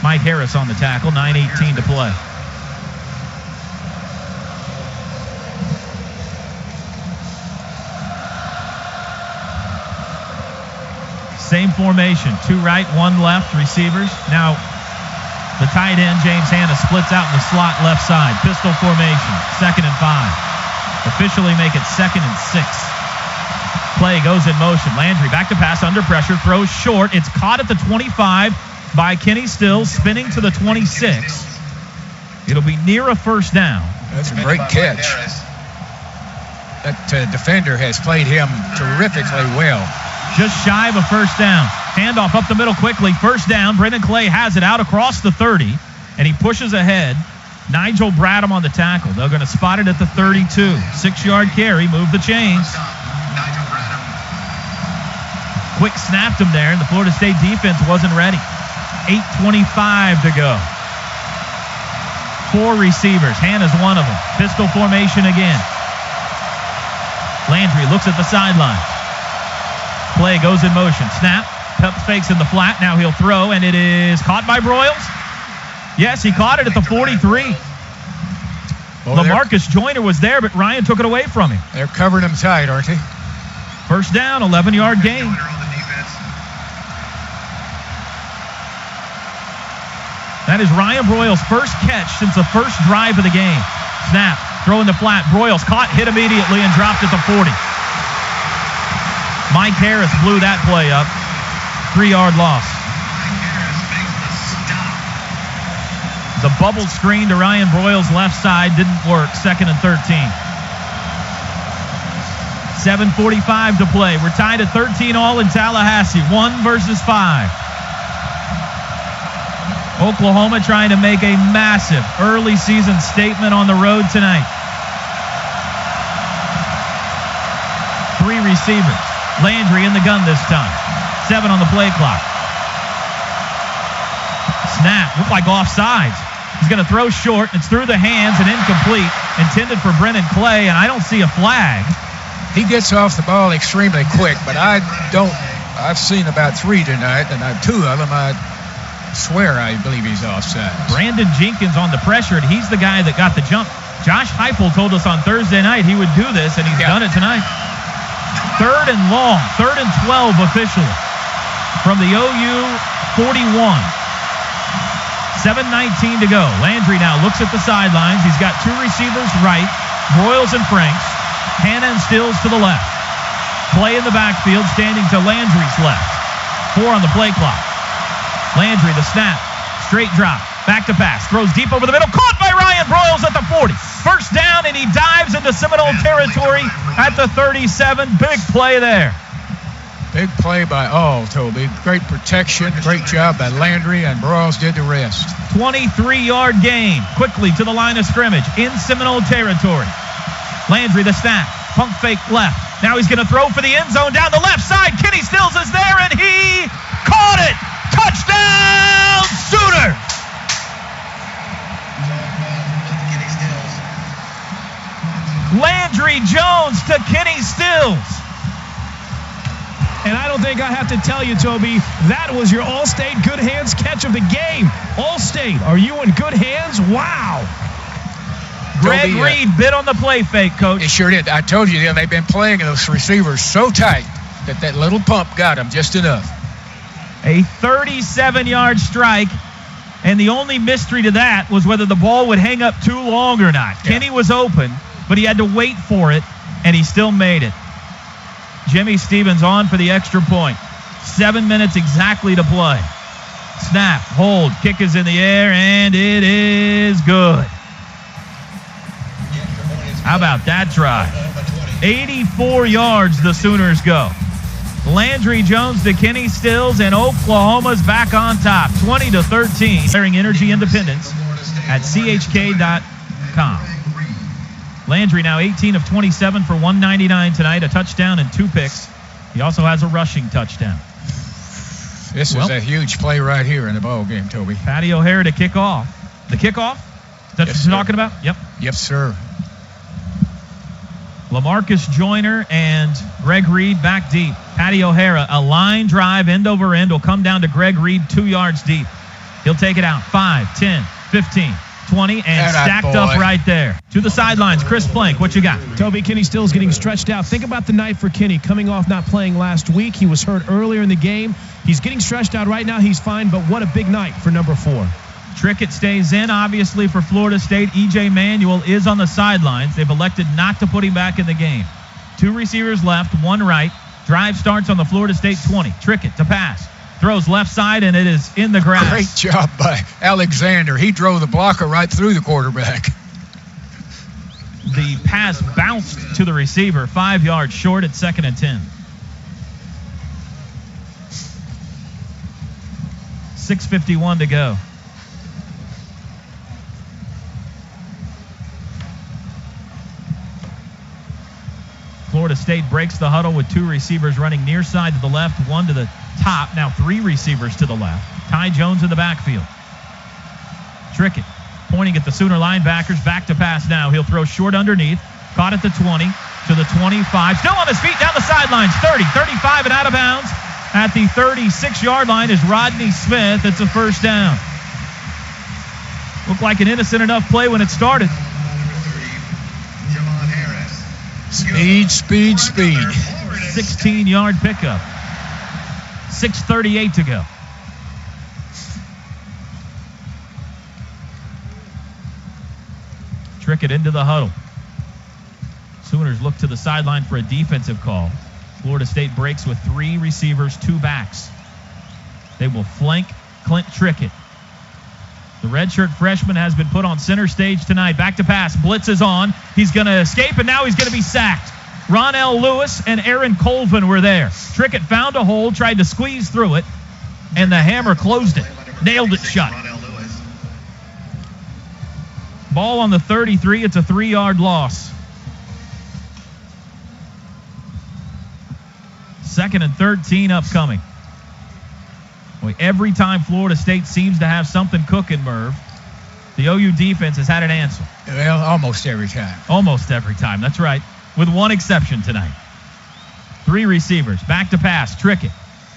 Mike Harris on the tackle. 9:18 to play. Same formation, 2 right, 1 left receivers. Now, the tight end, James Hanna, splits out in the slot left side. Pistol formation, 2nd and 5. Officially make it 2nd and 6. Play goes in motion. Landry back to pass, under pressure, throws short. It's caught at the 25 by Kenny Stills, spinning to the 26. It'll be near a first down. That's a great catch. That defender has played him terrifically well. Just shy of a first down. Handoff up the middle quickly. First down. Brendan Clay has it out across the 30, and he pushes ahead. Nigel Bradham on the tackle. They're going to spot it at the 32. 6-yard carry. Move the chains. Quick snapped him there, and the Florida State defense wasn't ready. 8:25 to go. 4 receivers. Hanna's one of them. Pistol formation again. Landry looks at the sideline. Play goes in motion. Snap. Pep fakes in the flat. Now he'll throw, and it is caught by Broyles. Yes, he caught it at the 43. LaMarcus Joyner was there, but Ryan took it away from him. They're covering him tight, aren't they? First down, 11-yard gain. That is Ryan Broyles' first catch since the first drive of the game. Snap. Throw in the flat. Broyles caught, hit immediately, and dropped at the 40. Mike Harris blew that play up. 3-yard loss. The bubble screen to Ryan Broyles' left side didn't work. 2nd and 13. 7:45 to play. We're tied at 13 all in Tallahassee. 1 versus 5. Oklahoma trying to make a massive early season statement on the road tonight. 3 receivers. Landry in the gun this time. 7 on the play clock. Snap. Looked like offsides. He's going to throw short. It's through the hands and incomplete. Intended for Brendan Clay, and I don't see a flag. He gets off the ball extremely quick, but I've seen about 3 tonight, and 2 of them I swear I believe he's offside. Brandon Jenkins on the pressure, and he's the guy that got the jump. Josh Heupel told us on Thursday night he would do this, and he's done it tonight. 3rd and long, 3rd and 12 officially from the OU 41. 7:19 to go. Landry now looks at the sidelines. He's got 2 receivers right, Broyles and Franks. Hanna and Stills to the left. Play in the backfield, standing to Landry's left. 4 on the play clock. Landry, the snap, straight drop, back to pass, throws deep over the middle, caught by Ryan Broyles at the 40. First down, and he dives into Seminole territory at the 37. Big play there. Big play by all, Toby. Great protection, great job by Landry, and Broyles did the rest. 23-yard gain, quickly to the line of scrimmage in Seminole territory. Landry, the snap, pump fake left. Now he's going to throw for the end zone down the left side. Kenny Stills is there, and he caught it. Touchdown, Sooners! Landry Jones to Kenny Stills. And I don't think I have to tell you, Toby, that was your All-State Good Hands catch of the game. All-State, are you in good hands? Wow. Greg Reed bit on the play fake, Coach. He sure did. I told you, they've been playing those receivers so tight that little pump got them just enough. A 37-yard strike, and the only mystery to that was whether the ball would hang up too long or not. Yeah. Kenny was open, but he had to wait for it, and he still made it. Jimmy Stevens on for the extra point. 7 minutes exactly to play. Snap, hold, kick is in the air, and it is good. How about that drive? 84 yards the Sooners go. Landry Jones to Kenny Stills, and Oklahoma's back on top, 20-13. Sharing Energy Independence at chk.com. Landry now 18 of 27 for 199 tonight, a touchdown and 2 picks. He also has a rushing touchdown. This is a huge play right here in the ball game, Toby. Patty O'Hara to kick off. The kickoff? That's what you're talking about? Yep. Yes, sir. LaMarcus Joyner and Greg Reed back deep. Patty O'Hara, a line drive end over end, will come down to Greg Reed 2 yards deep. He'll take it out 5, 10, 15, 20, and stacked up right there. To the sidelines, Chris Plank, what you got? Toby, Kenny Stills getting stretched out. Think about the night for Kenny, coming off not playing last week. He was hurt earlier in the game. He's getting stretched out right now. He's fine, but what a big night for number 4. Trickett stays in, obviously, for Florida State. E.J. Manuel is on the sidelines. They've elected not to put him back in the game. 2 receivers left, 1 right. Drive starts on the Florida State 20. Trickett to pass. Throws left side, and it is in the grass. Great job by Alexander. He drove the blocker right through the quarterback. The pass bounced to the receiver, 5 yards short at 2nd and 10. 6:51 to go. Florida State breaks the huddle with 2 receivers running near side to the left, 1 to the top. Now 3 receivers to the left. Ty Jones in the backfield. Trickett pointing at the Sooner linebackers. Back to pass now. He'll throw short underneath. Caught at the 20 to the 25. Still on his feet down the sidelines. 30, 35 and out of bounds. At the 36-yard line is Rodney Smith. It's a first down. Looked like an innocent enough play when it started. Speed. 16-yard pickup. 6:38 to go. Trickett into the huddle. Sooners look to the sideline for a defensive call. Florida State breaks with 3 receivers, 2 backs. They will flank Clint Trickett. The redshirt freshman has been put on center stage tonight. Back to pass. Blitz is on. He's going to escape, and now he's going to be sacked. Ronell Lewis and Aaron Colvin were there. Trickett found a hole, tried to squeeze through it, and the hammer closed it. Nailed it shut. Ball on the 33. It's a 3-yard loss. 2nd and 13 upcoming. Boy, every time Florida State seems to have something cooking, Merv, the OU defense has had an answer. Well, almost every time. Almost every time, that's right. With one exception tonight. 3 receivers. Back to pass. Trickett.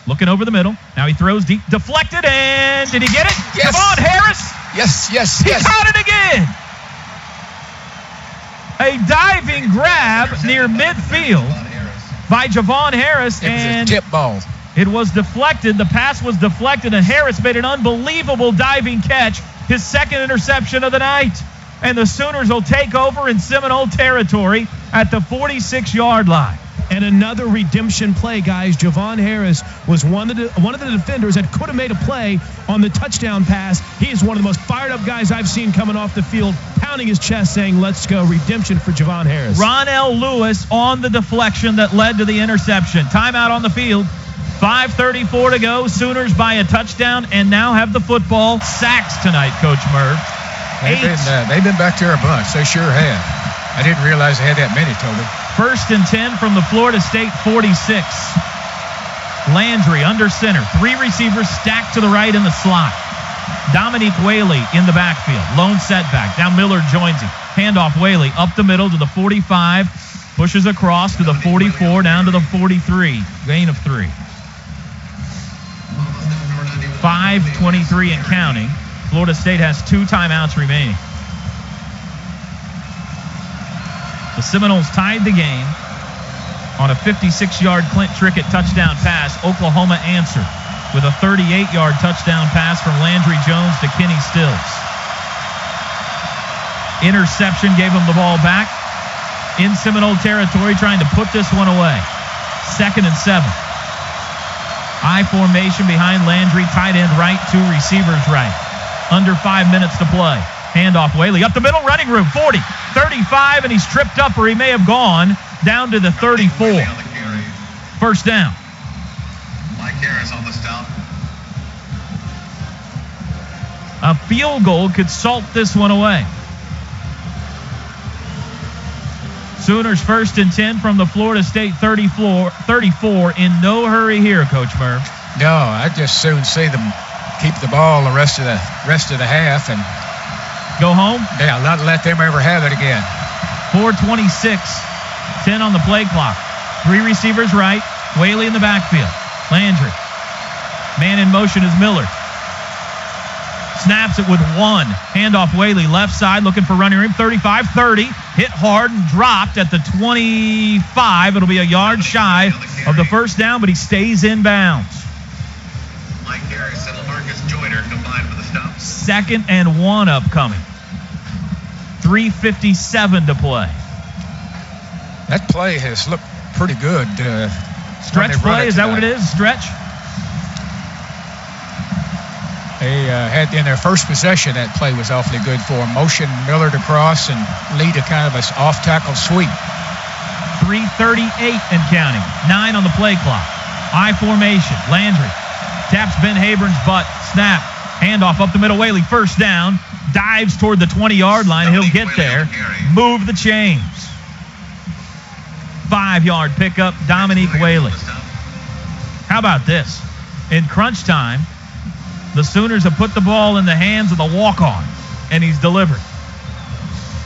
Looking over the middle. Now he throws deep. Deflected, and did he get it? Yes. Javon Harris. Yes. He caught it again. A diving grab near midfield by Javon Harris. It was a tip ball. It was deflected. The pass was deflected, and Harris made an unbelievable diving catch, his 2nd interception of the night. And the Sooners will take over in Seminole territory at the 46-yard line. And another redemption play, guys. Javon Harris was one of the defenders that could have made a play on the touchdown pass. He is one of the most fired-up guys I've seen coming off the field, pounding his chest, saying, "Let's go." Redemption for Javon Harris. Ronell Lewis on the deflection that led to the interception. Timeout on the field. 5:34 to go. Sooners by a touchdown and now have the football. Sacks tonight, Coach Merv. They've been back there a bunch. They sure have. I didn't realize they had that many, Toby. 1st and 10 from the Florida State 46. Landry under center. 3 receivers stacked to the right in the slot. Dominique Whaley in the backfield. Lone setback. Now Miller joins him. Handoff Whaley up the middle to the 45. Pushes across to the 44, down to the 43. Gain of 3. 5:23 and counting. Florida State has 2 timeouts remaining. The Seminoles tied the game on a 56-yard Clint Trickett touchdown pass. Oklahoma answered with a 38-yard touchdown pass from Landry Jones to Kenny Stills. Interception gave him the ball back in Seminole territory, trying to put this one away. 2nd and 7. I formation behind Landry, tight end right, 2 receivers right. Under 5 minutes to play. Handoff Whaley up the middle, running room, 40, 35, and he's tripped up, or he may have gone down to the 34. First down. Mike Harris on the stop. A field goal could salt this one away. Sooners 1st and 10 from the Florida State 34. In no hurry here, Coach Merv. No, I'd just soon see them keep the ball the rest of the half and go home. Yeah, not let them ever have it again. 4:26, 10 on the play clock. 3 receivers right. Whaley in the backfield. Landry. Man in motion is Miller. Snaps it with 1. Handoff Whaley, left side, looking for running room. 35-30. Hit hard and dropped at the 25. It'll be a yard shy of the first down, but he stays in bounds. Mike Harris and Lamarcus Joyner combined for the stop. 2nd and 1 upcoming. 3:57 to play. That play has looked pretty good. Stretch play, is that what it is? Stretch? They had in their first possession, that play was awfully good for them. Motion Miller to cross and lead a kind of an off-tackle sweep. 3:38 and counting. 9 on the play clock. I formation. Landry taps Ben Habern's butt. Snap. Handoff up the middle. Whaley first down. Dives toward the 20-yard line. He'll get there. Move the chains. 5-yard pickup. Dominique Whaley. How about this? In crunch time, the Sooners have put the ball in the hands of the walk-on, and he's delivered.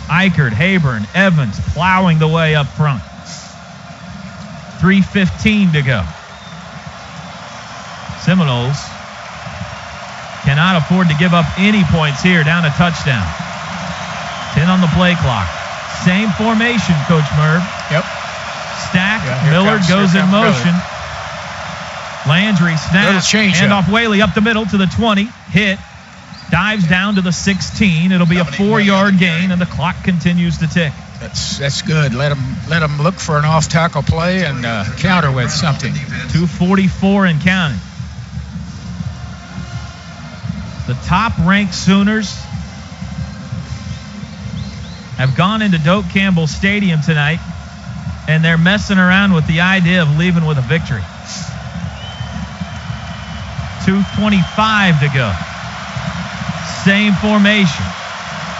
Eichert, Hayburn, Evans plowing the way up front. 3:15 to go. Seminoles cannot afford to give up any points here. Down a touchdown. 10 on the play clock. Same formation, Coach Merv. Yep. Stack. Miller goes in motion. Miller. Landry snaps. Handoff Whaley up the middle to the 20. Hit. Dives down to the 16. It'll be a 4-yard gain, and the clock continues to tick. That's good. Let them look for an off-tackle play and counter with something. 2:44 and counting. The top-ranked Sooners have gone into Doak Campbell Stadium tonight, and they're messing around with the idea of leaving with a victory. 2:25 to go. Same formation.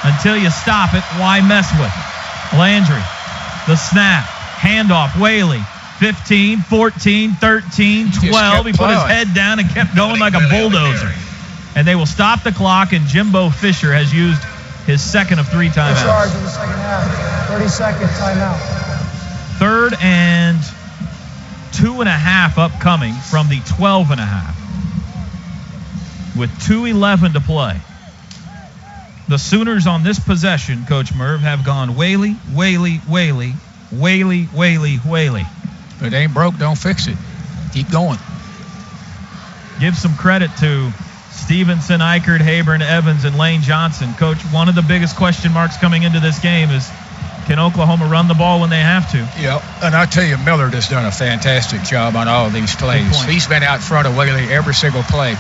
Until you stop it, why mess with it? Landry, the snap, handoff, Whaley, 15, 14, 13, 12. He put his head down and kept going like a bulldozer. And they will stop the clock, and Jimbo Fisher has used his second of 3 timeouts. Charge in the second half. 30-second timeout. 3rd and 2.5 upcoming from the 12.5. With 2:11 to play. The Sooners on this possession, Coach Merv, have gone Whaley, Whaley, Whaley, Whaley, Whaley, Whaley. If it ain't broke, don't fix it. Keep going. Give some credit to Stevenson, Eichert, Hayburn, Evans, and Lane Johnson. Coach, one of the biggest question marks coming into this game is, can Oklahoma run the ball when they have to? Yeah, and I tell you, Miller has done a fantastic job on all of these plays. He's been out front of Whaley every single play.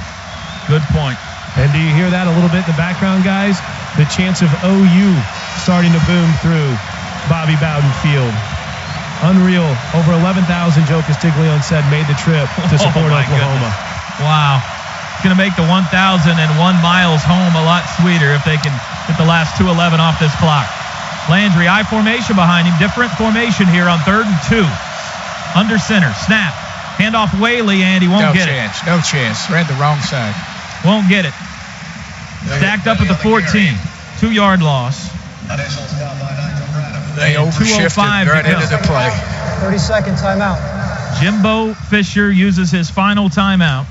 Good point. And do you hear that a little bit in the background, guys? The chants of OU starting to boom through Bobby Bowden Field. Unreal. Over 11,000, Joe Castiglione said, made the trip to support Oklahoma. Goodness. Wow. It's going to make the 1,001 miles home a lot sweeter if they can get the last 2:11 off this clock. Landry, I formation behind him. Different formation here on 3rd and 2. Under center. Snap. Handoff Whaley, and he won't get it. No chance. Ran the wrong side. Won't get it. Stacked up at the 14. 2-yard loss. They overshifted right into the play. 30-second timeout. Jimbo Fisher uses his final timeout.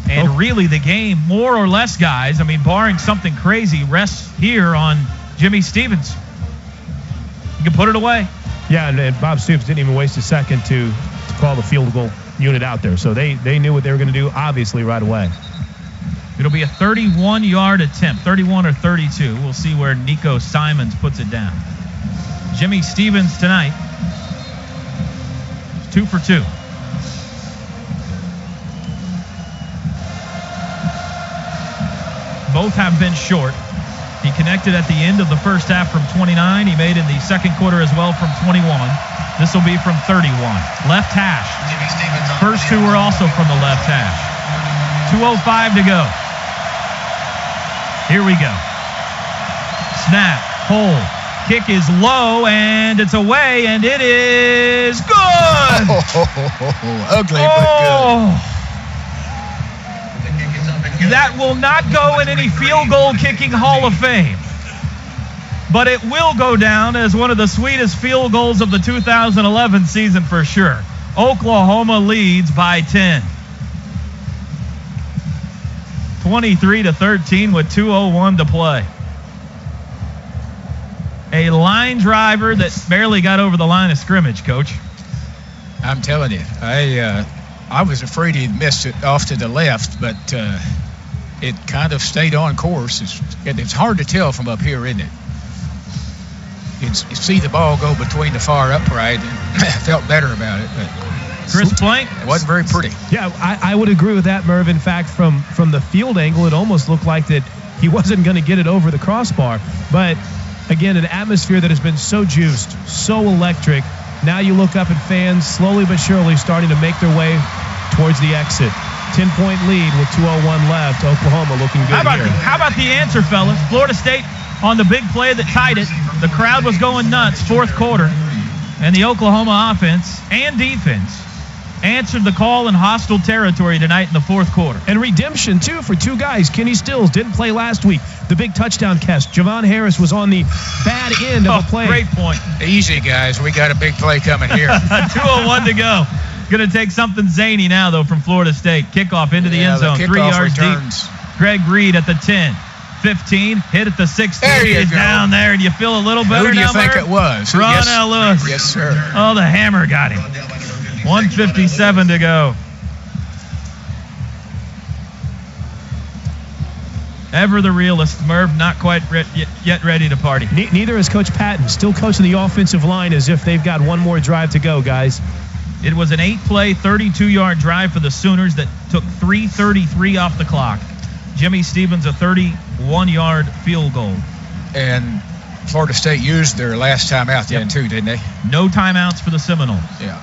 And really the game, more or less, guys, I mean, barring something crazy, rests here on Jimmy Stevens. You can put it away. Yeah, and Bob Stoops didn't even waste a second to call the field goal unit out there. So they knew what they were going to do, obviously, right away. It'll be a 31-yard attempt, 31 or 32. We'll see where Nico Simons puts it down. Jimmy Stevens tonight, 2 for 2. Both have been short. He connected at the end of the first half from 29. He made in the second quarter as well from 21. This will be from 31. Left hash. First two were also from the left hash. 2:05 to go. Here we go. Snap, hold, kick is low, and it's away, and it is good! Ugly, but good. That will not go in any field goal kicking Hall of Fame, but it will go down as one of the sweetest field goals of the 2011 season for sure. Oklahoma leads by 10. 23-13 with 2:01 to play. A line driver that barely got over the line of scrimmage, Coach. I'm telling you, I was afraid he'd missed it off to the left, but it kind of stayed on course. It's hard to tell from up here, isn't it? You see the ball go between the far upright, and felt better about it, but Chris Blank? It wasn't very pretty. Yeah, I would agree with that, Merv. In fact, from the field angle, it almost looked like that he wasn't going to get it over the crossbar. But, again, an atmosphere that has been so juiced, so electric. Now you look up and fans slowly but surely starting to make their way towards the exit. 10-point lead with 2:01 left. Oklahoma looking good here. How about the answer, fellas? Florida State on the big play that tied it. The crowd was going nuts, fourth quarter. And the Oklahoma offense and defense answered the call in hostile territory tonight in the fourth quarter. And redemption, too, for two guys. Kenny Stills didn't play last week. The big touchdown catch. Javon Harris was on the bad end of a play. Great point. Easy, guys. We got a big play coming here. 2:01 to go. Going to take something zany now, though, from Florida State. Kickoff into the end zone. 3 yards returns. deep. Greg Reed at the 10. 15, hit at the 16. There you He's go. down there, and you feel a little better now. Who do you think Merv? it was? Ronell Lewis. Yes, sir. Oh, the hammer got him. 1:57 to go. Ever the realist, Merv, not quite yet ready to party. Neither is Coach Patton. Still coaching the offensive line as if they've got one more drive to go, guys. It was an 8-play, 32-yard drive for the Sooners that took 3:33 off the clock. Jimmy Stevens, a 31-yard field goal. And Florida State used their last time out then, too, didn't they? No timeouts for the Seminoles. Yeah.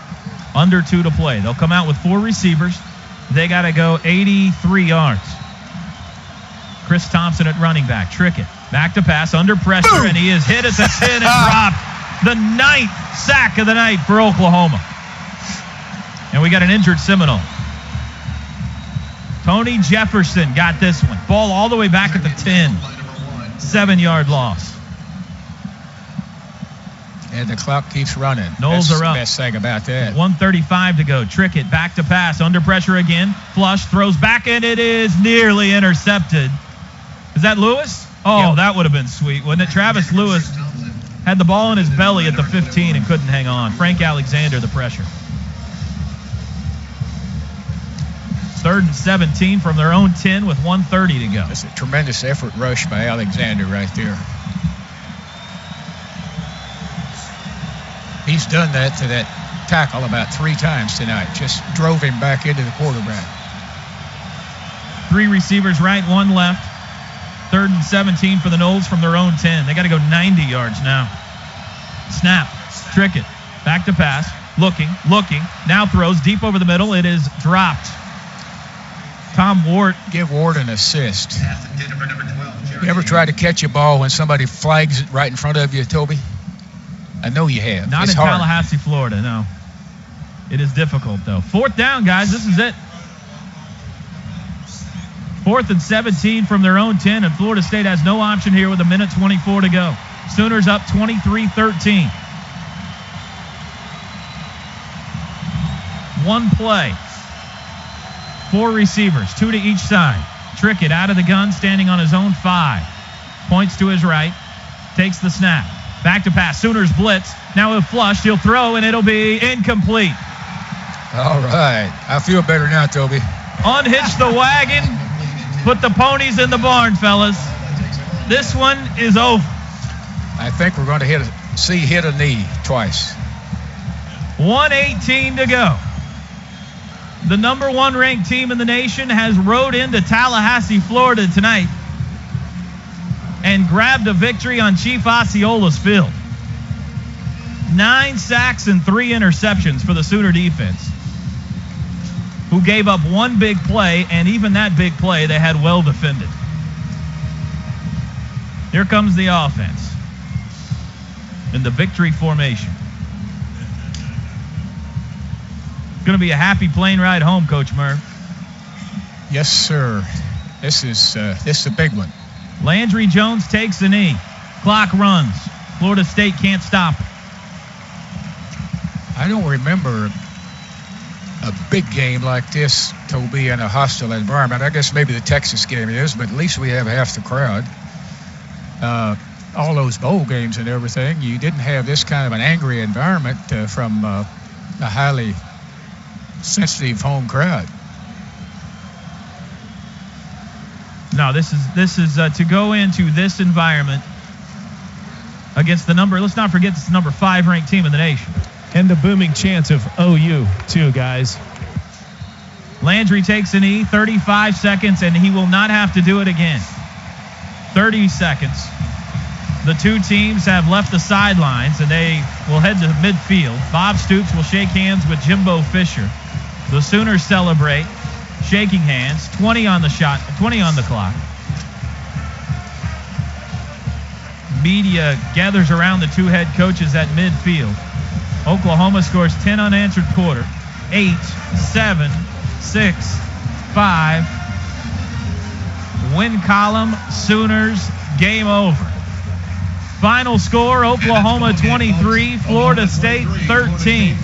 Under 2 to play. They'll come out with 4 receivers. They got to go 83 yards. Chris Thompson at running back. Trick it. Back to pass, under pressure, Boom. and he is hit at the 10 and dropped. The 9th sack of the night for Oklahoma. And we got an injured Seminole. Tony Jefferson got this one. Ball all the way back at the 10. 7-yard loss. And the clock keeps running. Noles That's are up. the best thing about that. 1:35 to go. Trick it. Back to pass. Under pressure again. Flush. Throws back, and it is nearly intercepted. Is that Lewis? Oh, Yep. That would have been sweet, wouldn't it? Travis Lewis had the ball in his belly at the 15 and couldn't hang on. Frank Alexander, the pressure. 3rd and 17 from their own 10 with 1:30 to go. That's a tremendous effort rush by Alexander right there. He's done that to that tackle about 3 times tonight. Just drove him back into the quarterback. 3 receivers right, 1 left. 3rd and 17 for the Noles from their own 10. They got to go 90 yards now. Snap. Trick it. Back to pass. Looking. Now throws deep over the middle. It is dropped. Tom Ward. Give Ward an assist. You ever try to catch a ball when somebody flags it right in front of you, Toby? I know you have. Not it's in hard. Tallahassee, Florida, no. It is difficult, though. 4th down, guys. This is it. 4th and 17 from their own 10, and Florida State has no option here with 1:24 to go. Sooners up 23-13. 1 play. 4 receivers, 2 to each side. Trick it out of the gun, standing on his own 5. Points to his right. takes the snap. Back to pass. Sooners blitz. Now he'll flush. He'll throw, and it'll be incomplete. All right. I feel better now, Toby. Unhitch the wagon. Put the ponies in the barn, fellas. This one is over. I think we're going to hit a knee twice. 1:18 to go. The number 1 ranked team in the nation has rode into Tallahassee, Florida tonight and grabbed a victory on Chief Osceola's field. 9 sacks and 3 interceptions for the Sooner defense, who gave up 1 big play, and even that big play they had well defended. Here comes the offense in the victory formation. Going to be a happy plane ride home, Coach Merv. Yes, sir. This is a big one. Landry Jones takes the knee. Clock runs. Florida State can't stop it. I don't remember a big game like this, Toby, in a hostile environment. I guess maybe the Texas game is, but at least we have half the crowd. All those bowl games and everything, you didn't have this kind of an angry environment from a highly sensitive home crowd. No, this is to go into this environment against the let's not forget this is the number 5 ranked team in the nation. And the booming chants of OU, too, guys. Landry takes a knee, 35 seconds, and he will not have to do it again. 30 seconds. The 2 teams have left the sidelines, and they will head to midfield. Bob Stoops will shake hands with Jimbo Fisher. The Sooners celebrate, shaking hands. 20 on the shot, 20 on the clock. Media gathers around the 2 head coaches at midfield. Oklahoma scores 10 unanswered quarter. 8, 7, 6, 5. Win column, Sooners, game over. Final score, Oklahoma 23, Florida State 13.